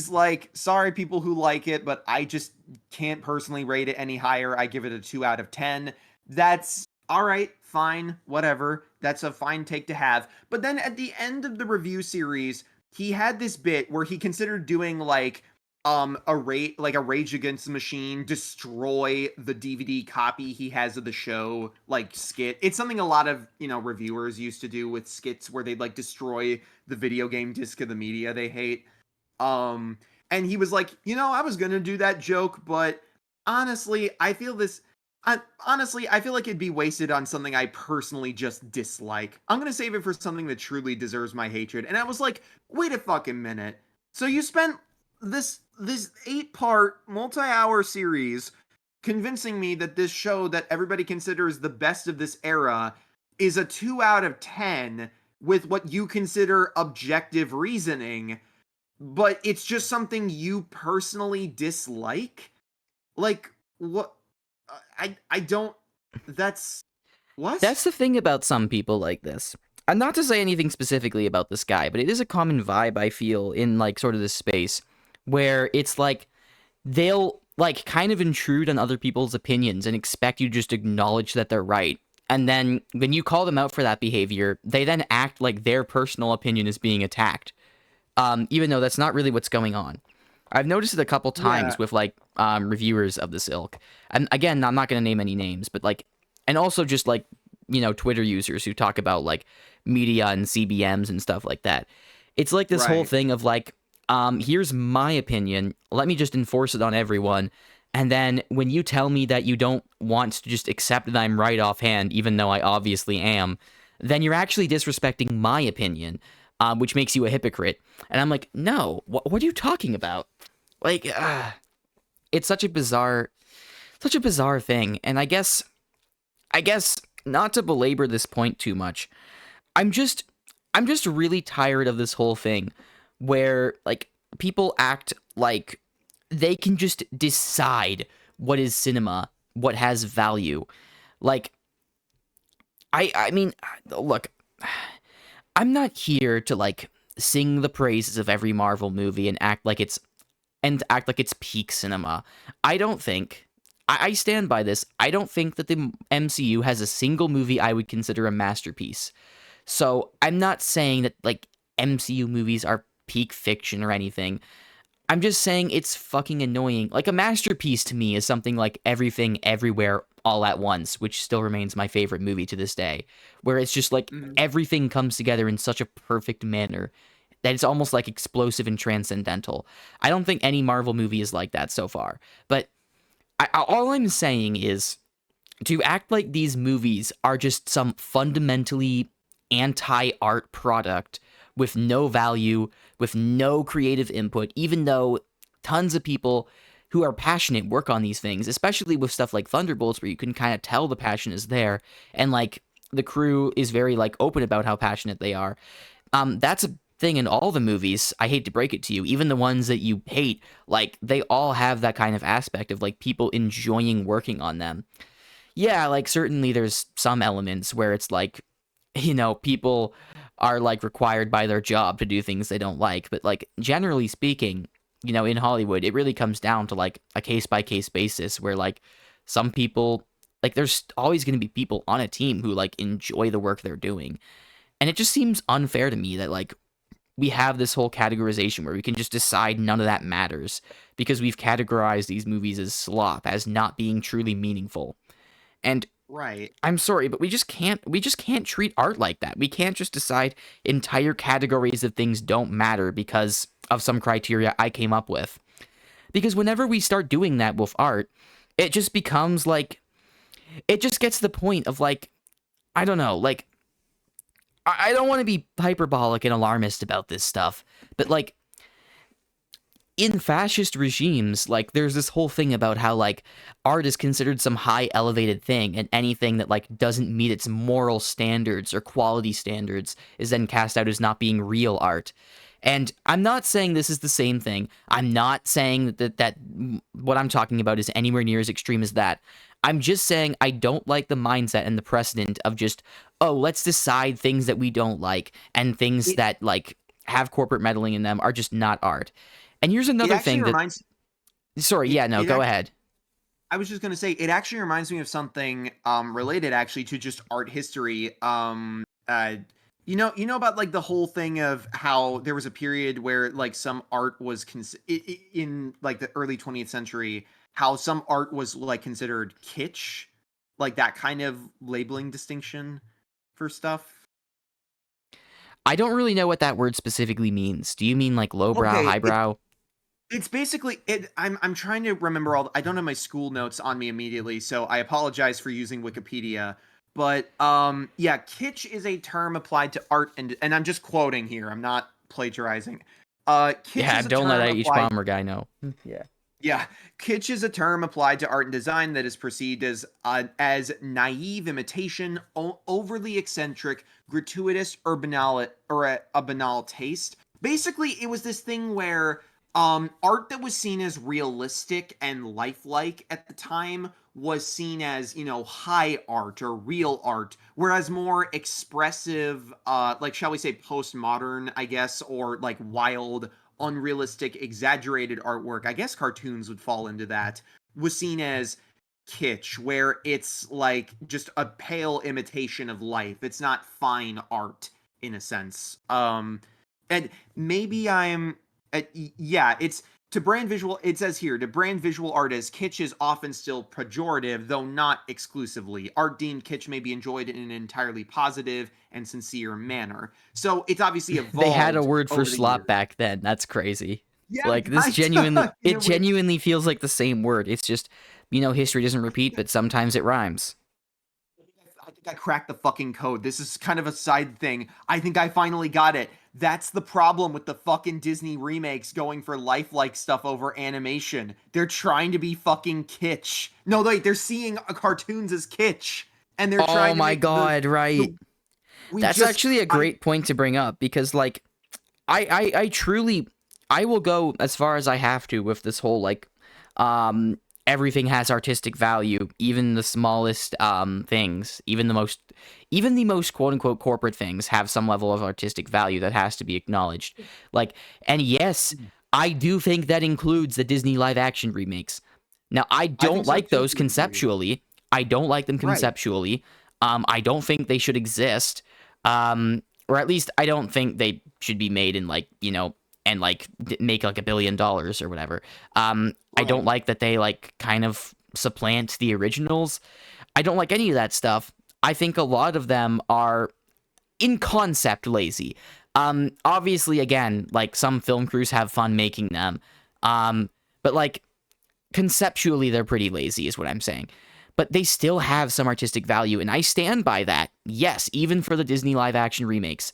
like, sorry people who like it, but I just can't personally rate it any higher. I give it a 2 out of 10. That's all right, fine, whatever. That's a fine take to have. But then at the end of the review series, he had this bit where he considered doing like a Rage Against the Machine destroy the DVD copy he has of the show like skit. It's something a lot of, reviewers used to do with skits where they'd like destroy the video game disc of the media they hate. Um and he was like, I was going to do that joke, but honestly, I feel like it'd be wasted on something I personally just dislike. I'm going to save it for something that truly deserves my hatred. And I was like, wait a fucking minute. So you spent this 8-part multi-hour series convincing me that this show that everybody considers the best of this era is a 2 out of 10 with what you consider objective reasoning, but it's just something you personally dislike? Like, what? I don't. That's what? That's the thing about some people like this. And not to say anything specifically about this guy, but it is a common vibe I feel in like sort of this space where it's like they'll like kind of intrude on other people's opinions and expect you to just acknowledge that they're right. And then when you call them out for that behavior, they then act like their personal opinion is being attacked, even though that's not really what's going on. I've noticed it a couple Yeah, times with like reviewers of this ilk, and again, I'm not going to name any names, but like, and also just like Twitter users who talk about like media and CBMs and stuff like that. It's like this whole right. thing of like, here's my opinion, let me just enforce it on everyone. And then when you tell me that you don't want to just accept that I'm right offhand, even though I obviously am, then you're actually disrespecting my opinion, which makes you a hypocrite. And I'm like, no, what are you talking about? Like, it's such a bizarre thing. And I guess not to belabor this point too much. I'm just, I'm just really tired of this whole thing where like people act like they can just decide what is cinema, what has value. Like, I mean, look, I'm not here to like sing the praises of every Marvel movie and act like it's peak cinema. I don't think I stand by this. I don't think that the MCU has a single movie I would consider a masterpiece. So I'm not saying that like MCU movies are peak fiction or anything. I'm just saying it's fucking annoying. Like a masterpiece to me is something like Everything Everywhere All at Once, which still remains my favorite movie to this day, where it's just like Mhm. everything comes together in such a perfect manner that it's almost like explosive and transcendental. I don't think any Marvel movie is like that so far. But all I'm saying is to act like these movies are just some fundamentally anti-art product with no value, with no creative input, even though tons of people who are passionate work on these things, especially with stuff like Thunderbolts, where you can kind of tell the passion is there, and like the crew is very like open about how passionate they are. That's a thing in all the movies. I hate to break it to you, even the ones that you hate, like they all have that kind of aspect of like people enjoying working on them. Yeah, like certainly there's some elements where it's like, people are like required by their job to do things they don't like, but like generally speaking, in Hollywood, it really comes down to like a case by case basis where like some people like there's always going to be people on a team who like enjoy the work they're doing. And it just seems unfair to me that like we have this whole categorization where we can just decide none of that matters because we've categorized these movies as slop, as not being truly meaningful. And Right. I'm sorry, but we just can't treat art like that. We can't just decide entire categories of things don't matter because of some criteria I came up with. Because whenever we start doing that with art, it just becomes like it just gets to the point of like I don't know, like I don't want to be hyperbolic and alarmist about this stuff, but like in fascist regimes, like there's this whole thing about how like art is considered some high elevated thing, and anything that like doesn't meet its moral standards or quality standards is then cast out as not being real art. And I'm not saying this is the same thing. I'm not saying that what I'm talking about is anywhere near as extreme as that. I'm just saying I don't like the mindset and the precedent of just, oh, let's decide things that we don't like and things It that like have corporate meddling in them are just not art. And here's it another actually thing that, reminds sorry, it yeah, no, it go actually ahead. I was just gonna say it actually reminds me of something related actually to just art history. You know about like the whole thing of how there was a period where like some art was in like the early 20th century, how some art was like considered kitsch, like that kind of labeling distinction for stuff. I don't really know what that word specifically means. Do you mean like lowbrow, Okay, highbrow? it's basically it. I'm trying to remember all. I don't have my school notes on me immediately, so I apologize for using Wikipedia. But yeah, kitsch is a term applied to art, and I'm just quoting here. I'm not plagiarizing. Kitsch Yeah, is a don't let term H applied. bomber guy know. Yeah. Yeah, kitsch is a term applied to art and design that is perceived as naive imitation, overly eccentric, gratuitous, or banal, or a banal taste. Basically, it was this thing where art that was seen as realistic and lifelike at the time was seen as, high art or real art, whereas more expressive, like, shall we say, postmodern, I guess, or like wild, unrealistic, exaggerated artwork, I guess cartoons would fall into that, was seen as kitsch, where it's like just a pale imitation of life. It's not fine art in a sense. And maybe yeah, it's to brand visual, it says here, to brand visual art as kitsch is often still pejorative, though not exclusively. Art deemed kitsch may be enjoyed in an entirely positive and sincere manner. So it's obviously They had a evolved word for over the slop years. back then. That's crazy. Yeah, Like this kind genuinely, of, in it a way. genuinely feels like the same word. It's just, history doesn't repeat, but sometimes it rhymes. I think I cracked the fucking code. This is kind of a side thing. I think I finally got it. That's the problem with the fucking Disney remakes going for lifelike stuff over animation. They're trying to be fucking kitsch. No, they're seeing cartoons as kitsch, and they're Oh trying to my make the god, right. the we That's just actually a I great point to bring up because like I truly I will go as far as I have to with this whole like um everything has artistic value, even the smallest things, even the most quote unquote corporate things have some level of artistic value that has to be acknowledged. Like, and yes, I do think that includes the Disney live action remakes. Now, I I don't think so like too those to a degree. conceptually. I don't like them Right. conceptually. I don't think they should exist. Or at least I don't think they should be made in like, and like make like $1 billion or whatever. I don't Right. like that they like kind of supplant the originals. I don't like any of that stuff. I think a lot of them are in concept lazy. Obviously, again, like some film crews have fun making them. But like conceptually, they're pretty lazy, is what I'm saying. But they still have some artistic value, and I stand by that. Yes, even for the Disney live action remakes,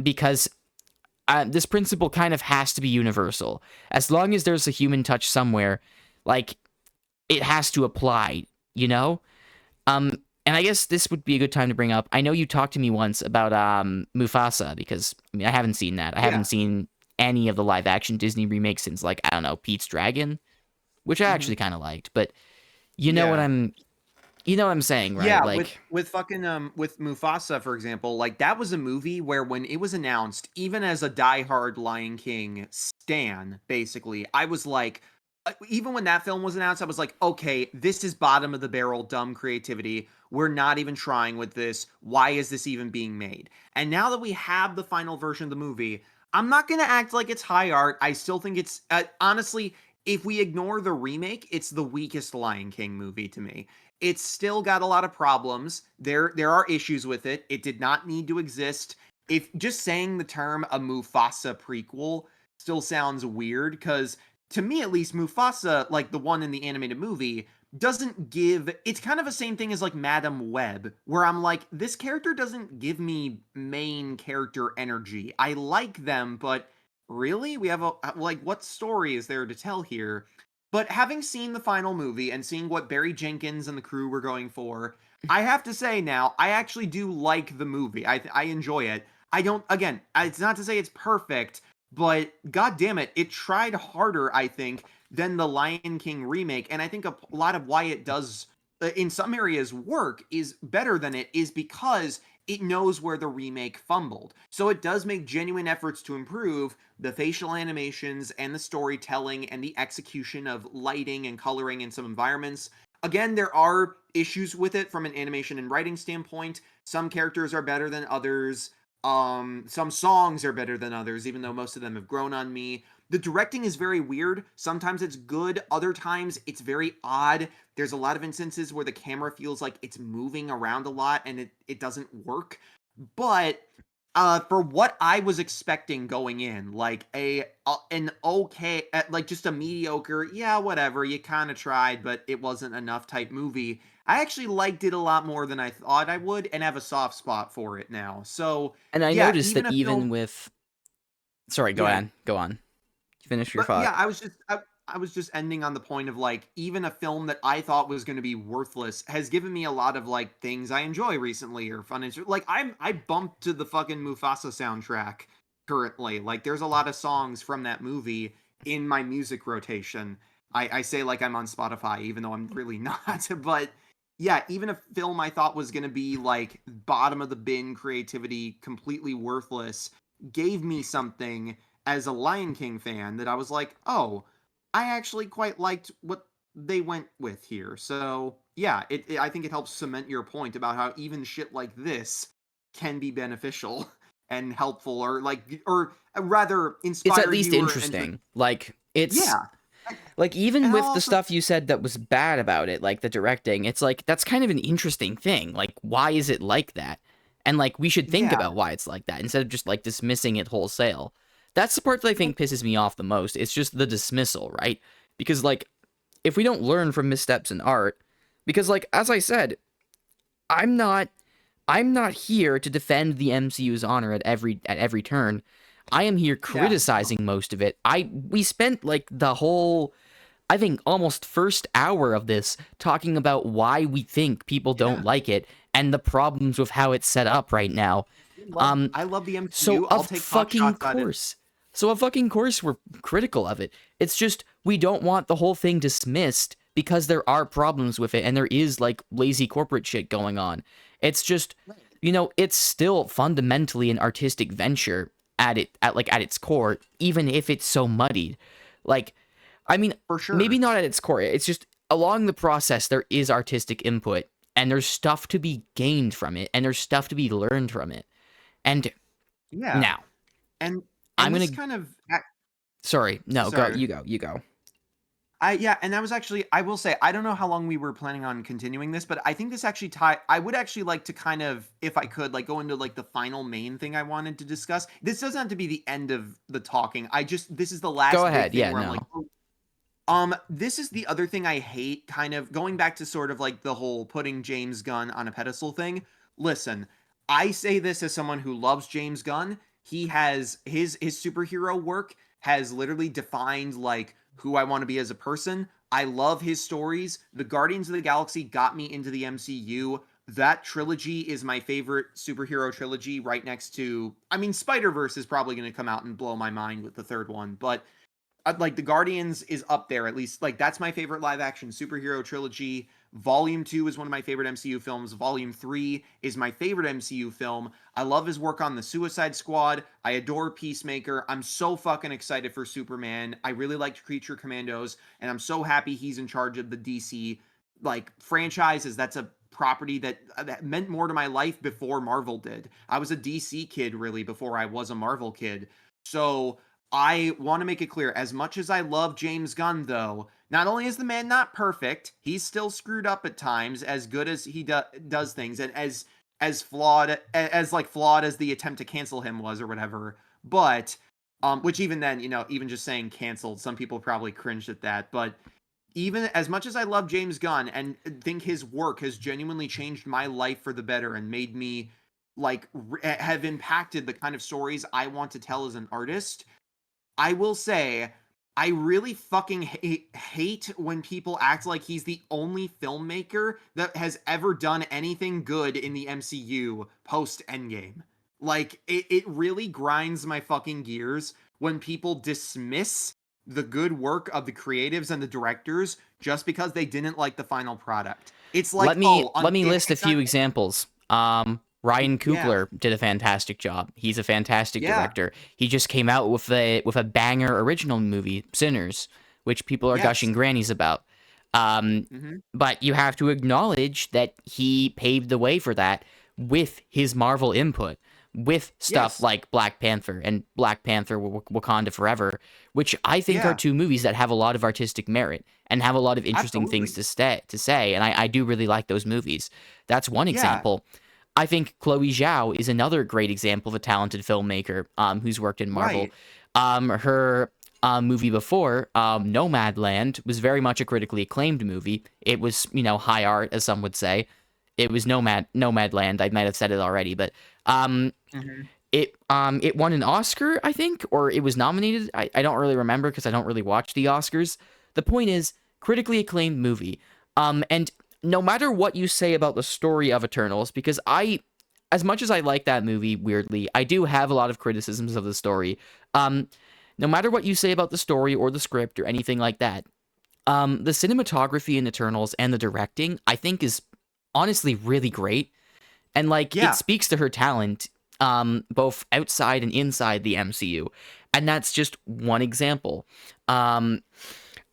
because this principle kind of has to be universal. As long as there's a human touch somewhere, like it has to apply, you know? And I guess this would be a good time to bring up. I know you talked to me once about Mufasa because I haven't seen that. I haven't Yeah. seen any of the live action Disney remakes since like I don't know, Pete's Dragon, which I Hmm. actually kind of liked, but you know what Yeah. I'm you know what I'm saying, right? Yeah, with Like with fucking with Mufasa, for example, like that was a movie where when it was announced, even as a diehard Lion King stan, basically, I was like, even when that film was announced, I was like, okay, this is bottom of the barrel dumb creativity. We're not even trying with this. Why is this even being made? And now that we have the final version of the movie, I'm not gonna act like it's high art. I still think it's honestly, if we ignore the remake, it's the weakest Lion King movie to me. It's still got a lot of problems. There are issues with it. It did not need to exist. If just saying the term a Mufasa prequel still sounds weird because to me at least Mufasa, like the one in the animated movie, doesn't give it's kind of the same thing as like Madam Web, where I'm like, this character doesn't give me main character energy. I like them, but really? We have a like what story is there to tell here? But having seen the final movie and seeing what Barry Jenkins and the crew were going for, I have to say now, I actually do like the movie. I enjoy it. I don't again, it's not to say it's perfect, but god damn it, it tried harder, I think, than the Lion King remake, and I think a lot of why it does in some areas work is better than it is because it knows where the remake fumbled. So it does make genuine efforts to improve the facial animations and the storytelling and the execution of lighting and coloring in some environments. Again, there are issues with it from an animation and writing standpoint. Some characters are better than others. Some songs are better than others, even though most of them have grown on me. The directing is very weird. Sometimes it's good, other times it's very odd. There's a lot of instances where the camera feels like it's moving around a lot and it doesn't work. But for what I was expecting going in, like an okay, like just a mediocre, yeah, whatever, you kind of tried, but it wasn't enough type movie. I actually liked it a lot more than I thought I would, and have a soft spot for it now. So and I yeah, noticed even that a even film, with sorry, go yeah, on. Go on. Finish your but yeah, thought. I was just I was just ending on the point of like even a film that I thought was going to be worthless has given me a lot of like things I enjoy recently or fun. Like I bumped to the fucking Mufasa soundtrack currently. Like there's a lot of songs from that movie in my music rotation. I say like I'm on Spotify, even though I'm really not. But yeah, even a film I thought was going to be like bottom of the bin creativity, completely worthless, gave me something as a Lion King fan that I was like, oh, I actually quite liked what they went with here. So yeah, I think it helps cement your point about how even shit like this can be beneficial and helpful, or like, or rather It's at inspire least you or and interesting. Like it's yeah. like even And I'll with the also stuff you said that was bad about it, like the directing, it's like that's kind of an interesting thing. Like why is it like that? And like we should think yeah. about why it's like that instead of just like dismissing it wholesale. That's the part that I think pisses me off the most. It's just the dismissal, right? Because like if we don't learn from missteps in art, because like as I said, I'm not I'm not here to defend the MCU's honor at every turn. I am here Yeah. No. criticizing most of it. We spent like the whole I think almost first hour of this talking about why we think people don't Yeah. like it and the problems with how it's set up right now. Um I love the so MCU. I'll of take pot fucking shots at it. course. So of fucking course we're critical of it. It's just we don't want the whole thing dismissed because there are problems with it and there is like lazy corporate shit going on. It's just Right. it's still fundamentally an artistic venture at its core, even if it's so muddied. Like I mean, For sure. maybe not at its core. It's just along the process there is artistic input and there's stuff to be gained from it and there's stuff to be learned from it. And Yeah. now, And I'm this gonna. kind of Sorry, no, go. sorry. You go. You go. Yeah, and that was actually, I will say, I don't know how long we were planning on continuing this, but I think this actually I would actually like to kind of, if I could, like go into like the final main thing I wanted to discuss. This doesn't have to be the end of the talking. This is the Go last big ahead. thing Yeah. where I'm like, No. oh, this is the other thing I hate, kind of going back to sort of like the whole putting James Gunn on a pedestal thing. Listen, I say this as someone who loves James Gunn. He has his superhero work has literally defined like who I want to be as a person. I love his stories. The Guardians of the Galaxy got me into the MCU. That trilogy is my favorite superhero trilogy, right next to, I mean, Spider-Verse is probably going to come out and blow my mind with the third one, but like the Guardians is up there, at least. Like that's my favorite live action superhero trilogy. Volume 2 is one of my favorite MCU films. Volume 3 is my favorite MCU film. I love his work on the Suicide Squad. I adore Peacemaker. I'm so fucking excited for Superman. I really liked Creature Commandos, and I'm so happy he's in charge of the DC like franchises. That's a property that meant more to my life before Marvel did. I was a DC kid really before I was a Marvel kid. So I want to make it clear, as much as I love James Gunn, though, not only is the man not perfect, he's still screwed up at times, as good as he does things, and as flawed as like flawed as the attempt to cancel him was or whatever. But which even then, even just saying canceled, some people probably cringed at that. But even as much as I love James Gunn and think his work has genuinely changed my life for the better and made me like have impacted the kind of stories I want to tell as an artist, I will say, I really fucking hate when people act like he's the only filmmaker that has ever done anything good in the MCU post Endgame. Like, it really grinds my fucking gears when people dismiss the good work of the creatives and the directors just because they didn't like the final product. It's like, oh, Let me list a it's not, few examples. Ryan yeah, Coogler did a fantastic job. He's a fantastic yeah, director. He just came out with a banger original movie, Sinners, which people are yes, gushing grannies about. Um, hmm, but you have to acknowledge that he paved the way for that with his Marvel input, with stuff yes, like Black Panther and Black Panther Wakanda Forever, which I think are yeah, two movies that have a lot of artistic merit and have a lot of interesting things absolutely, to say. And I do really like those movies. That's one yeah, example. I think Chloe Zhao is another great example of a talented filmmaker who's worked in Marvel. right. Her movie before, Nomadland, was very much a critically acclaimed movie. It was, high art, as some would say. It was Nomadland. I might have said it already, but um, Mhm. it won an Oscar, I think, or it was nominated. I don't really remember because I don't really watch the Oscars. The point is, critically acclaimed movie. And no matter what you say about the story of Eternals, because as much as I like that movie, weirdly, I do have a lot of criticisms of the story. Um, no matter what you say about the story or the script or anything like that, the cinematography in Eternals and the directing, I think, is honestly really great. And like it Yeah, speaks to her talent, both outside and inside the MCU. And that's just one example. Um,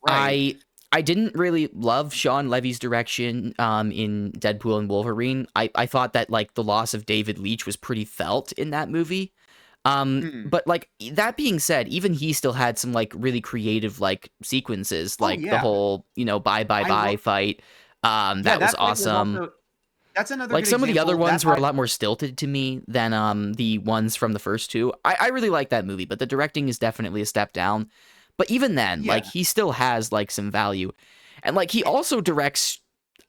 right. I I didn't really love Sean Levy's direction in Deadpool and Wolverine. I thought that like the loss of David Leitch was pretty felt in that movie. Mm. But like that being said, even he still had some like really creative like sequences, Oh like the yeah, whole, bye bye I bye love. fight. Yeah, That was that fight was awesome. also. That's another Like good some of the other example. That ones were a fight. lot more stilted to me than the ones from the first two. I really like that movie, but the directing is definitely a step down. But even then, like Yeah. he still has like some value. And like he eh, also directs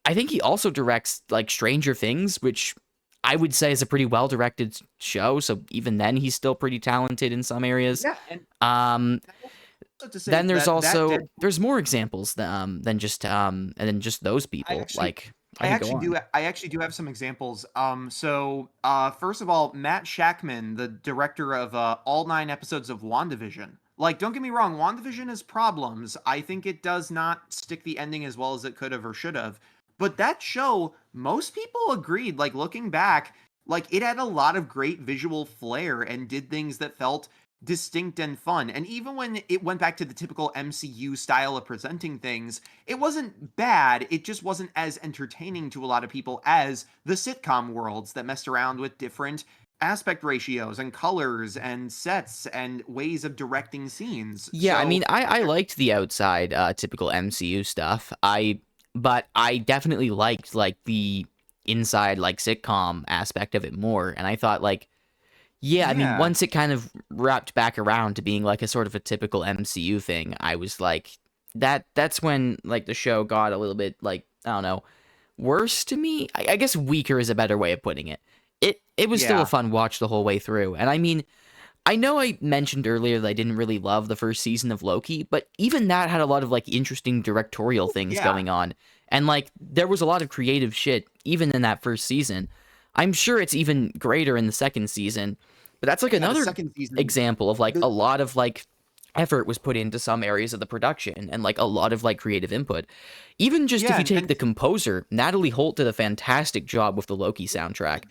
I think he also directs like Stranger Things, which I would say is a pretty well directed show. So even then he's still pretty talented in some areas. Yeah, and Um I also have to say then there's that also Deadpool. there's more examples than just those I people. actually Like I could go on. I actually do have some examples. First of all, Matt Shackman, the director of all 9 episodes of WandaVision. Like, don't get me wrong, WandaVision has problems. I think it does not stick the ending as well as it could have or should have. But that show, most people agreed, like looking back, like it had a lot of great visual flair and did things that felt distinct and fun. And even when it went back to the typical MCU style of presenting things, it wasn't bad. It just wasn't as entertaining to a lot of people as the sitcom worlds that messed around with different aspect ratios and colors and sets and ways of directing scenes. Yeah, I mean, So, I liked the outside typical MCU stuff. But I definitely liked like the inside like sitcom aspect of it more. And I thought like, yeah, I mean, yeah. once it kind of wrapped back around to being like a sort of a typical MCU thing, I was like, that's when like the show got a little bit like, I don't know, worse to me. I guess weaker is a better way of putting it. It was still a Yeah. fun watch the whole way through. And I mean, I know I mentioned earlier that I didn't really love the first season of Loki, but even that had a lot of like interesting directorial things Yeah. going on. And like there was a lot of creative shit even in that first season. I'm sure it's even greater in the second season, but that's like Yeah, the another second season example of like the a lot of like effort was put into some areas of the production and like a lot of like creative input. Even just if yeah, you take and the composer, Natalie Holt did a fantastic job with the Loki soundtrack.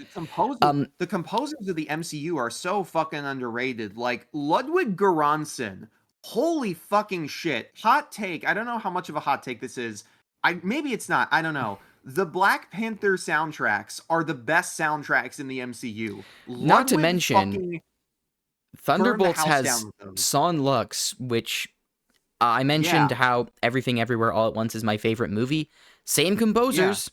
Um the composers of the MCU are so fucking underrated. Like Ludwig Göransson, holy fucking shit. Hot take. I don't know how much of a hot take this is. I maybe it's not. I don't know. The Black Panther soundtracks are the best soundtracks in the MCU. Not to Ludwig mention fucking burned the Thunderbolts house has down with those. Son Lux, which I mentioned Yeah, how Everything Everywhere All at Once is my favorite movie. Same yeah, composers.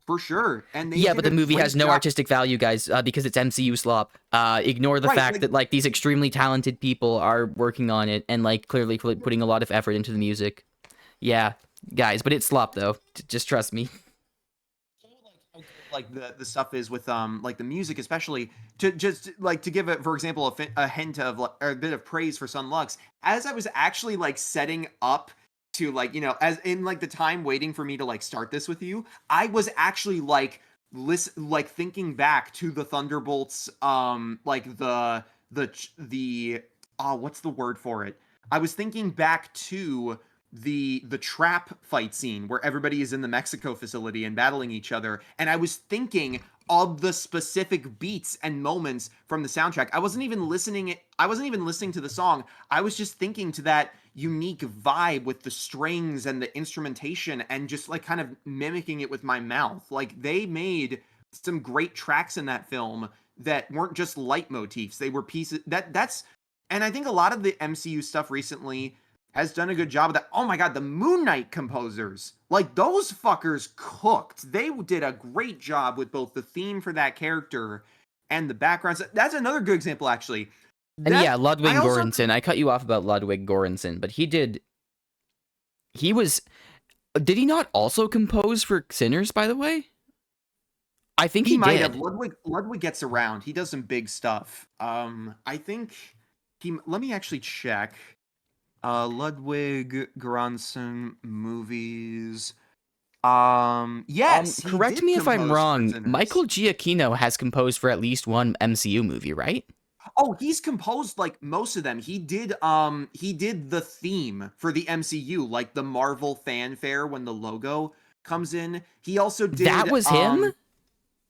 for sure. And they Yeah, but did the a movie has great no job. artistic value, guys, because it's MCU slop. Ignore the Right, fact like that like these extremely talented people are working on it and like clearly putting a lot of effort into the music. Yeah, guys, but it's slop though. Just trust me. like how good like the stuff is with like the music, especially to just like to give it for example a hint of like, or a bit of praise for Sun Lux. As I was actually like setting up to like as in like the time waiting for me to like start this with you, I was actually like listen like thinking back to the Thunderbolts like the what's the word for it? I was thinking back to the trap fight scene where everybody is in the Mexico facility and battling each other, and I was thinking of the specific beats and moments from the soundtrack. I wasn't even listening to the song. I was just thinking to that unique vibe with the strings and the instrumentation and just like kind of mimicking it with my mouth. Like they made some great tracks in that film that weren't just leitmotifs. They were pieces that's and I think a lot of the MCU stuff recently has done a good job of that. Oh my god, the Moon Knight composers. Like those fuckers cooked. They did a great job with both the theme for that character and the backgrounds. That's another good example actually. And yeah, That I Ludwig also Göransson. I cut you off about Ludwig Göransson, but he was did he not also compose for Sinners, by the way? I think he he might have did. Ludwig gets around. He does some big stuff. I think he let me actually check. Ludwig Göransson movies. Yes, he Correct did me if I'm compose for wrong. Sinners. Michael Giacchino has composed for at least one MCU movie, right? Oh, he's composed like most of them. He did the theme for the MCU, like the Marvel fanfare when the logo comes in. He also That did was him?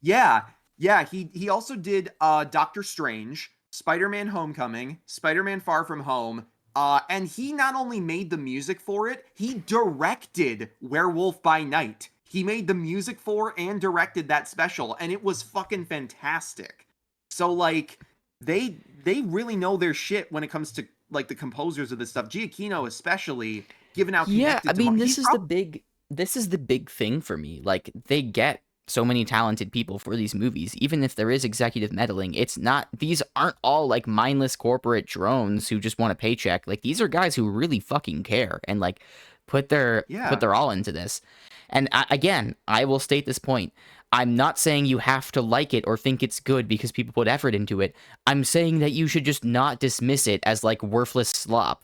yeah, yeah, he also did Doctor Strange, Spider-Man Homecoming, Spider-Man Far From Home, and he not only made the music for it, he directed Werewolf by Night. He made the music for and directed that special, and it was fucking fantastic. So like they really know their shit when it comes to like the composers of this stuff. Giacchino especially, given how Yeah, I connected to mean, He's probably this is the big thing for me. Like, they get so many talented people for these movies. Even if there is executive meddling, it's not, these aren't all like mindless corporate drones who just want a paycheck. Like, these are guys who really fucking care and like put yeah. their all into this. And again, I will state this point. I'm not saying you have to like it or think it's good because people put effort into it. I'm saying that you should just not dismiss it as like worthless slop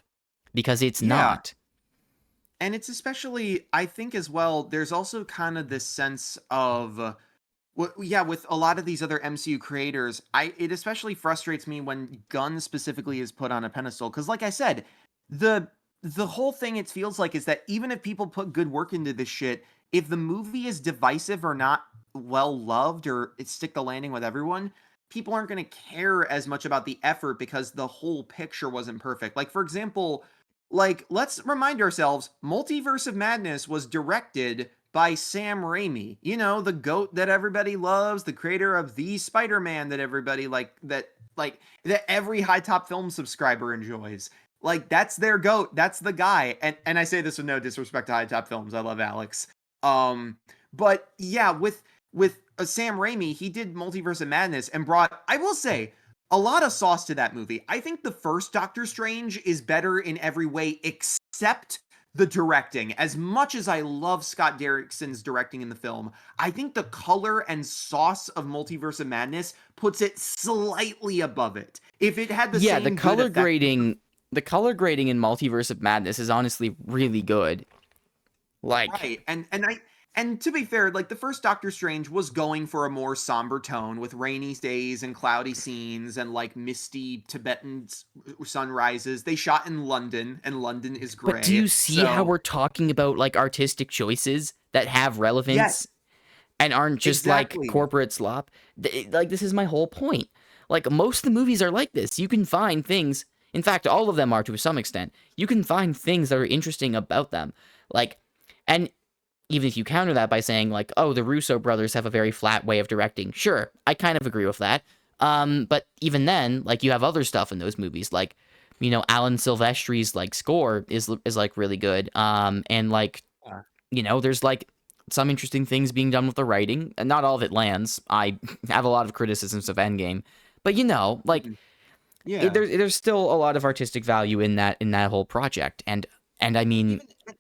because it's Yeah. not. And it's especially, I think as well, there's also kind of this sense of yeah, with a lot of these other MCU creators, it especially frustrates me when Gunn specifically is put on a pedestal cuz like I said, the the whole thing it feels like is that even if people put good work into this shit, if the movie is divisive or not well loved or it stick the landing with everyone, people aren't going to care as much about the effort because the whole picture wasn't perfect. Like for example, like let's remind ourselves, Multiverse of Madness was directed by Sam Raimi. You know, the goat that everybody loves, the creator of the Spider-Man that everybody that every high top film subscriber enjoys. Like that's their goat. That's the guy. And I say this with no disrespect to high top films. I love Alex. But yeah, with Sam Raimi, he did Multiverse of Madness and brought, I will say, a lot of sauce to that movie. I think the first Doctor Strange is better in every way except the directing. As much as I love Scott Derrickson's directing in the film, I think the color and sauce of Multiverse of Madness puts it slightly above it. If it had the Yeah, same good effect. the color grading in Multiverse of Madness is honestly really good. Like, Right. And to be fair, like the first Doctor Strange was going for a more somber tone with rainy days and cloudy scenes and like misty Tibetan sunrises. They shot in London and London is but do gray. you see how So, we're talking about like artistic choices that have relevance yes, and aren't just like exactly. corporate slop? Like, this is my whole point. Like, most of the movies are like this. You can find things, in fact, all of them are to some extent. You can find things that are interesting about them. Like, and even if you counter that by saying like, oh, the Russo brothers have a very flat way of directing, sure, I kind of agree with that. But even then, like, you have other stuff in those movies, like, you know, Alan Silvestri's like score is like really good. And like, Yeah. you know, there's like some interesting things being done with the writing, and not all of it lands. I have a lot of criticisms of Endgame, but you know, like, Mhm. Yeah. there's still a lot of artistic value in that whole project, and I mean, Even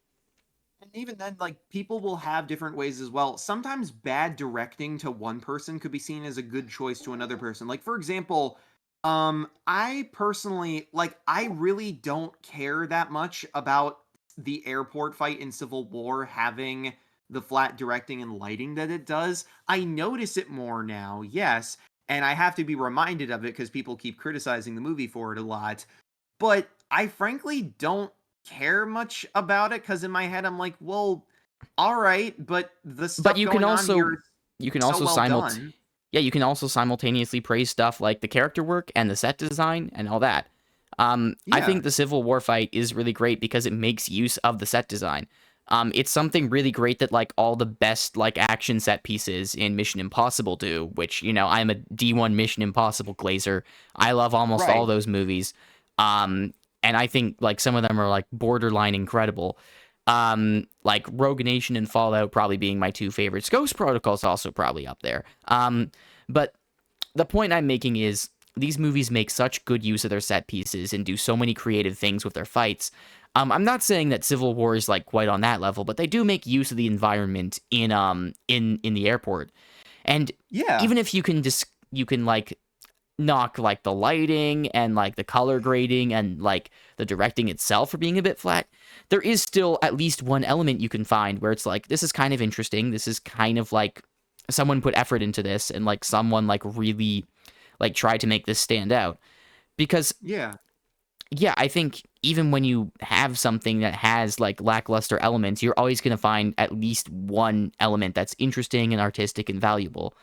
and even then, like people will have different ways as well. Sometimes bad directing to one person could be seen as a good choice to another person. Like for example, I personally I really don't care that much about the airport fight in Civil War having the flat directing and lighting that it does. I notice it more now, yes, and I have to be reminded of it because people keep criticizing the movie for it a lot. But I frankly don't care much about it because in my head I'm like, well, all right, but the but stuff going on here is you can so also well done. yeah, you can also simultaneously praise stuff like the character work and the set design and all that. I Yeah, think the Civil War fight is really great because it makes use of the set design. It's something really great that like all the best like action set pieces in Mission Impossible do, which, you know, I'm a D1 Mission Impossible glazer. I love almost all right. those movies. And I think like some of them are like borderline incredible. Like Rogue Nation and Fallout probably being my two favorites. Ghost Protocol is also probably up there. But the point I'm making is these movies make such good use of their set pieces and do so many creative things with their fights. I'm not saying that Civil War is like quite on that level, but they do make use of the environment in the airport. And Yeah, even if you can like knock like the lighting and like the color grading and like the directing itself for being a bit flat, there is still at least one element you can find where it's like, this is kind of interesting. This is kind of like someone put effort into this and like someone like really like tried to make this stand out. Because Yeah. yeah, I think even when you have something that has like lackluster elements, you're always going to find at least one element that's interesting and artistic and valuable.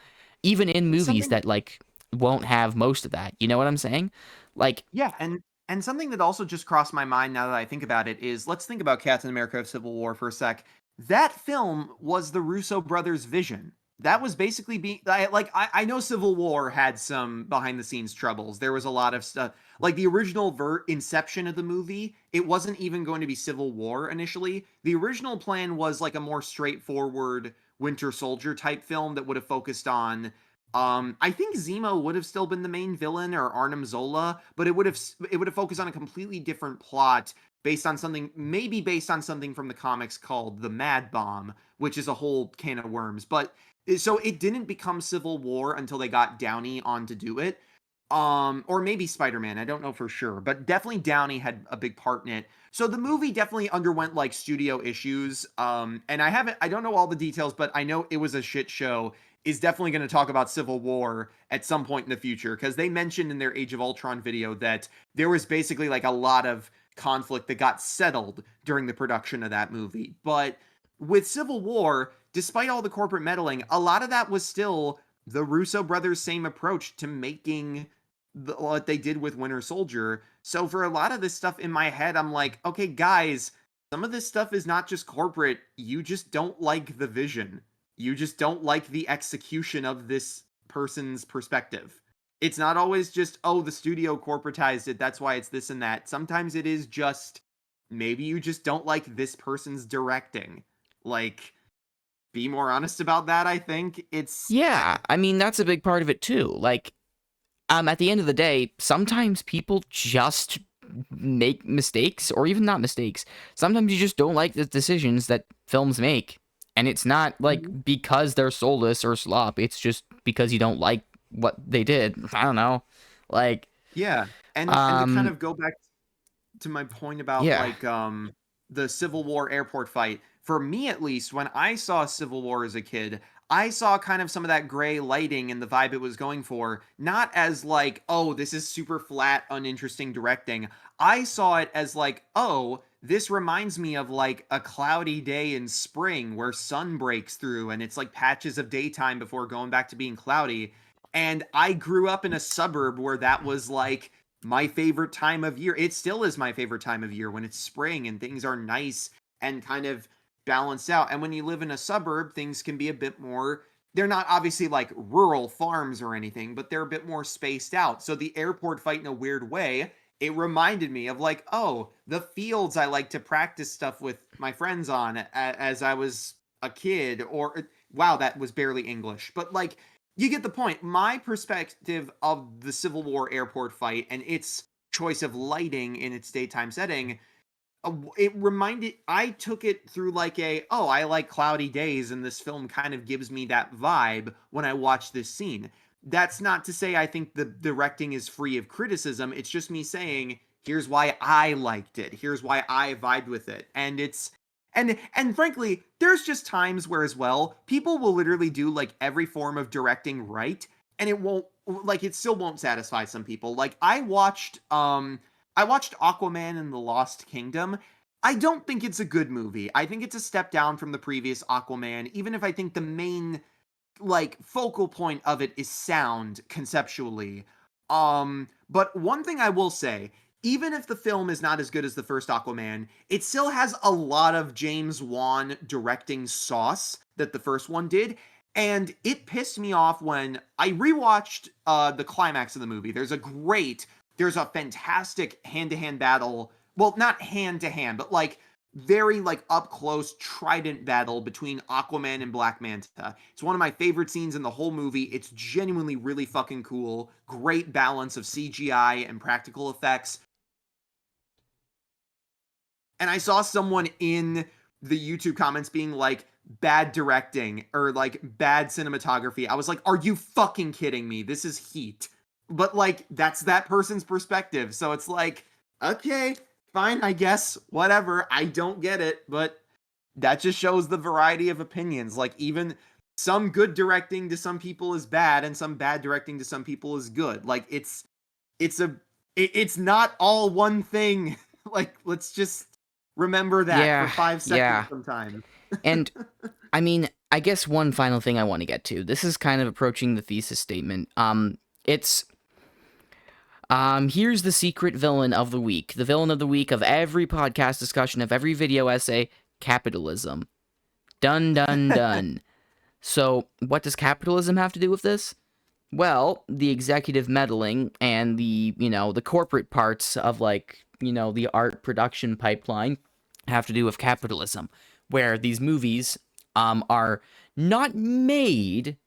Even in movies Something that like won't have most of that. You know what I'm saying? Like, Yeah, and something that also just crossed my mind now that I think about it is, let's think about Captain America: Civil War for a sec. That film was the Russo brothers' vision. That was basically I know Civil War had some behind the scenes troubles. There was a lot of stuff like the original inception of the movie. It wasn't even going to be Civil War initially. The original plan was like a more straightforward Winter Soldier type film that would have focused on I think Zemo would have still been the main villain, or Arnim Zola, but it would have focused on a completely different plot based on something from the comics called the Mad Bomb, which is a whole can of worms. But so it didn't become Civil War until they got Downey on to do it. Or maybe Spider-Man, I don't know for sure, but definitely Downey had a big part in it. So the movie definitely underwent like studio issues. And I don't know all the details, but I know it was a shit show. Is definitely going to talk about Civil War at some point in the future, because they mentioned in their Age of Ultron video that there was basically like a lot of conflict that got settled during the production of that movie. But with Civil War, despite all the corporate meddling, a lot of that was still the Russo brothers' same approach to making what they did with Winter Soldier. So for a lot of this stuff in my head, I'm like, okay, guys, some of this stuff is not just corporate. You just don't like the vision. You just don't like the execution of this person's perspective. It's not always just, oh, the studio corporatized it, that's why it's this and that. Sometimes it is just, maybe you just don't like this person's directing. Like, be more honest about that, I think. yeah, I mean, that's a big part of it too. Like, at the end of the day, sometimes people just make mistakes, or even not mistakes. Sometimes you just don't like the decisions that films make. And it's not like Mhm. because they're soulless or slop. It's just because you don't like what they did. I don't know. Like, Yeah. And to kind um, of go back to my point about yeah. like the Civil War airport fight, for me at least, when I saw Civil War as a kid, I saw kind of some of that gray lighting and the vibe it was going for, not as like, oh, this is super flat, uninteresting directing. I saw it as like, oh, this reminds me of like a cloudy day in spring where sun breaks through and it's like patches of daytime before going back to being cloudy. And I grew up in a suburb where that was like my favorite time of year. It still is my favorite time of year when it's spring and things are nice and kind of balanced out. And when you live in a suburb, things can be a bit more, they're not obviously like rural farms or anything, but they're a bit more spaced out. So the airport fight in a weird way, it reminded me of like, oh, the fields I like to practice stuff with my friends on as I was a kid. Or wow, that was barely English, but like, you get the point. My perspective of the Civil War airport fight and its choice of lighting in its daytime setting, I took it through like oh, I like cloudy days, and this film kind of gives me that vibe when I watch this scene. That's not to say I think the directing is free of criticism. It's just me saying, here's why I liked it. Here's why I vibed with it. And frankly, there's just times where as well, people will literally do like every form of directing right, and it still won't satisfy some people. Like I watched Aquaman and the Lost Kingdom. I don't think it's a good movie. I think it's a step down from the previous Aquaman, even if I think the main like focal point of it is sound conceptually. But one thing I will say, even if the film is not as good as the first Aquaman, it still has a lot of James Wan directing sauce that the first one did. And it pissed me off when I rewatched the climax of the movie. There's a fantastic hand-to-hand battle. Well, not hand-to-hand, but like very like up close trident battle between Aquaman and Black Manta. It's one of my favorite scenes in the whole movie. It's genuinely really fucking cool. Great balance of CGI and practical effects. And I saw someone in the YouTube comments being like, bad directing or like bad cinematography. I was like, are you fucking kidding me? This is heat. but like that's that person's perspective. So it's like, okay, fine, I guess, whatever. I don't get it, but that just shows the variety of opinions. Like even some good directing to some people is bad and some bad directing to some people is good. Like it's a it's not all one thing. Like let's just remember that for Yeah, 5 seconds yeah. sometimes. And I mean, I guess one final thing I want to get to. This is kind of approaching the thesis statement. It's here's the secret villain of the week. The villain of the week of every podcast discussion, of every video essay, capitalism. Dun dun dun. So, what does capitalism have to do with this? Well, the executive meddling and the corporate parts of the art production pipeline have to do with capitalism, where these movies are not made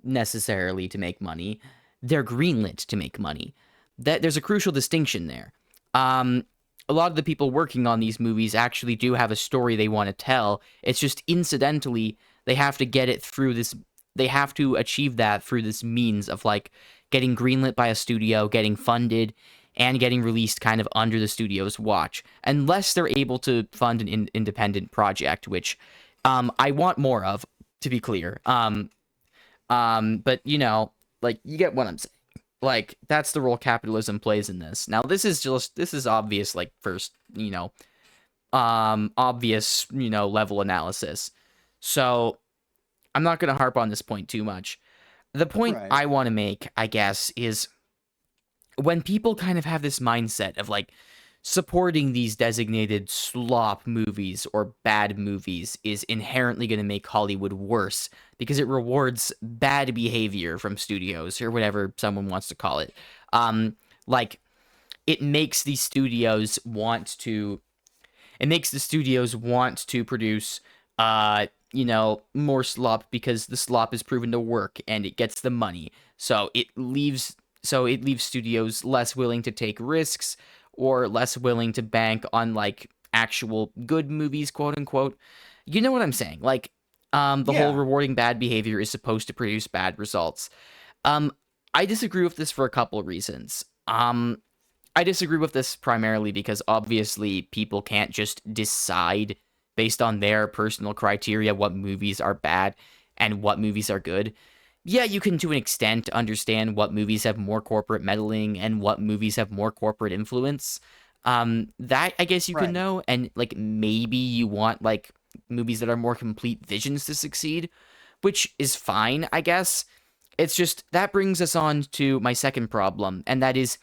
necessarily to make money, they're greenlit to make money. That there's a crucial distinction there. Um, a lot of the people working on these movies actually do have a story they want to tell. It's just incidentally they have to get it through this. They have to achieve that through this means of like getting greenlit by a studio, getting funded, and getting released kind of under the studio's watch, unless they're able to fund an independent project, which I want more of, to be clear. But like you get what I'm saying. Like that's the role capitalism plays in this. Now this is obvious, like first, obvious, level analysis. So I'm not gonna harp on this point too much. The point Right. I want to make, I guess, is when people kind of have this mindset of like supporting these designated slop movies or bad movies is inherently going to make Hollywood worse because it rewards bad behavior from studios or whatever someone wants to call it. Like it makes these studios want to produce more slop because the slop is proven to work and it gets the money. So it leaves studios less willing to take risks or less willing to bank on like actual good movies, quote unquote. You know what I'm saying? Like the whole Yeah. rewarding bad behavior is supposed to produce bad results. Um I disagree with this for a couple of reasons. I disagree with this primarily because obviously people can't just decide based on their personal criteria what movies are bad and what movies are good. Yeah, you can to an extent understand what movies have more corporate meddling and what movies have more corporate influence. That I guess you can Right. know, and like maybe you want like movies that are more complete visions to succeed, which is fine, I guess. It's just that brings us on to my second problem, and that is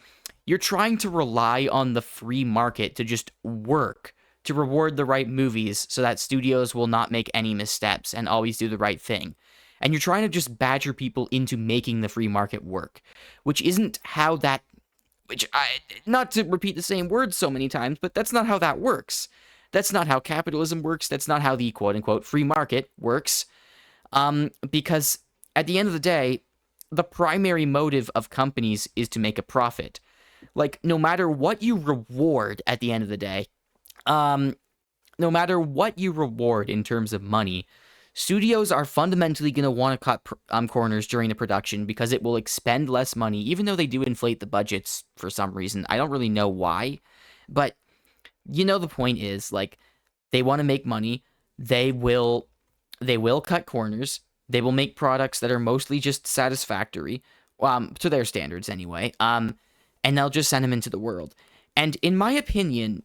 you're trying to rely on the free market to just work, to reward the right movies so that studios will not make any missteps and always do the right thing. And you're trying to just badger people into making the free market work, which isn't how that, which I, not to repeat the same words so many times, but that's not how that works. That's not how capitalism works. That's not how the quote unquote free market works. Because at the end of the day, the primary motive of companies is to make a profit. Like, no matter what you reward at the end of the day, um, no matter what you reward in terms of money, studios are fundamentally going to want to cut corners during the production because it will expend less money, even though they do inflate the budgets for some reason. I don't really know why, but the point is like they want to make money. They will cut corners. They will make products that are mostly just satisfactory, to their standards anyway. And they'll just send them into the world. And in my opinion,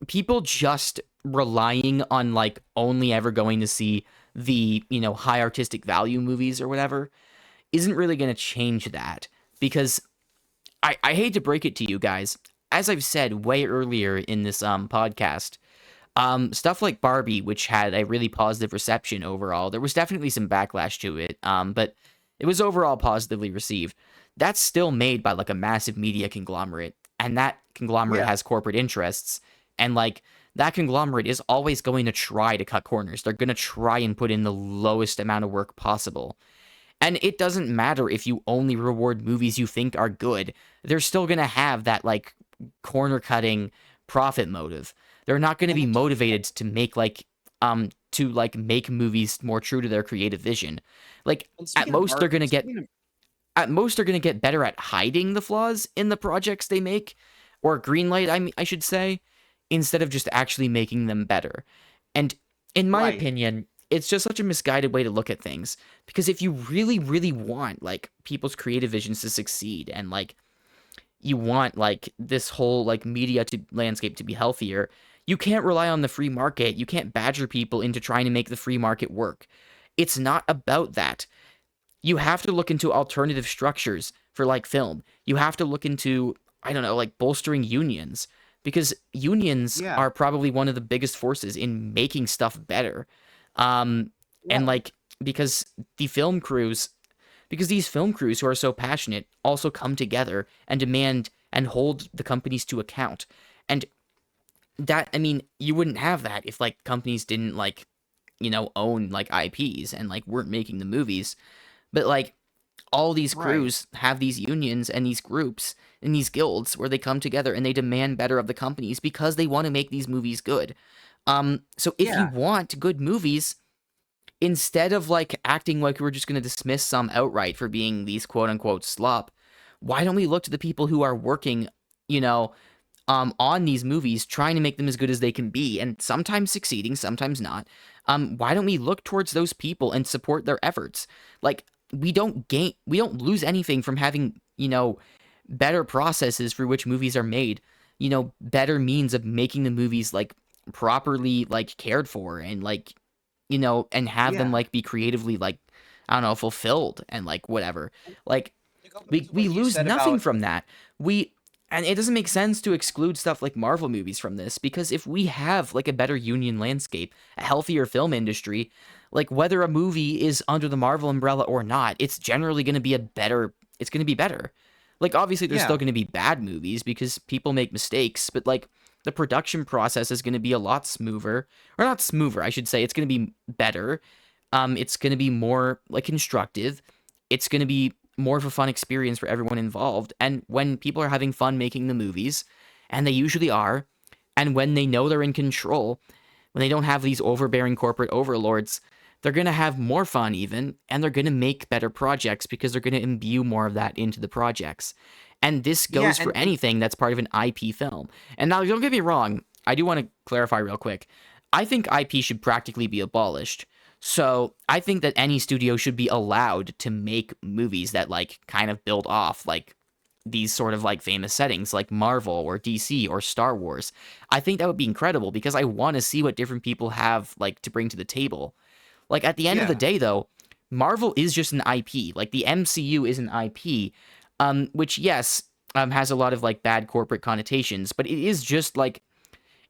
people just relying on like only ever going to see the high artistic value movies or whatever isn't really going to change that because I hate to break it to you guys, as I've said way earlier in this podcast, stuff like Barbie, which had a really positive reception overall, there was definitely some backlash to it, but it was overall positively received. That's still made by like a massive media conglomerate, and that conglomerate Yeah. has corporate interests, and like that conglomerate is always going to try to cut corners. They're going to try and put in the lowest amount of work possible. And it doesn't matter if you only reward movies you think are good. They're still going to have that like corner cutting profit motive. They're not going to be And motivated to make movies more true to their creative vision. Like and at speaking of most they're art, going to get speaking of at most are going to get better at hiding the flaws in the projects they make, or greenlight, I should say, instead of just actually making them better. And in my Right. opinion, it's just such a misguided way to look at things, because if you really, really want like people's creative visions to succeed, and like you want like this whole like media to landscape to be healthier, you can't rely on the free market. You can't badger people into trying to make the free market work. It's not about that. You have to look into alternative structures for like film. You have to look into, I don't know, like bolstering unions, because unions Yeah. are probably one of the biggest forces in making stuff better. And Right. like, because the film crews, because these film crews who are so passionate also come together and demand and hold the companies to account. And that, I mean, you wouldn't have that if like companies didn't like, own like IPs and like weren't making the movies. But like all these Right. crews have these unions and these groups and these guilds where they come together and they demand better of the companies because they want to make these movies good. So if you Yeah. want good movies, instead of like acting like we're just going to dismiss some outright for being these quote unquote slop, why don't we look to the people who are working, you know, on these movies, trying to make them as good as they can be, and sometimes succeeding, sometimes not. Why don't we look towards those people and support their efforts? Like, we don't lose anything from having, better processes for which movies are made, better means of making the movies like properly like cared for, and like, and have them Yeah. like be creatively like, I don't know, fulfilled and like whatever. Like, To go back we to we what you lose said nothing about from that. We And it doesn't make sense to exclude stuff like Marvel movies from this, because if we have like a better union landscape, a healthier film industry, like whether a movie is under the Marvel umbrella or not, it's generally going to be it's going to be better. Like obviously there's still Yeah. going to be bad movies because people make mistakes, but like the production process is going to be a lot smoother, or not smoother, I should say. It's going to be better. It's going to be more like constructive. It's going to be more of a fun experience for everyone involved. And when people are having fun making the movies, and they usually are, and when they know they're in control, when they don't have these overbearing corporate overlords, they're going to have more fun even, and they're going to make better projects because they're going to imbue more of that into the projects. And this Yeah. goes for And anything that's part of an IP film. And now, don't get me wrong, I do want to clarify real quick. I think IP should practically be abolished. So I think that any studio should be allowed to make movies that like kind of build off like these sort of like famous settings like Marvel or DC or Star Wars. I think that would be incredible because I want to see what different people have like to bring to the table. Like at the end of the yeah. day though, Marvel is just an IP. Like the MCU is an IP, which yes, has a lot of like bad corporate connotations, but it is just like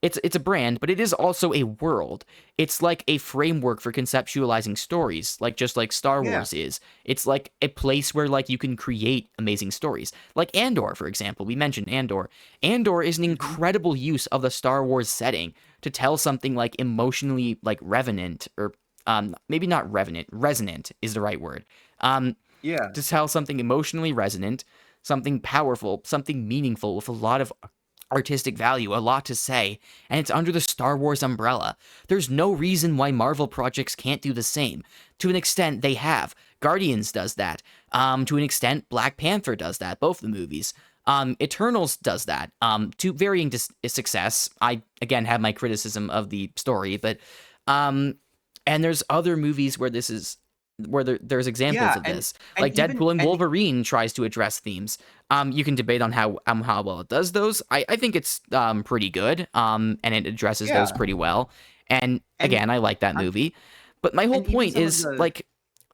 it's a brand, but it is also a world. It's like a framework for conceptualizing stories, like just like Star Yeah. Wars is. It's like a place where like you can create amazing stories. Like Andor, for example. We mentioned Andor. Andor is an Hmm. incredible use of the Star Wars setting to tell something like emotionally like revenant, or maybe not revenant, resonant is the right word. Yeah. To tell something emotionally resonant, something powerful, something meaningful with a lot of artistic value, a lot to say, and it's under the Star Wars umbrella. There's no reason why Marvel projects can't do the same. To an extent, they have. Guardians does that. To an extent, Black Panther does that. Both the movies. Eternals does that. To varying success. I again have my criticism of the story, but and there's other movies where this is where there's examples Yeah. of And this, and like even Deadpool and and Wolverine tries to address themes. You can debate on how well it does those. I think it's pretty good. And it addresses those yeah. pretty well. And And again, I like that I'm movie. But my whole and even point some of is the like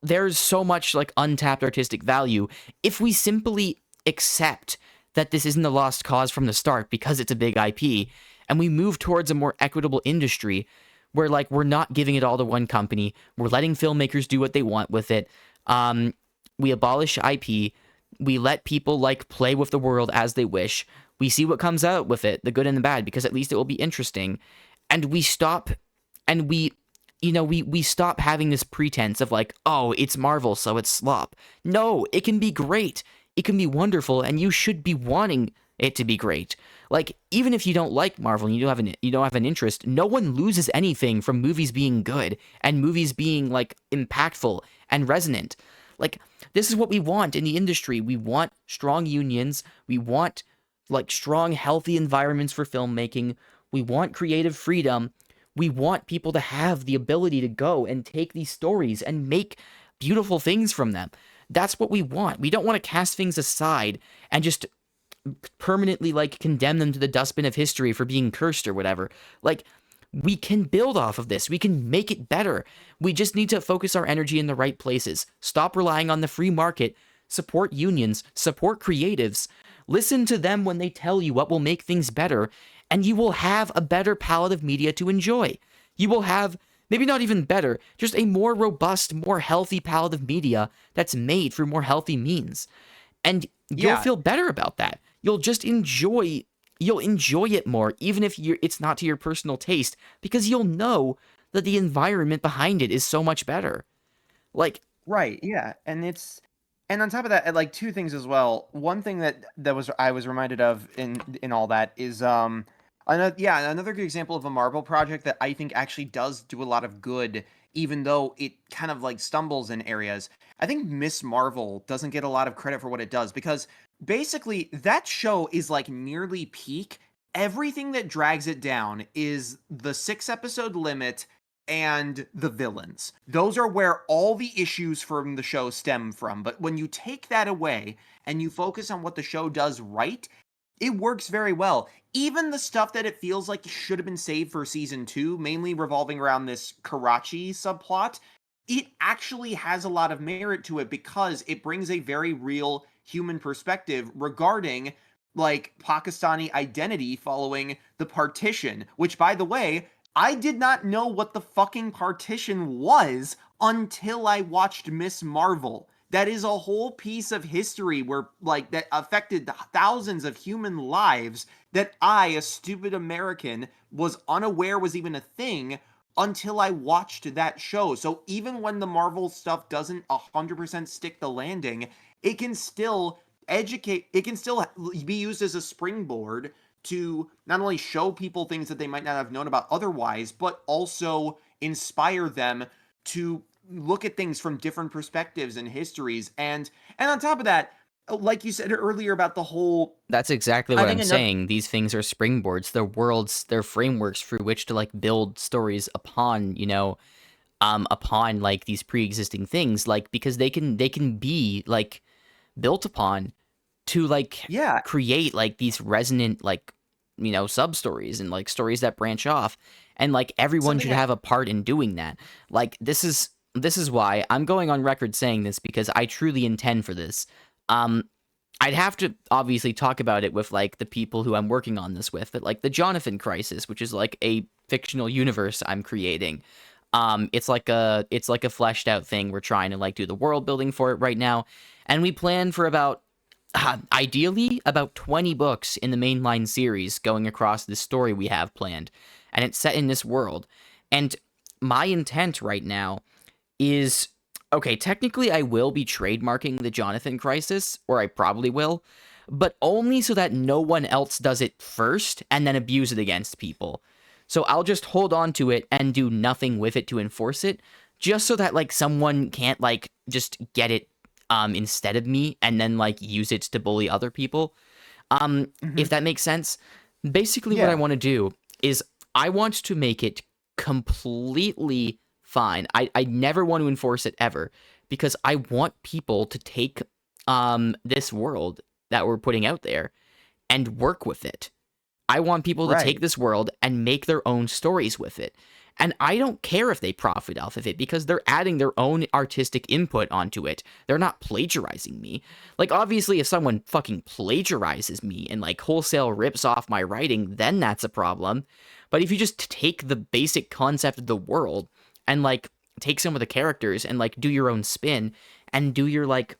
there's so much like untapped artistic value if we simply accept that this isn't a lost cause from the start because it's a big IP, and we move towards a more equitable industry where like we're not giving it all to one company. We're letting filmmakers do what they want with it. Um, we abolish IP. We let people like play with the world as they wish. We see what comes out with it, the good and the bad, because at least it will be interesting. And we stop, and we stop having this pretense of like, oh, it's Marvel, so it's slop. No, it can be great. It can be wonderful, and you should be wanting it to be great. Like, even if you don't like Marvel and you don't have an interest, no one loses anything from movies being good and movies being like impactful and resonant. Like, this is what we want in the industry. We want strong unions. We want like strong, healthy environments for filmmaking. We want creative freedom. We want people to have the ability to go and take these stories and make beautiful things from them. That's what we want. We don't want to cast things aside and just permanently like condemn them to the dustbin of history for being cursed or whatever. Like, we can build off of this. We can make it better. We just need to focus our energy in the right places. Stop relying on the free market. Support unions, support creatives. Listen to them when they tell you what will make things better, and you will have a better palette of media to enjoy. You will have, maybe not even better, just a more robust, more healthy palette of media that's made through more healthy means. And you'll Yeah. feel better about that. You'll enjoy it more, even if it's not to your personal taste, because you'll know that the environment behind it is so much better. Like, Right, yeah, and on top of that, like, 2 things as well. One thing that was I was reminded of in all that is, another good example of a Marvel project that I think actually does do a lot of good, even though it kind of, like, stumbles in areas. I think Miss Marvel doesn't get a lot of credit for what it does, because basically that show is, like, nearly peak. Everything that drags it down is the 6-episode limit and the villains. Those are where all the issues from the show stem from. But when you take that away and you focus on what the show does right, it works very well. Even the stuff that it feels like should have been saved for season 2, mainly revolving around this Karachi subplot, it actually has a lot of merit to it because it brings a very real human perspective regarding like Pakistani identity following the partition, which by the way, I did not know what the fucking partition was until I watched Miss Marvel. That is a whole piece of history where, like, that affected thousands of human lives that I, a stupid American, was unaware was even a thing until I watched that show. So even when the Marvel stuff doesn't 100% stick the landing, it can still it can still be used as a springboard to not only show people things that they might not have known about otherwise, but also inspire them to look at things from different perspectives and histories. And on top of that, like you said earlier about the whole, that's exactly I what think I'm another, saying. These things are springboards. They're worlds, they're frameworks through which to like build stories upon, upon like these pre-existing things, like because they can be like built upon to like yeah, create like these resonant like sub stories and like stories that branch off, and like everyone should something I, have a part in doing that. Like this is why I'm going on record saying this, because I truly intend for this. um I'd have to obviously talk about it with like the people who I'm working on this with, but like the Jonathan Crisis, which is like a fictional universe I'm creating. It's like a fleshed out thing. We're trying to like do the world building for it right now, and we plan for about ideally about 20 books in the mainline series going across this story we have planned, and it's set in this world. And my intent right now is, okay, technically I will be trademarking the Jonathan Crisis, or I probably will, but only so that no one else does it first and then abuse it against people. So I'll just hold on to it and do nothing with it to enforce it, just so that like someone can't like just get it instead of me and then like use it to bully other people. If mhm, that makes sense. Basically what I yeah, want to do is I want to make it completely fine. I never want to enforce it ever, because I want people to take this world that we're putting out there and work with it. I want people to take right, this world and make their own stories with it. And I don't care if they profit off of it, because they're adding their own artistic input onto it. They're not plagiarizing me. Like, obviously, if someone fucking plagiarizes me and, like, wholesale rips off my writing, then that's a problem. But if you just take the basic concept of the world and, like, take some of the characters and, like, do your own spin and do your, like,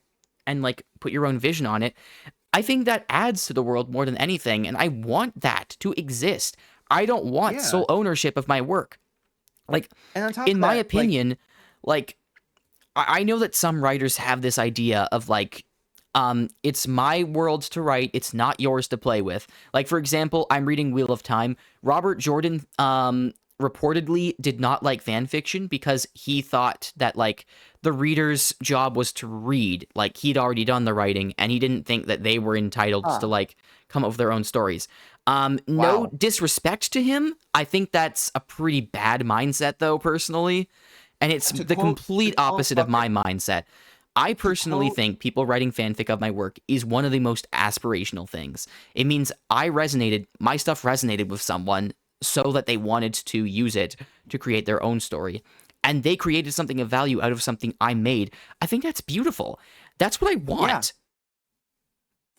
and, like, put your own vision on it, I think that adds to the world more than anything, and I want that to exist. I don't want yeah. sole ownership of my work. Like, And on top in of my that, like, opinion, like, I know that some writers have this idea of like, it's my world to write, it's not yours to play with. Like, for example, I'm reading Wheel of Time. Robert Jordan reportedly did not like fan fiction because he thought that like the reader's job was to read. Like he'd already done the writing, and he didn't think that they were entitled to Huh. like come up with their own stories. No Wow. disrespect to him. I think that's a pretty bad mindset, though, personally. And it's To the quote, to complete quote, opposite of okay, my mindset. I to personally quote, think people writing fanfic of my work is one of the most aspirational things. It means my stuff resonated with someone so that they wanted to use it to create their own story. And they created something of value out of something I made. I think that's beautiful. That's what I yeah, want.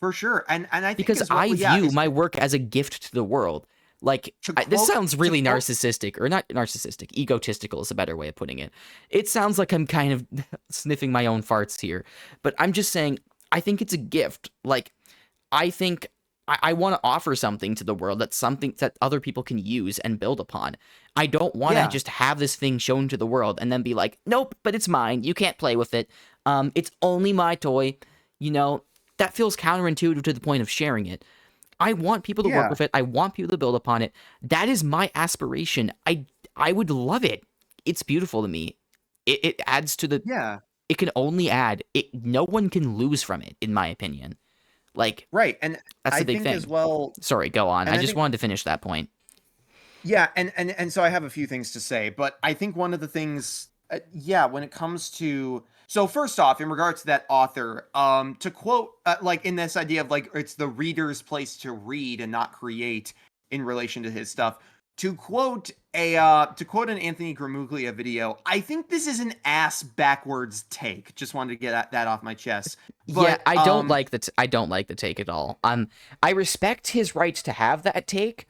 for sure. And I think Because as well, I yeah, view is my work as a gift to the world. Like, to this quote, sounds to really quote, narcissistic, or not narcissistic, egotistical is a better way of putting it. It sounds like I'm kind of sniffing my own farts here, but I'm just saying, I think it's a gift. Like, I think I want to offer something to the world that's something that other people can use and build upon. I don't want to yeah, just have this thing shown to the world and then be like, nope, but it's mine. You can't play with it. It's only my toy. You know, that feels counterintuitive to the point of sharing it. I want people to work yeah, with it. I want people to build upon it. That is my aspiration. I would love it. It's beautiful to me. It adds to the. yeah. It can only add. It. No one can lose from it, in my opinion. Like Right. And that's I the big think as thing. well, Sorry, go on. I and I just think wanted to finish that point. yeah, and so I have a few things to say, but I think one of the things, yeah, when it comes to, so first off, in regards to that author, to quote, like in this idea of like it's the reader's place to read and not create in relation to his stuff. To quote an Anthony Gramuglia video, I think this is an ass backwards take. Just wanted to get that off my chest. Yeah, But I don't like the take at all. I respect his rights to have that take.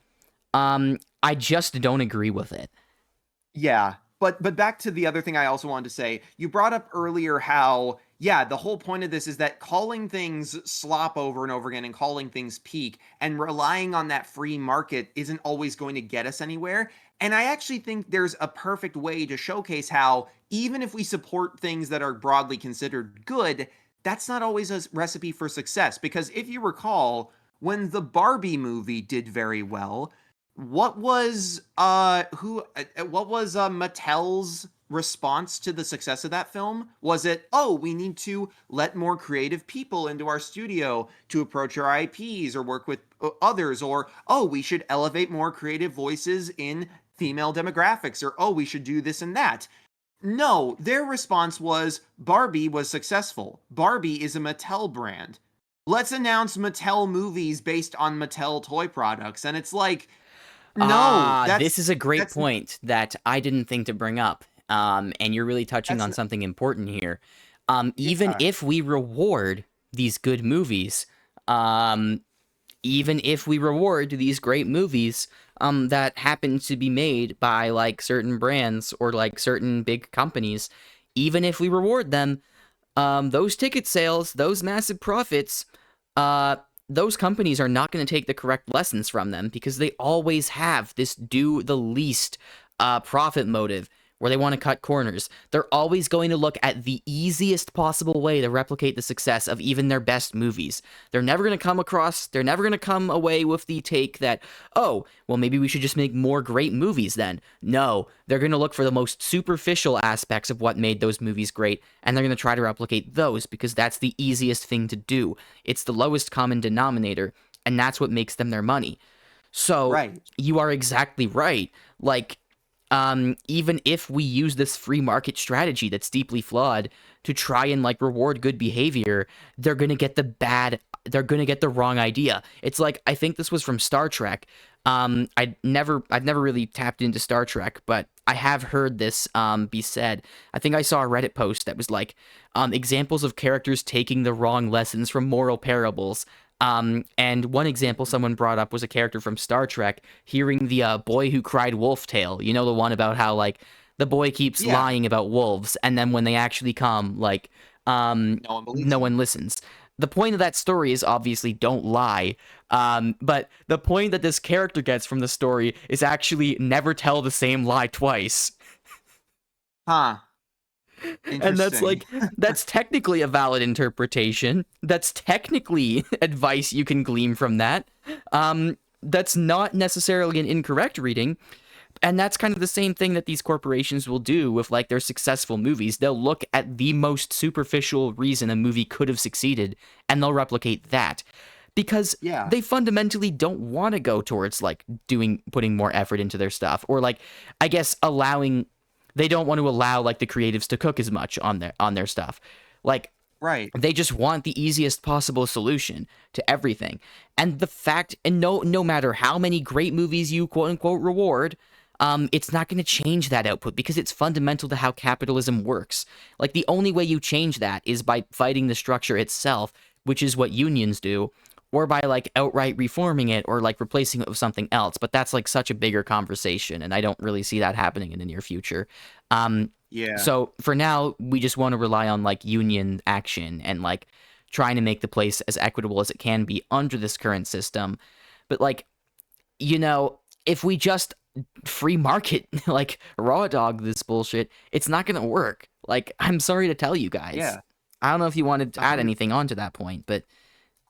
I just don't agree with it. yeah, but back to the other thing I also wanted to say. You brought up earlier how yeah, the whole point of this is that calling things slop over and over again and calling things peak and relying on that free market isn't always going to get us anywhere. And I actually think there's a perfect way to showcase how even if we support things that are broadly considered good, that's not always a recipe for success because if you recall when the Barbie movie did very well, what was Mattel's response to the success of that film? Was it, oh, we need to let more creative people into our studio to approach our IPs or work with others, or oh, we should elevate more creative voices in female demographics, or oh, we should do this and that? No, their response was Barbie was successful. Barbie is a Mattel brand. Let's announce Mattel movies based on Mattel toy products. And it's like, no, This is a great that's point that I didn't think to bring up. And you're really touching that's on something important here. Even yeah, if we reward these good movies, um, even if we reward these great movies, that happen to be made by like certain brands or like certain big companies, even if we reward them, those ticket sales, those massive profits, uh, those companies are not going to take the correct lessons from them because they always have this do the least profit motive where they want to cut corners. They're always going to look at the easiest possible way to replicate the success of even their best movies. They're never going to come away with the take that, oh, well, maybe we should just make more great movies then. No, they're going to look for the most superficial aspects of what made those movies great, and they're going to try to replicate those because that's the easiest thing to do. It's the lowest common denominator, and that's what makes them their money. So right. you are exactly right. Like, even if we use this free market strategy that's deeply flawed to try and like reward good behavior, they're gonna get they're gonna get the wrong idea. It's like I think this was from Star Trek. I've never really tapped into Star Trek, but I have heard this be said. I think I saw a Reddit post that was like examples of characters taking the wrong lessons from moral parables. And one example someone brought up was a character from Star Trek hearing the boy who cried wolf tale. You know, the one about how like the boy keeps Yeah, lying about wolves, and then when they actually come, like no one believes no him. one listens. The point of that story is obviously don't lie. But the point that this character gets from the story is actually never tell the same lie twice. Huh. And that's Interesting. like, that's technically a valid interpretation. That's technically advice you can glean from that. That's not necessarily an incorrect reading. And that's kind of the same thing that these corporations will do with like their successful movies. They'll look at the most superficial reason a movie could have succeeded and they'll replicate that. Because Yeah. they fundamentally don't want to go towards like putting more effort into their stuff, or like I guess they don't want to allow like the creatives to cook as much on their stuff. Like Right. they just want the easiest possible solution to everything. And the fact, and no matter how many great movies you quote unquote reward, it's not going to change that output because it's fundamental to how capitalism works. Like the only way you change that is by fighting the structure itself, which is what unions do, or by like outright reforming it or like replacing it with something else. But that's like such a bigger conversation, and I don't really see that happening in the near future. Yeah. So for now, we just want to rely on like union action and like trying to make the place as equitable as it can be under this current system. But like, if we just free market like raw dog this bullshit, it's not gonna work. Like, I'm sorry to tell you guys. Yeah. I don't know if you wanted to add 100. anything onto that point, but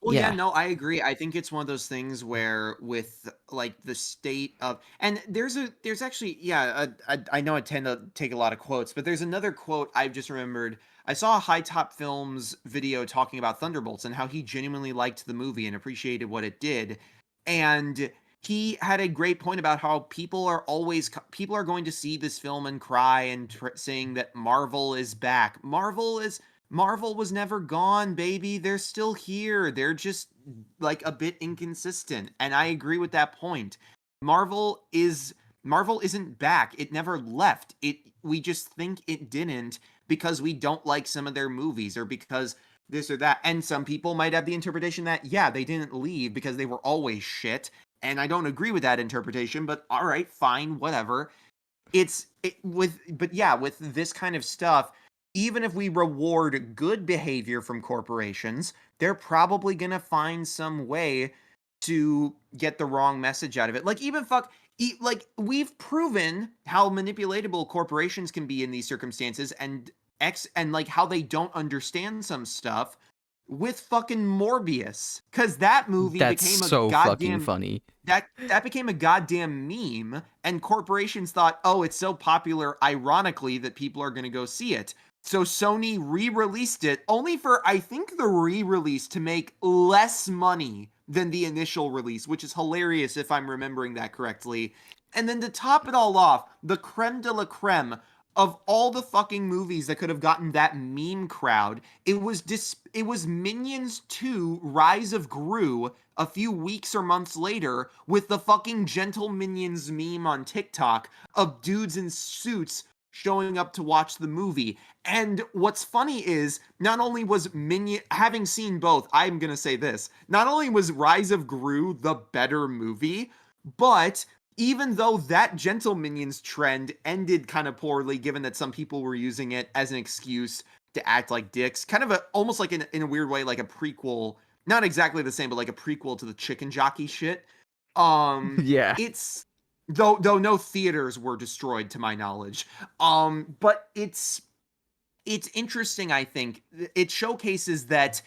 Well, yeah, yeah. no, I agree. I think it's one of those things where with like the state of, and there's actually, yeah, I know I tend to take a lot of quotes, but there's another quote I've just remembered. I saw a High Top Films video talking about Thunderbolts and how he genuinely liked the movie and appreciated what it did. And he had a great point about how people are going to see this film and cry and saying that Marvel is back. Marvel was never gone, baby. They're still here. They're just like a bit inconsistent. And I agree with that point. Marvel isn't back. It never left. We just think it didn't because we don't like some of their movies or because this or that. And some people might have the interpretation that yeah, they didn't leave because they were always shit. And I don't agree with that interpretation, but all right, fine, whatever. With this kind of stuff, even if we reward good behavior from corporations, they're probably going to find some way to get the wrong message out of it. Like even like we've proven how manipulatable corporations can be in these circumstances and like how they don't understand some stuff with fucking Morbius, cuz that movie That's became a so fucking goddamn funny. that became a goddamn meme, and corporations thought, "Oh, it's so popular ironically that people are going to go see it." So Sony re-released it only for I think the re-release to make less money than the initial release, which is hilarious if I'm remembering that correctly. And then to top it all off, the creme de la creme of all the fucking movies that could have gotten that meme crowd, it was Minions 2 Rise of Gru a few weeks or months later with the fucking Gentle Minions meme on TikTok of dudes in suits showing up to watch the movie. And what's funny is not only was having seen both, I'm going to say this, not only was Rise of Gru the better movie, but even though that Gentle Minions trend ended kind of poorly, given that some people were using it as an excuse to act like dicks, kind of almost like in a weird way, like a prequel, not exactly the same, but like a prequel to the chicken jockey shit. Yeah. It's though no theaters were destroyed to my knowledge. But it's interesting, I think. It showcases that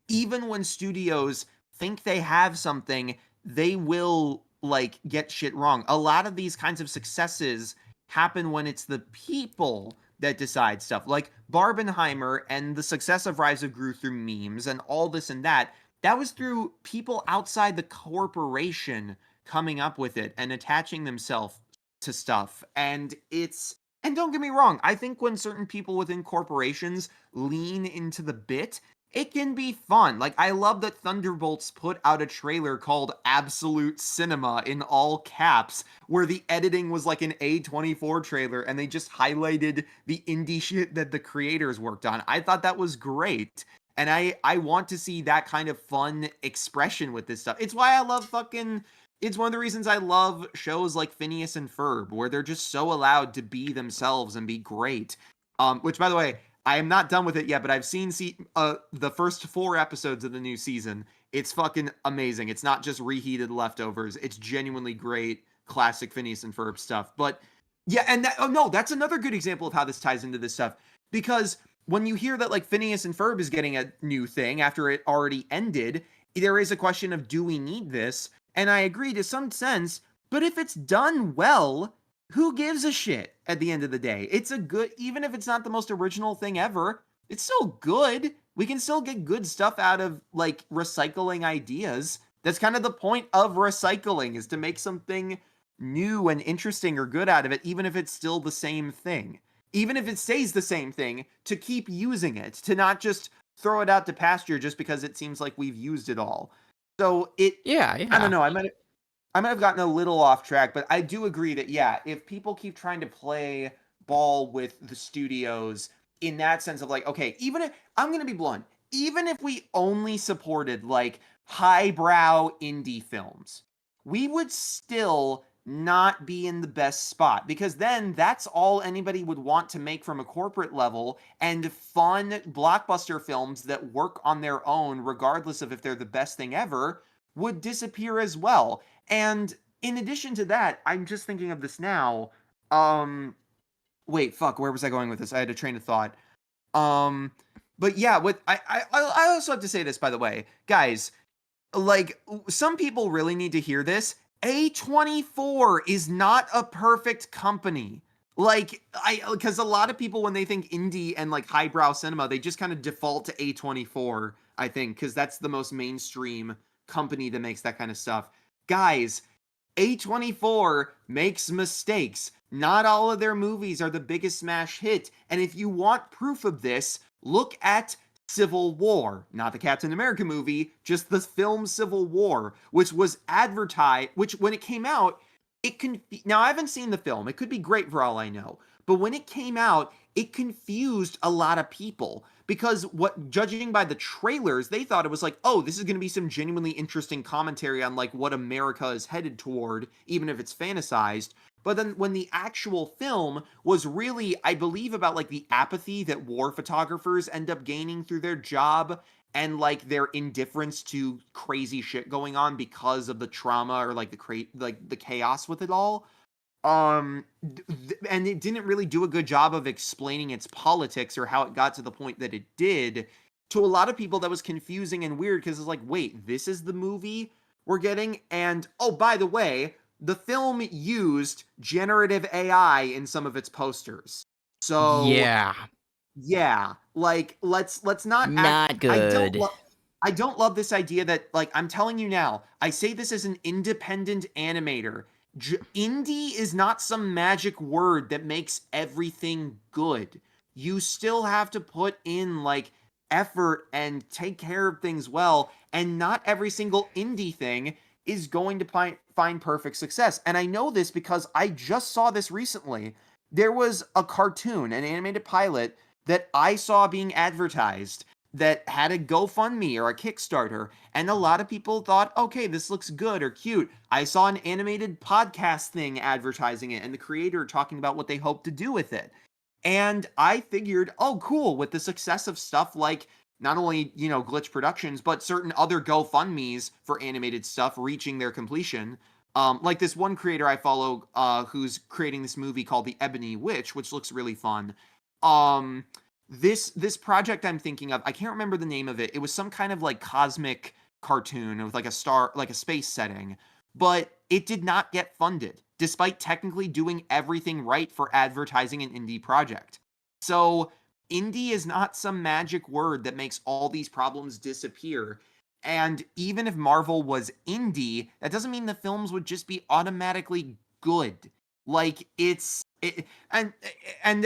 even when studios think they have something, they will like get shit wrong. A lot of these kinds of successes happen when it's the people that decide stuff. Like Barbenheimer and the success of Rise of Gru through memes and all this and that. That was through people outside the corporation coming up with it and attaching themselves to stuff. And don't get me wrong, I think when certain people within corporations lean into the bit, it can be fun. Like, I love that Thunderbolts put out a trailer called Absolute Cinema in all caps, where the editing was like an A24 trailer and they just highlighted the indie shit that the creators worked on. I thought that was great. And I want to see that kind of fun expression with this stuff. It's one of the reasons I love shows like Phineas and Ferb, where they're just so allowed to be themselves and be great. Which, by the way, I am not done with it yet, but I've seen the first 4 episodes of the new season. It's fucking amazing. It's not just reheated leftovers. It's genuinely great, classic Phineas and Ferb stuff. But yeah, and that's another good example of how this ties into this stuff. Because when you hear that like Phineas and Ferb is getting a new thing after it already ended, there is a question of, do we need this? And I agree to some sense, but if it's done well, who gives a shit at the end of the day? It's a good, even if it's not the most original thing ever, it's still good. We can still get good stuff out of like recycling ideas. That's kind of the point of recycling, is to make something new and interesting or good out of it, even if it's still the same thing. Even if it stays the same thing, to keep using it, to not just throw it out to pasture just because it seems like we've used it all. So Yeah, I don't yeah. know. I might have gotten a little off track, but I do agree that, yeah, if people keep trying to play ball with the studios in that sense of like, okay, even if I'm going to be blunt, even if we only supported like highbrow indie films, we would still not be in the best spot, because then that's all anybody would want to make from a corporate level, and fun blockbuster films that work on their own, regardless of if they're the best thing ever, would disappear as well. And in addition to that, I'm just thinking of this now. Um, wait, fuck, where was I going with this? I had a train of thought. Um, but yeah, with I also have to say this, by the way, guys. Like, some people really need to hear this. A24 is not a perfect company. Like, because a lot of people, when they think indie and like highbrow cinema, they just kind of default to A24, I think, because that's the most mainstream company that makes that kind of stuff. Guys, A24 makes mistakes. Not all of their movies are the biggest smash hit. And if you want proof of this, look at Civil War, not the Captain America movie, just the film Civil War, which was advertised, which when it came out, now I haven't seen the film. It could be great for all I know. But when it came out, it confused a lot of people, because what, judging by the trailers, they thought it was like, oh, this is going to be some genuinely interesting commentary on like what America is headed toward, even if it's fantasized. But then when the actual film was really, I believe, about like the apathy that war photographers end up gaining through their job, and like their indifference to crazy shit going on because of the trauma, or like the chaos with it all. And it didn't really do a good job of explaining its politics or how it got to the point that it did. To a lot of people, that was confusing and weird, because it's like, wait, this is the movie we're getting? And oh, by the way, the film used generative AI in some of its posters. So Yeah. yeah, like, let's not act. Not good. I don't love this idea that, like, I'm telling you now, I say this as an independent animator. Indie is not some magic word that makes everything good. You still have to put in like effort and take care of things well, and not every single indie thing is going to find perfect success. And I know this because I just saw this recently. There was a cartoon, an animated pilot, that I saw being advertised, that had a GoFundMe or a Kickstarter, and a lot of people thought, okay, this looks good or cute. I saw an animated podcast thing advertising it, and the creator talking about what they hope to do with it. And I figured, oh, cool, with the success of stuff like not only, Glitch Productions, but certain other GoFundMes for animated stuff reaching their completion. Like this one creator I follow, who's creating this movie called The Ebony Witch, which looks really fun. Um, this project I'm thinking of, I can't remember the name of it. It was some kind of like cosmic cartoon with like a star, like a space setting, but it did not get funded, despite technically doing everything right for advertising an indie project. So indie is not some magic word that makes all these problems disappear. And even if Marvel was indie, that doesn't mean the films would just be automatically good. Like, and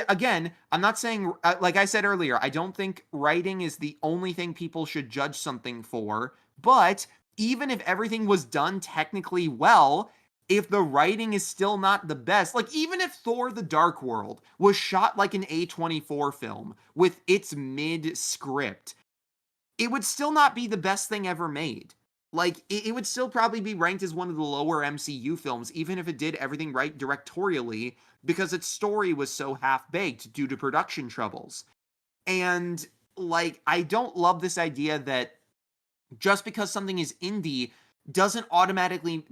again, I'm not saying, like I said earlier, I don't think writing is the only thing people should judge something for. But even if everything was done technically well, if the writing is still not the best, like even if Thor the Dark World was shot like an A24 film with its mid script, it would still not be the best thing ever made. Like, it would still probably be ranked as one of the lower MCU films, even if it did everything right directorially, because its story was so half baked due to production troubles. And, like, I don't love this idea that just because something is indie doesn't automatically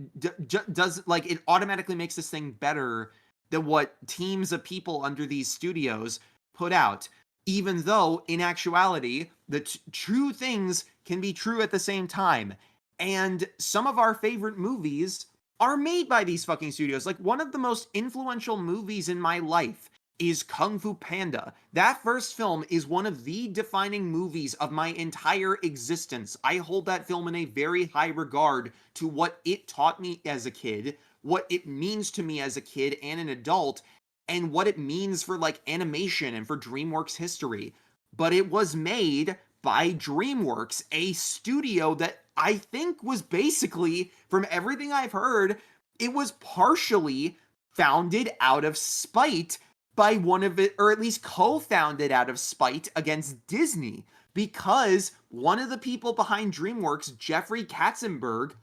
does like it automatically makes this thing better than what teams of people under these studios put out, even though in actuality the true things can be true at the same time. And some of our favorite movies are made by these fucking studios. Like, one of the most influential movies in my life is Kung Fu Panda. That first film is one of the defining movies of my entire existence. I hold that film in a very high regard to what it taught me as a kid, what it means to me as a kid and an adult, and what it means for like animation and for DreamWorks history. But it was made by DreamWorks, a studio that I think was basically, from everything I've heard, it was partially founded out of spite by one of it, or at least co-founded out of spite against Disney, because one of the people behind DreamWorks, Jeffrey Katzenberg,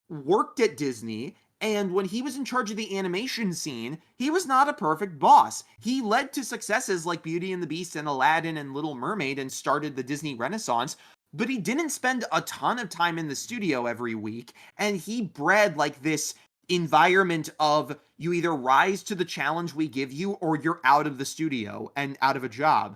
worked at Disney, and when he was in charge of the animation scene, he was not a perfect boss. He led to successes like Beauty and the Beast and Aladdin and Little Mermaid and started the Disney Renaissance, but he didn't spend a ton of time in the studio every week, and he bred like this environment of you either rise to the challenge we give you or you're out of the studio and out of a job.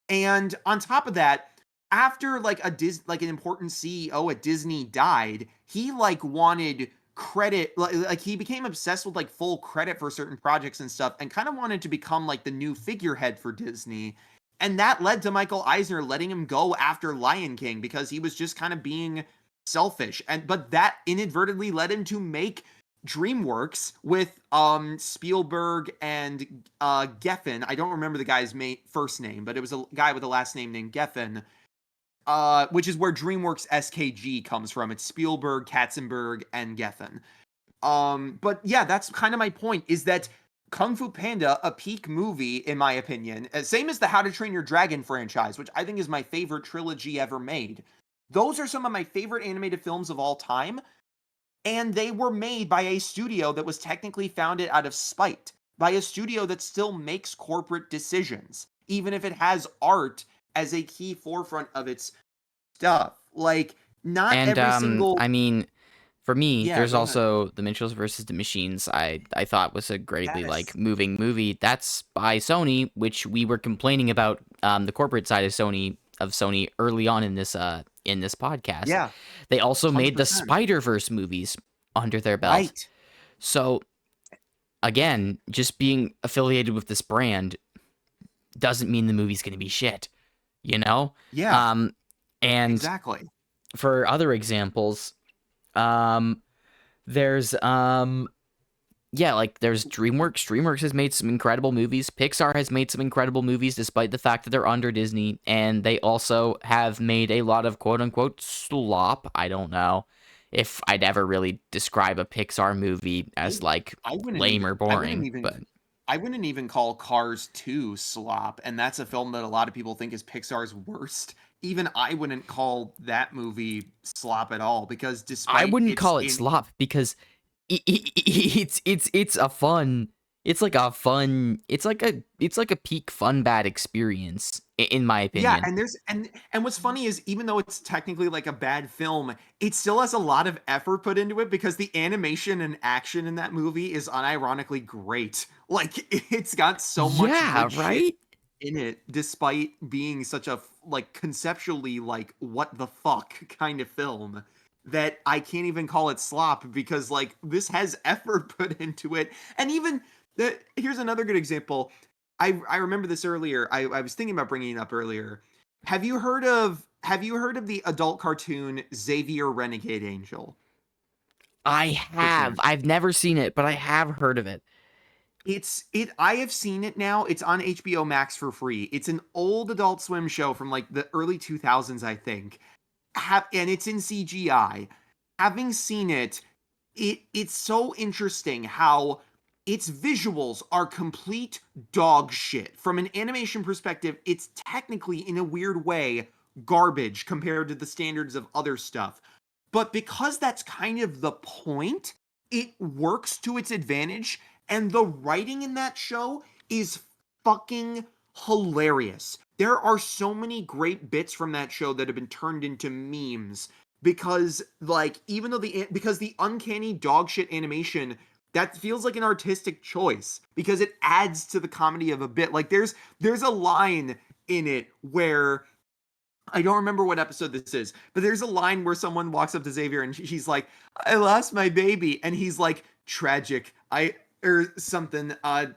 And on top of that, after like an important CEO at Disney died, he like wanted credit, like he became obsessed with like full credit for certain projects and stuff, and kind of wanted to become like the new figurehead for Disney. And that led to Michael Eisner letting him go after Lion King because he was just kind of being selfish. And but that inadvertently led him to make DreamWorks with Spielberg and Geffen. I don't remember the guy's first name, but it was a guy with a last name named Geffen, which is where DreamWorks SKG comes from. It's Spielberg, Katzenberg, and Geffen. But yeah, that's kind of my point, is that Kung Fu Panda, a peak movie, in my opinion, same as the How to Train Your Dragon franchise, which I think is my favorite trilogy ever made. Those are some of my favorite animated films of all time, and they were made by a studio that was technically founded out of spite, by a studio that still makes corporate decisions, even if it has art as a key forefront of its stuff. Like, not And every single... I mean, for me, Yeah, there's go ahead. also The Mitchells versus the Machines. I thought was a greatly like Yes. moving movie. That's by Sony, which we were complaining about the corporate side of Sony early on in this podcast. Yeah, They also made the 100%. Spider-Verse movies under their belt. Right. So again, just being affiliated with this brand doesn't mean the movie's going to be shit, you know? Yeah, Um and exactly. for other examples, um there's yeah, like there's DreamWorks. DreamWorks has made some incredible movies. Pixar has made some incredible movies despite the fact that they're under Disney, and they also have made a lot of quote unquote slop. I don't know if I'd ever really describe a Pixar movie I as like I wouldn't lame even or I wouldn't boring, even but I wouldn't even call Cars 2 slop, and that's a film that a lot of people think is Pixar's worst. Even I wouldn't call that movie slop at all, because I despite wouldn't its call it in slop because it's a fun it's like a fun it's like a peak fun bad experience in my Yeah, opinion. and there's and what's funny is, even though it's technically like a bad film, it still has a lot of effort put into it, because the animation and action in that movie is unironically great. Like, it's got so much Yeah, good shit right? in it, despite being such a like conceptually like what the fuck kind of film, that I can't even call it slop, because like this has effort put into it. And even here's another good example. I remember this earlier. I was thinking about bringing it up earlier. Have you heard of the adult cartoon Xavier Renegade Angel, perchance? I've never seen it, but I have heard of it. I have seen it now. It's on HBO Max for free. It's an old Adult Swim show from like the early 2000s, I think. And it's in CGI. Having seen it, it's so interesting how its visuals are complete dog shit. From an animation perspective, it's technically, in a weird way, garbage compared to the standards of other stuff. But because that's kind of the point, it works to its advantage, and the writing in that show is fucking hilarious. There are so many great bits from that show that have been turned into memes, because like, even though because the uncanny dog shit animation, that feels like an artistic choice, because it adds to the comedy of a bit. Like, there's a line in it where, I don't remember what episode this is, but there's a line where someone walks up to Xavier and she's like, "I lost my baby," and he's like, tragic. Or something. I'm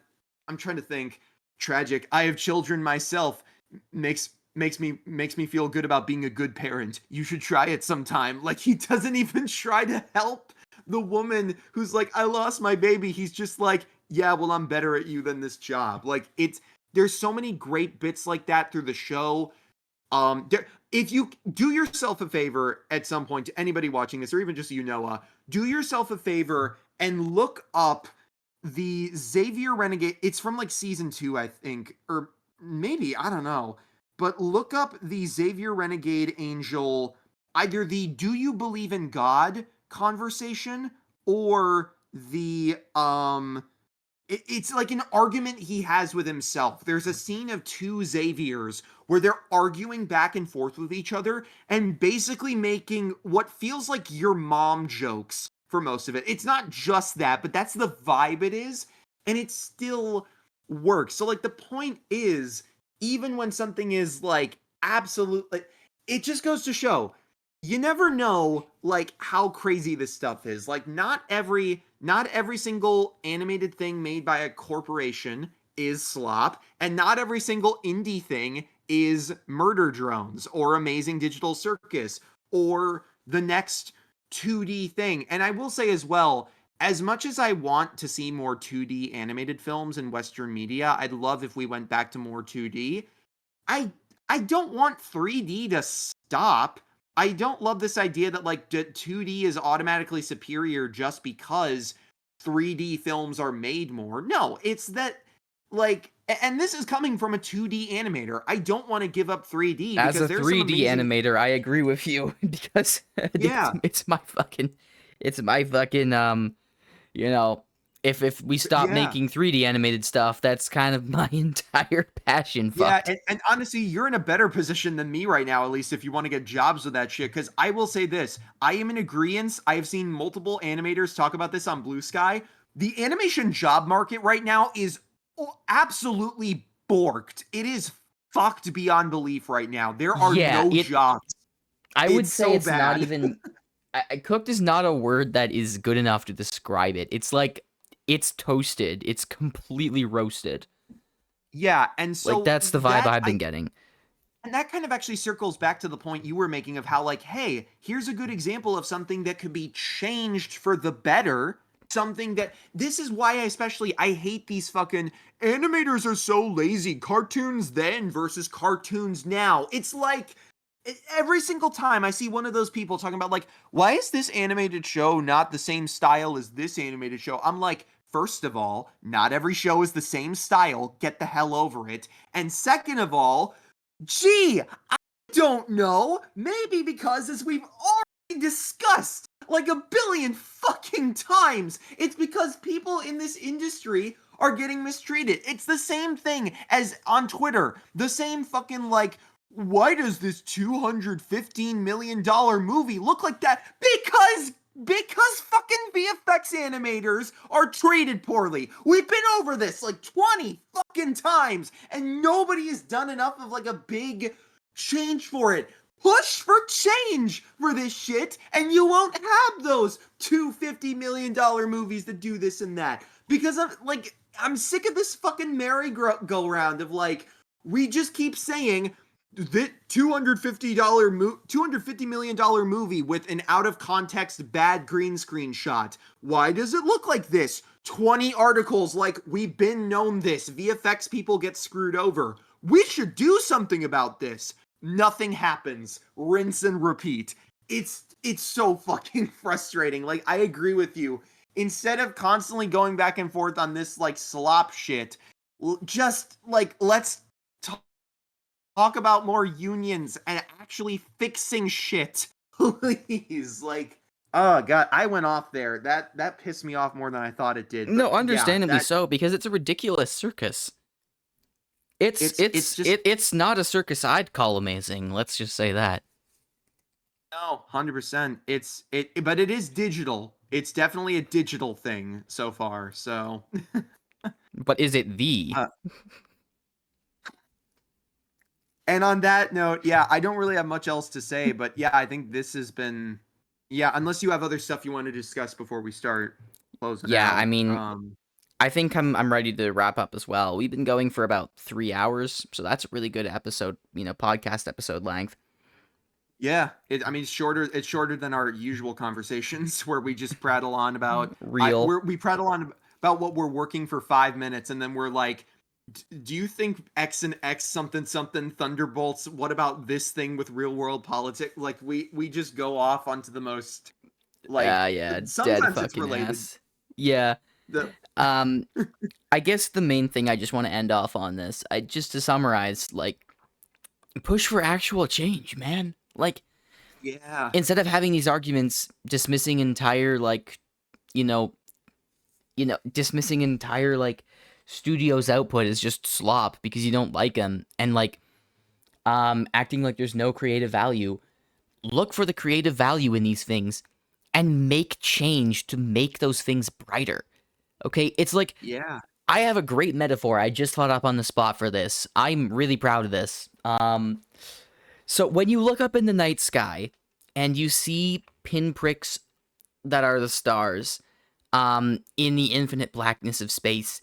trying to think. Tragic. I have children myself. Makes me feel good about being a good parent. You should try it sometime. Like, he doesn't even try to help the woman who's like, I lost my baby. He's just like, yeah, well, I'm better at you than this job. Like, there's so many great bits like that through the show. If you do yourself a favor at some point, to anybody watching this, or even just you, Noah, do yourself a favor and look up the Xavier Renegade. It's from like season 2, I think, or maybe, I don't know. But look up the Xavier Renegade Angel, either the "Do you believe in God" conversation, or the it's like an argument he has with himself. There's a scene of two Xaviers where they're arguing back and forth with each other and basically making what feels like your mom jokes for most of it. It's not just that, but that's the vibe it is, and it still works. So like the point is, even when something is like absolutely, it just goes to show you never know like how crazy this stuff is. Like not every single animated thing made by a corporation is slop, and not every single indie thing is Murder Drones or Amazing Digital Circus or the next 2D thing. And I will say as well, as much as I want to see more 2D animated films in Western media, I'd love if we went back to more 2D. I I don't want 3D to stop. I don't love this idea that like 2D is automatically superior just because 3D films are made more. No, it's that like, and this is coming from a 2D animator. I don't want to give up 3D As because a there's some 3D amazing. animator, I agree with you because Yeah, it's my fucking you know, if we stop yeah. making 3D animated stuff, that's kind of my entire passion Yeah, fucked. and honestly, you're in a better position than me right now, at least if you want to get jobs with that shit. Because I will say this, I am in agreement. I have seen multiple animators talk about this on Blue Sky. The animation job market right now is absolutely borked. It is fucked beyond belief right now. There are Yeah, no jobs. I would It's say so it's not bad. even cooked is not a word that is good enough to describe it. It's like it's toasted. It's completely roasted. Yeah, and Like so that's the vibe that I've been getting. and that kind of actually circles back to the point you were making of how, like, hey, here's a good example of something that could be changed for the better. Something that this is why I hate these fucking animators are so lazy. Cartoons then versus cartoons now. It's like every single time I see one of those people talking about, like, why is this animated show not the same style as this animated show? I'm like, first of all, not every show is the same style. Get the hell over it. And second of all, gee, I don't know. Maybe because, as we've already discussed like a billion fucking times, it's because people in this industry are getting mistreated. It's the same thing as on Twitter. The same fucking like, why does this $215 million movie look like that? Because fucking VFX animators are treated poorly. We've been over this like 20 fucking times, and nobody has done enough of like a big change for it. Push for change for this shit, and you won't have those $250 million movies that do this and that. Because I'm sick of this fucking merry-go-round of like, we just keep saying the $250 million movie with an out of context bad green screen shot. Why does it look like this? 20 articles like, we've been known this. VFX people get screwed over. We should do something about this. Nothing happens. Rinse and repeat. It's so fucking frustrating. Like, I agree with you. Instead of constantly going back and forth on this like slop shit, just like let's talk about more unions and actually fixing shit. Please. Like, oh god, I went off there. That pissed me off more than I thought it did. But No, yeah, understandably that so, because it's a ridiculous circus. It's it's it's just it, it's not a circus I'd call amazing. Let's just say that. no, 100%. But it is digital. It's definitely a digital thing so far. So, But is it the? uh, and on that note, yeah, I don't really have much else to say, but yeah, I think this has been, yeah, unless you have other stuff you want to discuss before we start. close it Yeah, I out. mean, I think I'm ready to wrap up as well. We've been going for about 3 hours, so that's a really good episode, podcast episode length. Yeah, I mean, It's shorter than our usual conversations where we just prattle on about. Real. We prattle on about what we're working for 5 minutes, and then we're like, "Do you think X and X something something Thunderbolts? What about this thing with real world politics?" Like we just go off onto the most like. Yeah, dead Sometimes it's fucking related. ass. Yeah. The Um, I guess the main thing I just want to end off on this, just to summarize, like, push for actual change, man. Like, yeah, instead of having these arguments dismissing entire, like, you know, dismissing entire, like, studio's output as just slop because you don't like them, and, like, acting like there's no creative value. Look for the creative value in these things and make change to make those things brighter. Okay? It's like, yeah, I have a great metaphor I just thought up on the spot for this. I'm really proud of this. So when you look up in the night sky and you see pinpricks that are the stars, in the infinite blackness of space,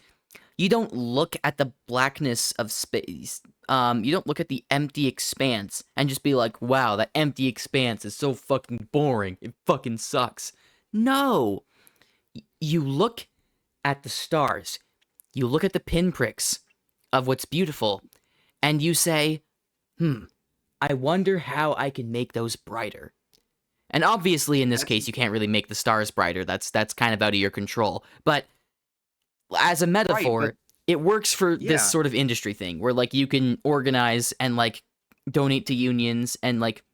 you don't look at the blackness of space. You don't look at the empty expanse and just be like, wow, that empty expanse is so fucking boring. It fucking sucks. No. You look at the stars. You look at the pinpricks of what's beautiful, and you say, I wonder how I can make those brighter. And obviously, in this that's case, you can't really make the stars brighter. That's kind of out of your control. But as a right. metaphor, But it works for this yeah, sort of industry thing where, like, you can organize and, like, donate to unions and, like,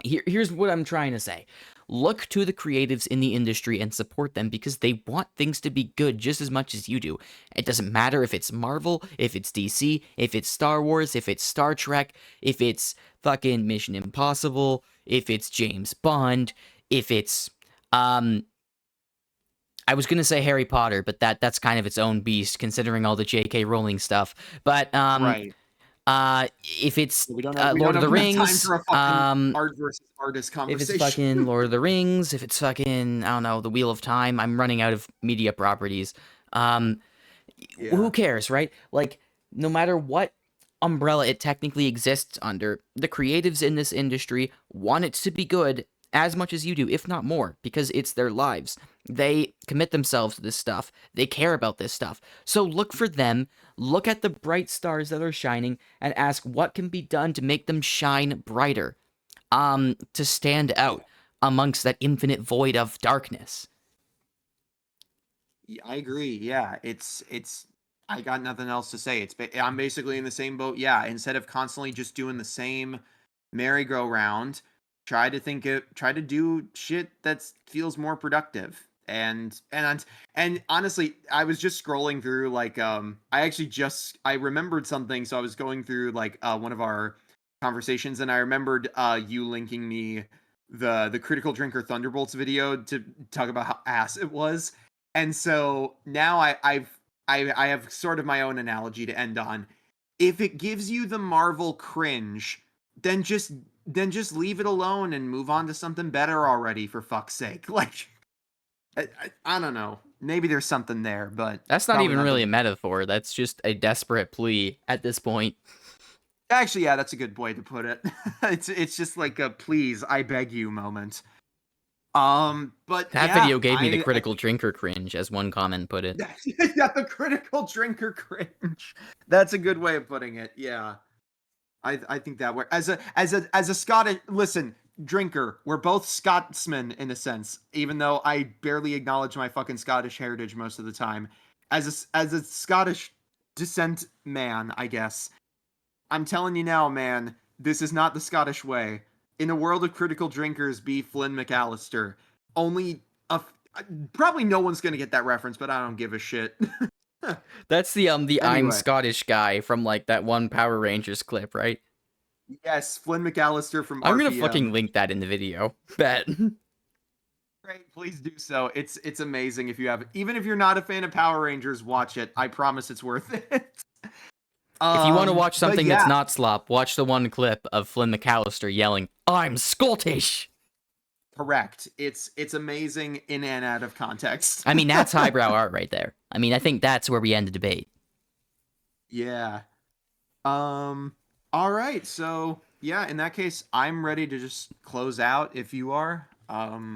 here's what I'm trying to say. Look to the creatives in the industry and support them because they want things to be good just as much as you do. It doesn't matter if it's Marvel, if it's DC, if it's Star Wars, if it's Star Trek, if it's fucking Mission Impossible, if it's James Bond, if it's I was gonna say Harry Potter, but that's kind of its own beast considering all the J.K. Rowling stuff. But right. if it's We don't Lord of have the enough time Rings, for a fucking art versus artist if it's conversation. fucking Lord of the Rings, if it's fucking, I don't know, The Wheel of Time, I'm running out of media properties. Um, Yeah. who cares, right? Like, no matter what umbrella it technically exists under, the creatives in this industry want it to be good as much as you do, if not more, because it's their lives. They commit themselves to this stuff. They care about this stuff. So look for them, look at the bright stars that are shining, and ask what can be done to make them shine brighter, to stand out amongst that infinite void of darkness. I agree. Yeah, it's. I got nothing else to say. I'm basically in the same boat. Yeah, instead of constantly just doing the same merry-go-round, try to do shit that feels more productive. And honestly, I was just scrolling through like I remembered something, so I was going through like one of our conversations, and I remembered you linking me the Critical Drinker Thunderbolts video to talk about how ass it was. And so now I have sort of my own analogy to end on. If it gives you the Marvel cringe, then just leave it alone and move on to something better already, for fuck's sake. Like I don't know. Maybe there's something there, but That's not probably even not really the. a metaphor. That's just a desperate plea at this point. Actually, yeah, that's a good way to put it. It's just like a please, I beg you moment. But That yeah, video gave me the I critical drinker cringe, as one comment put it. yeah, the critical drinker cringe. That's a good way of putting it. Yeah. I think that works. As a Scottish listen, drinker, we're both Scotsmen in a sense, even though I barely acknowledge my fucking Scottish heritage most of the time. As a Scottish descent man, I guess. I'm telling you now, man, this is not the Scottish way. In a world of critical drinkers, be Flynn McAllister. Only a probably no one's gonna get that reference, but I don't give a shit. That's the I'm Anyway, Scottish guy from, like, that one Power Rangers clip, right? yes, Flynn McAllister from I'm gonna fucking RPM. link that in the video. Bet. Great, please do so. It's amazing if you have, even if you're not a fan of Power Rangers, watch it. I promise it's worth it. If you want to watch But something that's yeah, not slop, watch the one clip of Flynn McAllister yelling, I'm Scottish! Correct. It's amazing in and out of context. I mean, that's highbrow art right there. I mean, I think that's where we end the debate. Yeah. All right. So, yeah, in that case, I'm ready to just close out if you are.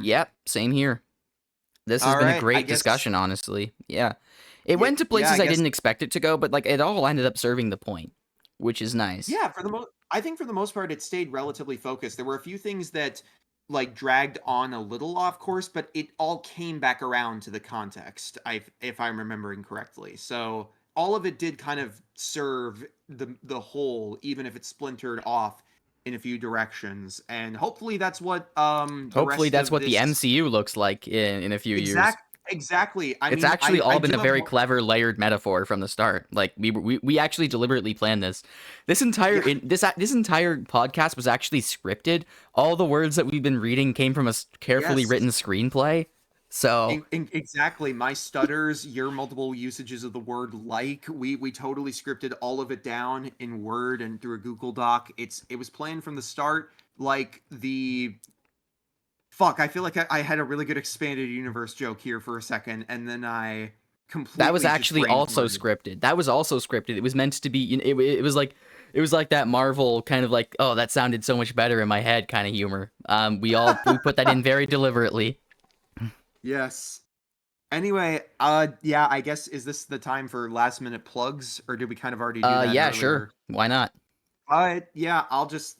Yep, same here. This has All been a right. I great guess discussion, honestly. Yeah. It yeah, went to yeah, I places I guess didn't expect it to go, but like it all ended up serving the point, which is nice. yeah, I think for the most part it stayed relatively focused. There were a few things that like dragged on a little off course, but it all came back around to the context. If I'm remembering correctly. So all of it did kind of serve the whole, even if it splintered off in a few directions. And hopefully that's what the Hopefully rest that's of what the this MCU looks like in a few years. exactly. I It's mean, actually I all been do a have very clever layered metaphor from the start. Like we actually deliberately planned this. This entire yeah. this entire podcast was actually scripted. All the words that we've been reading came from a carefully Yes. written screenplay. So Exactly. My stutters, your multiple usages of the word like, we totally scripted all of it down in Word and through a Google Doc. It was planned from the start like the fuck, I feel like I had a really good expanded universe joke here for a second and then I that was completely just actually brain also farted. scripted. That was also scripted. It was meant to be. It was like that Marvel kind of like, oh, that sounded so much better in my head kind of humor. We put that in very deliberately. Yes. Anyway, yeah, I guess is this the time for last minute plugs or did we kind of already do that Yeah, sure. earlier? Why not? Yeah, I'll just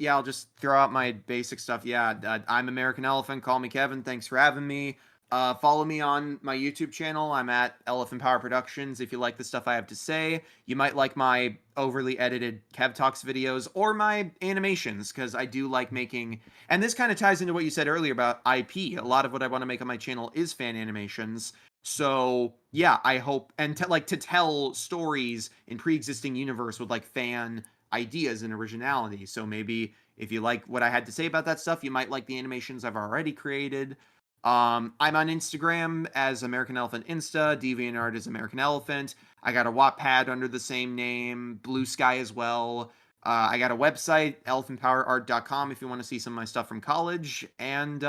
throw out my basic stuff. Yeah, I'm American Elephant. Call me Kevin. Thanks for having me. Follow me on my YouTube channel. I'm at Elephant Power Productions. If you like the stuff I have to say, you might like my overly edited Kev Talks videos or my animations because I do like making. And this kind of ties into what you said earlier about IP. A lot of what I want to make on my channel is fan animations. So yeah, I hope and to tell stories in pre-existing universe with like fan ideas and originality. So maybe if you like what I had to say about that stuff, you might like the animations I've already created. I'm on Instagram as American Elephant Insta, DeviantArt is American Elephant. I got a Wattpad under the same name, Blue Sky as well. I got a website, elephantpowerart.com, if you want to see some of my stuff from college. And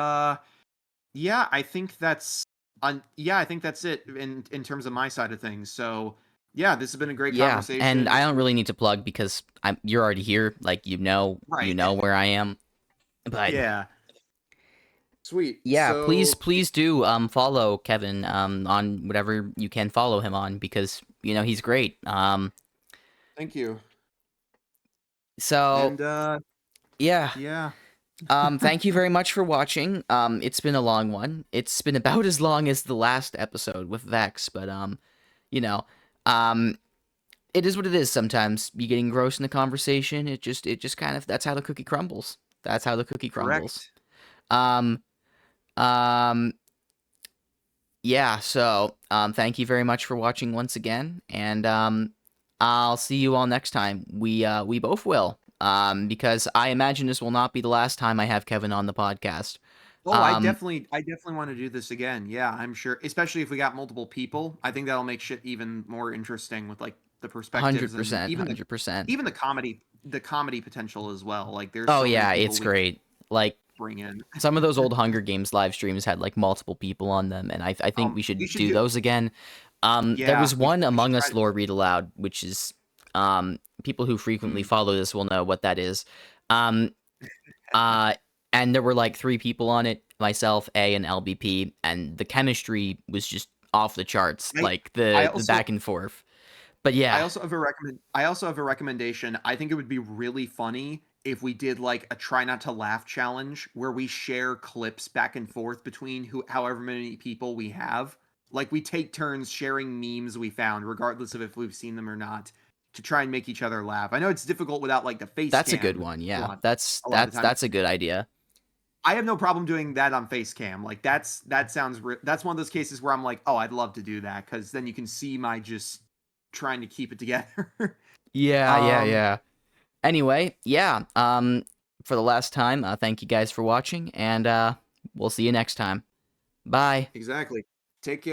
yeah, I think that's it in terms of my side of things. So yeah, this has been a great Yeah, and conversation. I This don't was really need to plug because you're already here. Like you right. know where I am. But Yeah. Sweet. yeah, So, please do follow Kevin on whatever you can follow him on because he's great. thank you. So And yeah. yeah. Thank you very much for watching. It's been a long one. It's been about as long as the last episode with Vex, but you know, um, it is what it is. Sometimes you get engrossed in the conversation. It just kind of that's how the cookie crumbles. That's how the cookie crumbles. Correct. Um, um, yeah. So, thank you very much for watching once again, and I'll see you all next time. We both will. Because I imagine this will not be the last time I have Kevin on the podcast. Oh, Um, I definitely want to do this again. Yeah, I'm sure. Especially if we got multiple people. I think that'll make shit even more interesting with like the perspectives and 100%, even 100%. the comedy potential as well. Like there's Oh so many yeah, people it's we could great. Like bring in. some of those old Hunger Games live streams had like multiple people on them, and I think we We should should do do those again. There yeah, was one we should Among try Us to lore read aloud, which is people who frequently hmm. follow this will know what that is. Um, uh, and there were like three people on it, myself, A, and LBP, and the chemistry was just off the charts, I like I the also back and forth. But I yeah, also have a I also have a recommendation. I think it would be really funny if we did like a try not to laugh challenge where we share clips back and forth between however many people we have. Like we take turns sharing memes we found, regardless of if we've seen them or not, to try and make each other laugh. I know it's difficult without like the face that's a good cam one. a Yeah, lot a lot of the time. that's a good idea. I have no problem doing that on face cam. Like that's one of those cases where I'm like, oh, I'd love to do that because then you can see my just trying to keep it together. Yeah, yeah, um, yeah. Anyway, yeah. For the last time, thank you guys for watching, and we'll see you next time. Bye. exactly. Take care.